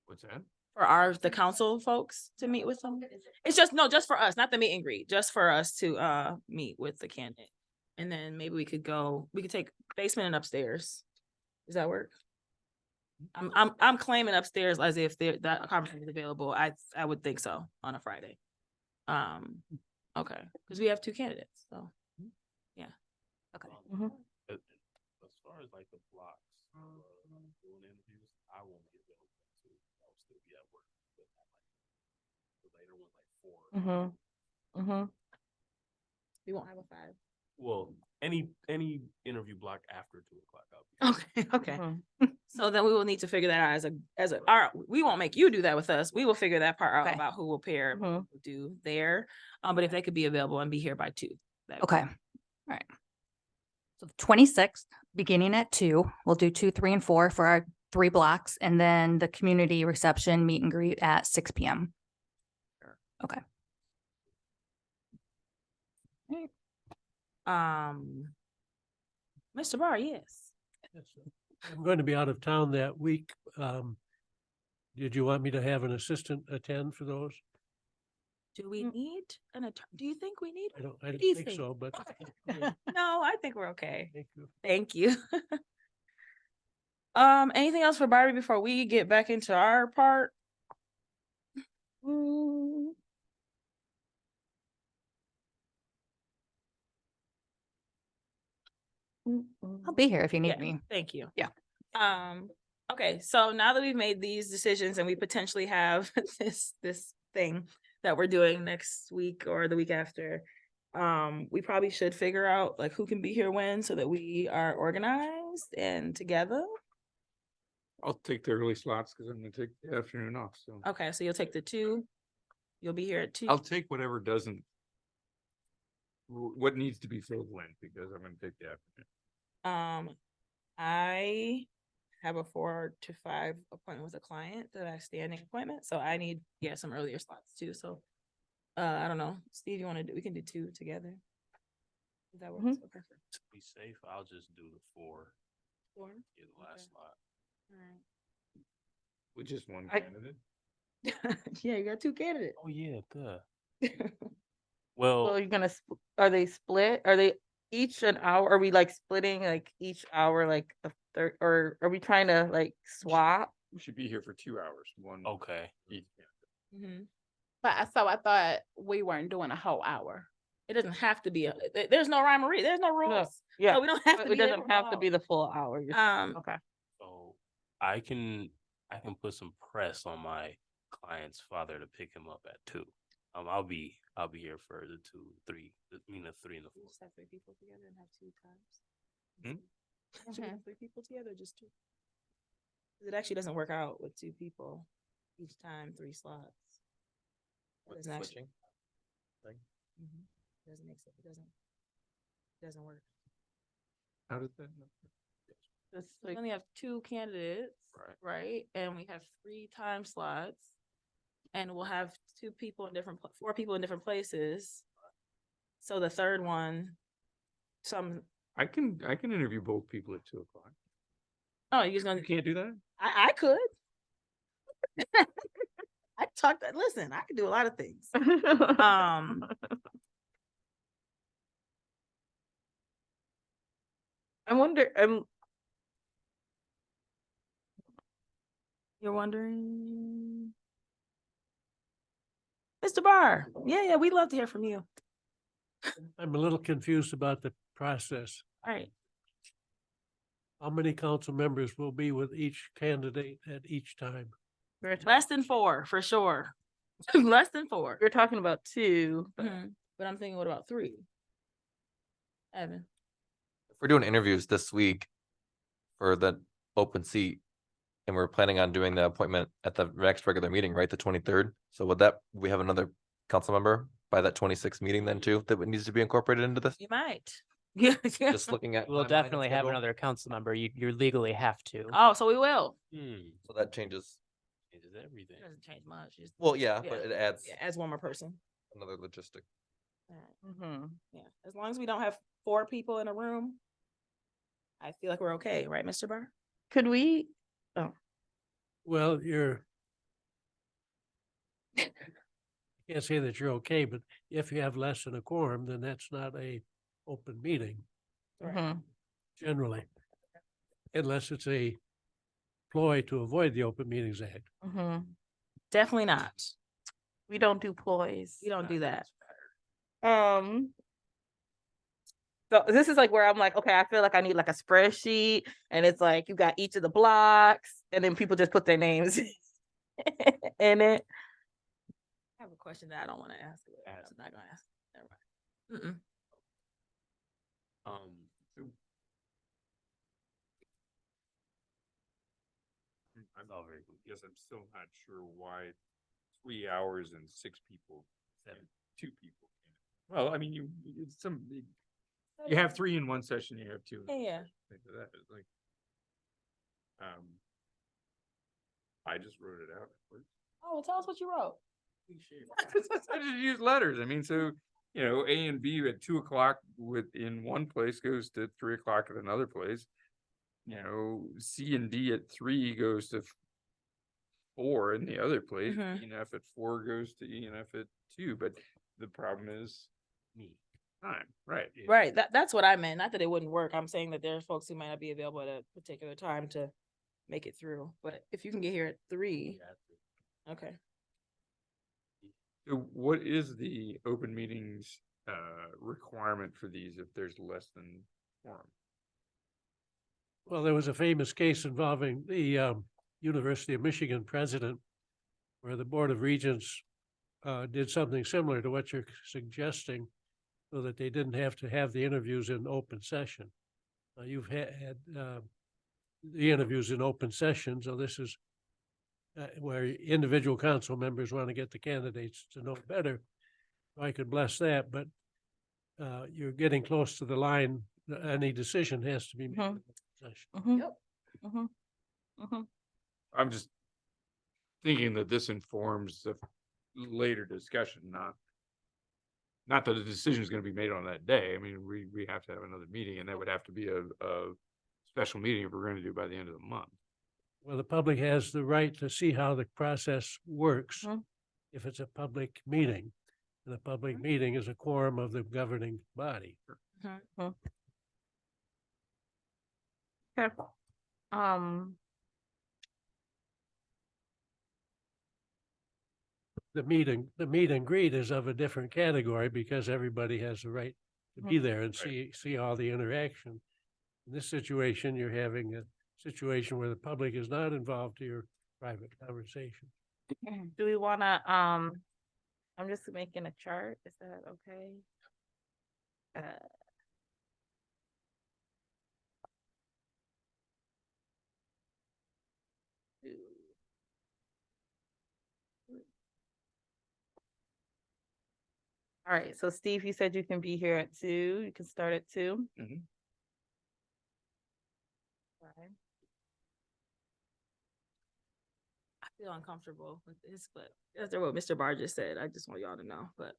What's that? For the council folks to meet with them. It's just for us, not the meet and greet, just for us to meet with the candidate. And then maybe we could take basement and upstairs. Does that work? I'm claiming upstairs as if that conference is available. I would think so on a Friday. Okay, because we have 2 candidates, so yeah. Okay. As far as like the blocks, doing interviews, I won't be available too. I'll still be at work, but not like the later one, like 4. We won't have a 5. Well, any interview block after 2 o'clock. I'll be Okay. So then we will need to figure that out all right, we won't make you do that with us. We will figure that part out Okay. about who will pair, who will do there. But if they could be available and be here by 2. Okay. All right. So the 26th, beginning at 2, we'll do 2, 3, and 4 for our 3 blocks, and then the community reception meet and greet at 6 p.m. Okay. Mr. Barr, yes. I'm going to be out of town that week. Did you want me to have an assistant attend for those? Do we need an attorney? Do you think we need? I don't What do you think so, but. No, I think we're okay. Thank you. Thank you. Anything else for Barbie before we get back into our part? I'll be here if you need Yeah, me. Thank you. Yeah. Okay, so now that we've made these decisions and we potentially have this thing that we're doing next week or the week after, we probably should figure out like who can be here when so that we are organized and together. I'll take the early slots because I'm gonna take the afternoon off, so. Okay, so you'll take the 2. You'll be here at 2. I'll take whatever doesn't. What needs to be filled when, because I'm gonna take the afternoon. I have a 4 to 5 appointment with a client that I have standing appointment, so I need, some earlier slots too, so. I don't know, Steve, we can do 2 together. If that works, okay. To be safe, I'll just do the 4. 4? Get the last slot. With just one I- candidate. Yeah, you got 2 candidates. Oh, yeah, duh. So Well, you're gonna, are they split? Are they each an hour? Are we like splitting like each hour, like a third, or are we trying to like swap? We should be here for 2 hours, one. okay. Each. But I thought we weren't doing a whole hour. It doesn't have to be there's no rhyme or reason, there's no rules. Yeah, So we don't have to it be there doesn't for have to all. be the full hour. You're saying. Okay. So I can put some press on my client's father to pick him up at 2. I'll be here for the 3 and the 4. Just have 3 people together and have 2 times. Hmm? Should we have 3 people together, or just 2? 'Cause it actually doesn't work out with 2 people each time, 3 slots. That With doesn't actually- switching thing? Doesn't make sense. It doesn't work. How did that? We only have 2 candidates, right? And we have 3 time slots. And we'll have 2 people in 4 people in different places. So the third one, I can interview both people at 2:00. oh, you're just gonna, You can't do that? I could. I talked, listen, I can do a lot of things. I wonder, You're wondering? Mr. Barr, yeah, we'd love to hear from you. I'm a little confused about the process. All right. How many council members will be with each candidate at each time? Less than 4, for sure. Less than 4. you're talking about 2. But I'm thinking, what about 3? Evan? If we're doing interviews this week for the open seat, and we're planning on doing the appointment at the next regular meeting, right, the 23rd. So would we have another council member by that 26th meeting then too, that needs to be incorporated into this? You might. Yeah. Just looking at. We'll my mind and definitely have schedule. another council member. You legally have to. Oh, so we will. So that changes. Everything. It doesn't change much. Just- Well, yeah, but it adds Yeah, adds one more person. another logistic. Yeah, as long as we don't have 4 people in a room, I feel like we're okay, right, Mr. Barr? Could we? Well, can't say that you're okay, but if you have less than a quorum, then that's not a open meeting generally. Unless it's a ploy to avoid the Open Meetings Act. Definitely not. We don't do ploys. We don't do that. So this is like where I'm like, okay, I feel like I need like a spreadsheet, and it's like you got each of the blocks, and then people just put their names in it. I have a question that I don't want to ask. I'm not gonna ask. Never mind. Yes, I'm still not sure why 3 hours and 6 people, 2 people. Well, I mean, you have 3 in one session, you have 2. Yeah. That is like, I just wrote it out. Oh, well, tell us what you wrote. I just use letters. I mean, so, A and B at 2:00 in one place goes to 3:00 at another place. C and D at 3 goes to 4 in the other place. E and F at 4 goes to E and F at 2, but the problem is time, right? Right. That's what I meant. Not that it wouldn't work. I'm saying that there are folks who might not be available at a particular time to make it through. But if you can get here at 3, okay. So what is the open meetings requirement for these if there's less than quorum? Well, there was a famous case involving the University of Michigan president, where the Board of Regents did something similar to what you're suggesting, so that they didn't have to have the interviews in open session. You've had the interviews in open session, so this is where individual council members want to get the candidates to know better. I could bless that, but you're getting close to the line. Any decision has to be made. in open session. Yep. I'm just thinking that this informs the later discussion, not that a decision is going to be made on that day. I mean, we have to have another meeting, and that would have to be a special meeting if we're going to do it by the end of the month. Well, the public has the right to see how the process works if it's a public meeting. And the public meeting is a quorum of the governing body. Okay. The meet and greet is of a different category because everybody has the right to be there and see all the interaction. In this situation, you're having a situation where the public is not involved to your private conversation. Do we wanna, I'm just making a chart. Is that okay? Two. All right, so Steve, you said you can be here at 2. You can start at 2. Mhm. Okay. I feel uncomfortable with this, but after what Mr. Barr just said, I just want y'all to know, but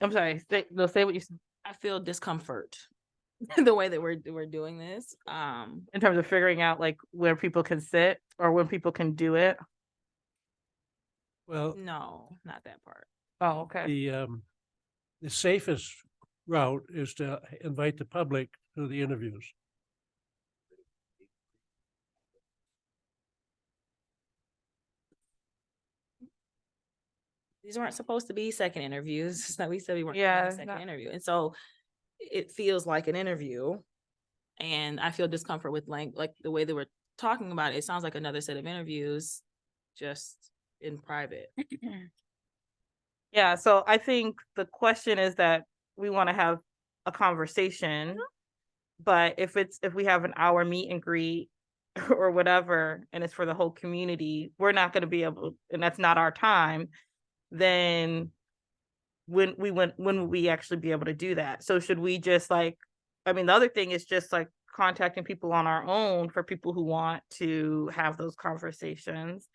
I'm sorry, say what you said. I feel discomfort the way that we're doing this. In terms of figuring out like where people can sit or when people can do it. Well, No, not that part. Oh, okay. the safest route is to invite the public to the interviews. These weren't supposed to be second interviews. It's not, we said we weren't Yeah, having a second interview. And so it feels like an interview. And I feel discomfort with like the way that we're talking about it. It sounds like another set of interviews just in private. Yeah, so I think the question is that we want to have a conversation, but if we have an hour meet and greet or whatever, and it's for the whole community, we're not going to be able, and that's not our time, then when would we actually be able to do that? So should we just like, I mean, the other thing is just like contacting people on our own for people who want to have those conversations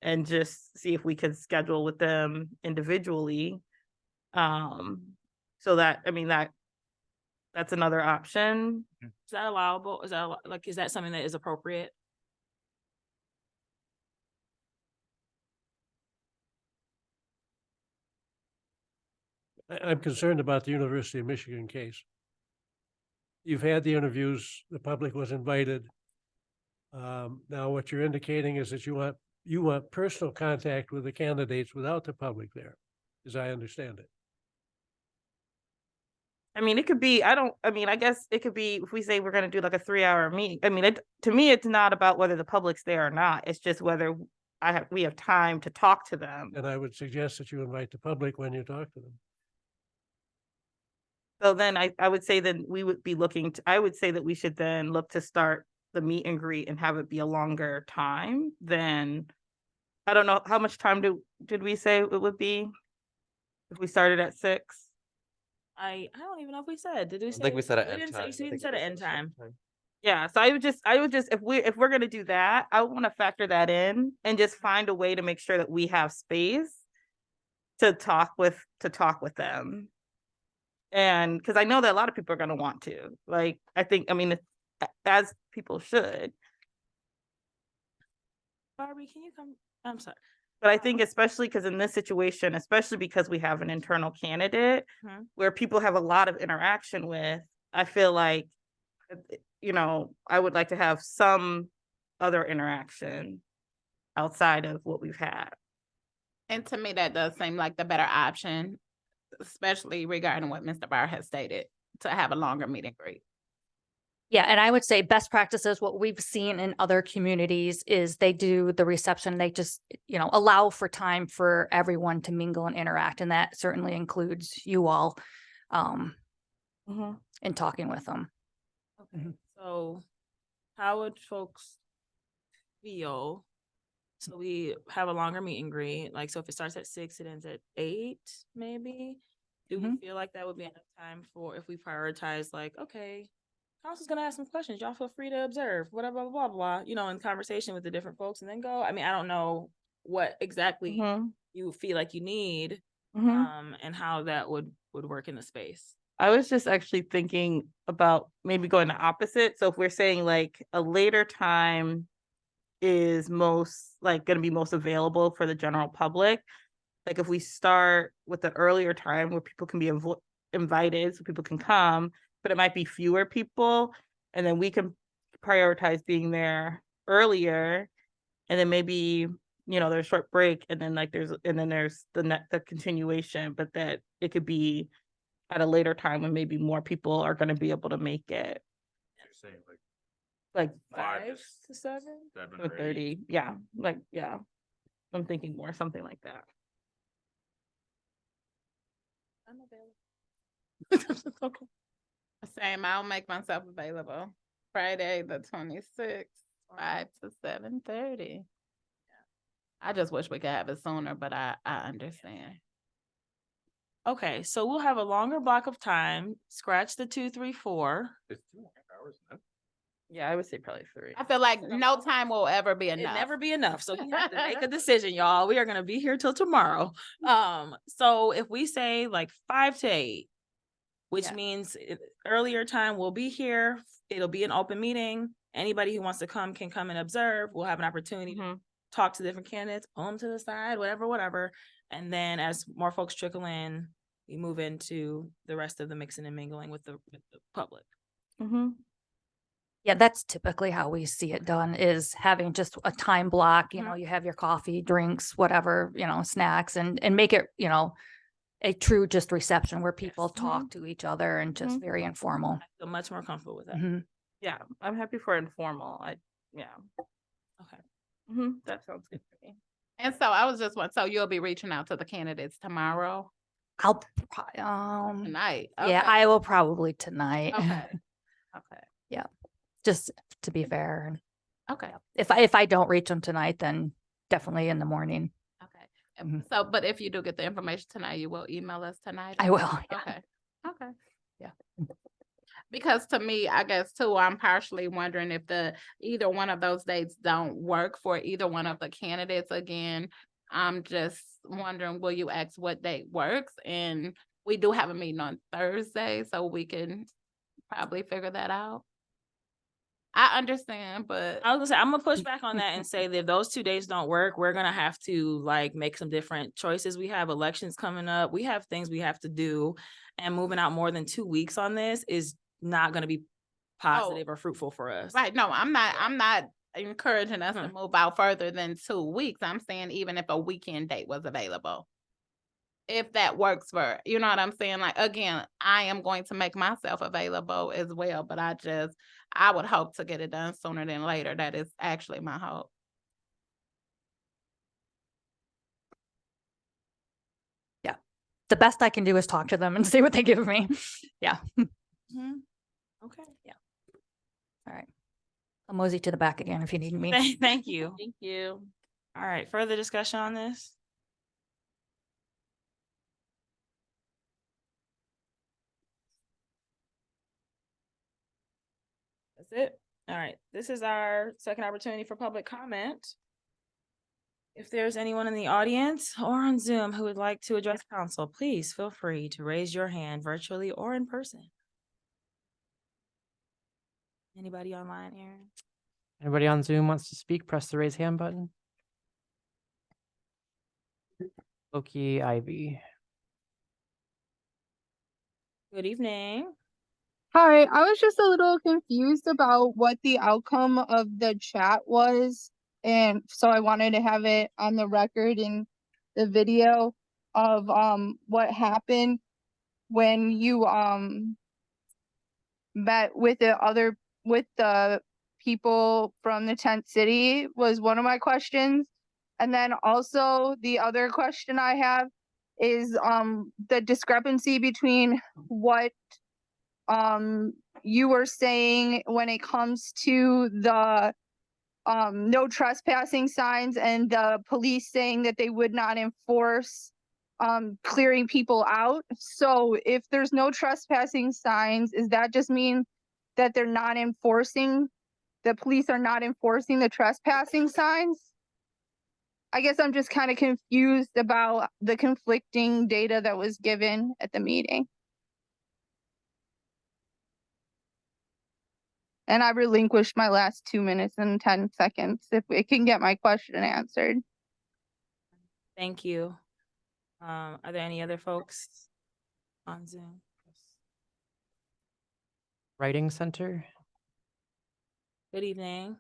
and just see if we can schedule with them individually. So that, I mean, that's another option. Is that allowable? Is that like, is that something that is appropriate? I'm concerned about the University of Michigan case. You've had the interviews, the public was invited. Now what you're indicating is that you want personal contact with the candidates without the public there, as I understand it. I mean, it could be, I guess it could be, if we say we're going to do like a 3-hour meeting, I mean, to me, it's not about whether the public's there or not. It's just whether we have time to talk to them. And I would suggest that you invite the public when you talk to them. So then I would say that we would be I would say that we should then look to start the meet and greet and have it be a longer time than, I don't know, how much time did we say it would be? If we started at 6? I don't even know if we said, did we say? think we said at We end didn't say, time. we didn't say the end time. Yeah, so I would just, if we're gonna do that, I want to factor that in and just find a way to make sure that we have space to talk with them. And because I know that a lot of people are gonna want to, like, I think, I mean, as people should. Barbie, can you come? I'm sorry. But I think especially because in this situation, especially because we have an internal candidate where people have a lot of interaction with, I feel like, I would like to have some other interaction outside of what we've had. And to me, that does seem like the better option, especially regarding what Mr. Barr has stated, to have a longer meet and greet. Yeah, and I would say best practices, what we've seen in other communities is they do the reception, they just, allow for time for everyone to mingle and interact. And that certainly includes you all in talking with them. Okay, so how would folks feel? So we have a longer meet and greet, like, so if it starts at 6, it ends at 8, maybe? Do we feel like that would be enough time for, if we prioritize, like, okay, council's gonna ask some questions, y'all feel free to observe, whatever, blah, blah, blah, in conversation with the different folks and then go? I mean, I don't know what exactly you feel like you need, and how that would work in the space. I was just actually thinking about maybe going the opposite. So if we're saying like a later time is most going to be most available for the general public, like if we start with the earlier time where people can be invited, so people can come, but it might be fewer people, and then we can prioritize being there earlier, and then maybe there's a short break, and then there's the continuation, but that it could be at a later time when maybe more people are going to be able to make it. You're saying Like 5 to 7? 7 or 30, yeah, I'm thinking more something like that. Okay. Same, I'll make myself available. Friday, the 26th, 5 to 7:30. I just wish we could have it sooner, but I understand. Okay, so we'll have a longer block of time, scratch the 2, 3, 4. It's 2.5 hours, isn't it? Yeah, I would say probably 3. I feel like no time will ever be It'll enough. never be enough, so you have to make a decision, y'all. We are gonna be here till tomorrow. So if we say like 5 to 8, which Yeah. means earlier time we'll be here, it'll be an open meeting. Anybody who wants to come can come and observe. We'll have an opportunity to talk to different candidates, pull them to the side, whatever. And then as more folks trickle in, we move into the rest of the mixing and mingling with the public. Yeah, that's typically how we see it done, is having just a time block, you know, you have your coffee, drinks, whatever, you know, snacks, and make it, you know, a true just reception where people talk to each other and just very informal. I feel much more comfortable with that. Mhm. Yeah, I'm happy for informal. Yeah. Okay. That sounds good to me. And so I was just wondering, so you'll be reaching out to the candidates tomorrow? I'll, Tonight? yeah, Okay. I will probably tonight. Okay. Okay. Yeah, just to be fair. And Okay. if I don't reach them tonight, then definitely in the morning. Okay. So, but if you do get the information tonight, you will email us tonight? I will, yeah. Okay. Okay. Yeah. Because to me, I guess too, I'm partially wondering if either one of those dates don't work for either one of the candidates. Again, I'm just wondering, will you ask what date works? And we do have a meeting on Thursday, so we can probably figure that out. I understand, but I was gonna say, I'm gonna push back on that and say that if those 2 days don't work, we're gonna have to like make some different choices. We have elections coming up. We have things we have to do, and moving out more than 2 weeks on this is not gonna be positive or fruitful for us. right, no, I'm not encouraging us to move out further than 2 weeks. I'm saying even if a weekend date was available. If that works for, you know what I'm saying? Like, again, I am going to make myself available as well, but I would hope to get it done sooner than later. That is actually my hope. Yeah. The best I can do is talk to them and see what they give me. Yeah. Okay. Yeah. All right. I'll mosey to the back again if you need me. Thank you. Thank you. All right, further discussion on this? That's it. All right, this is our second opportunity for public comment. If there's anyone in the audience or on Zoom who would like to address council, please feel free to raise your hand virtually or in person. Anybody online, Aaron? Anybody on Zoom wants to speak, press the raise hand button. Loki Ivy. Good evening. Hi, I was just a little confused about what the outcome of the chat was. And so I wanted to have it on the record in the video of what happened when you met with the people from the tent city was one of my questions. And then also the other question I have is the discrepancy between what you were saying when it comes to the no trespassing signs and the police saying that they would not enforce clearing people out. So if there's no trespassing signs, does that just mean that they're not enforcing, the police are not enforcing the trespassing signs? I guess I'm just kind of confused about the conflicting data that was given at the meeting. And I relinquished my last 2 minutes and 10 seconds if we can get my question answered. Thank you. Are there any other folks on Zoom? Writing Center. Good evening.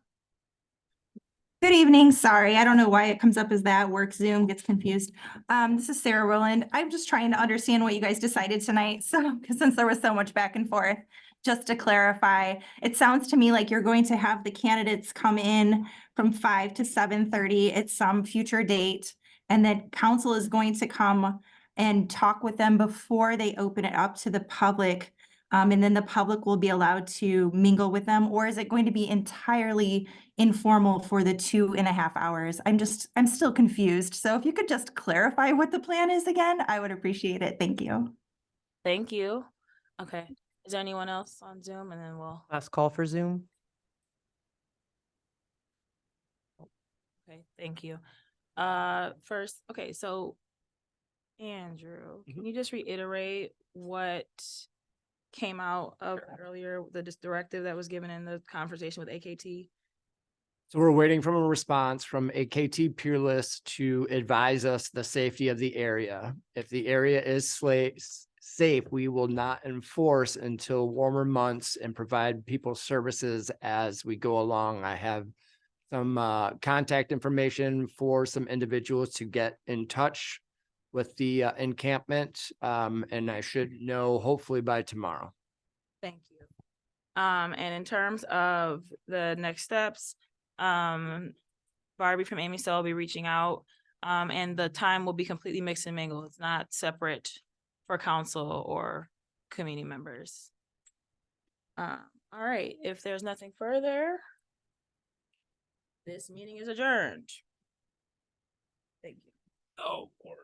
Good evening. Sorry, I don't know why it comes up as that. Work Zoom gets confused. This is Sarah Rowland. I'm just trying to understand what you guys decided tonight. So, since there was so much back and forth, just to clarify, it sounds to me like you're going to have the candidates come in from 5 to 7:30 at some future date, and that council is going to come and talk with them before they open it up to the public? And then the public will be allowed to mingle with them, or is it going to be entirely informal for the 2.5 hours? I'm still confused. So if you could just clarify what the plan is again, I would appreciate it. Thank you. Thank you. Okay. Is there anyone else on Zoom? And then we'll, Last call for Zoom. okay, thank you. First, okay, so Andrew, can you just reiterate what came out of earlier, the directive that was given in the conversation with AKT? So we're waiting from a response from AKT Peerless to advise us the safety of the area. If the area is safe, we will not enforce until warmer months and provide people services as we go along. I have some contact information for some individuals to get in touch with the encampment, and I should know hopefully by tomorrow. Thank you. And in terms of the next steps, Barbie from Amy Cell will be reaching out, and the time will be completely mixed and mingled. It's not separate for council or community members. All right, if there's nothing further, this meeting is adjourned. Thank you. Oh, Lord.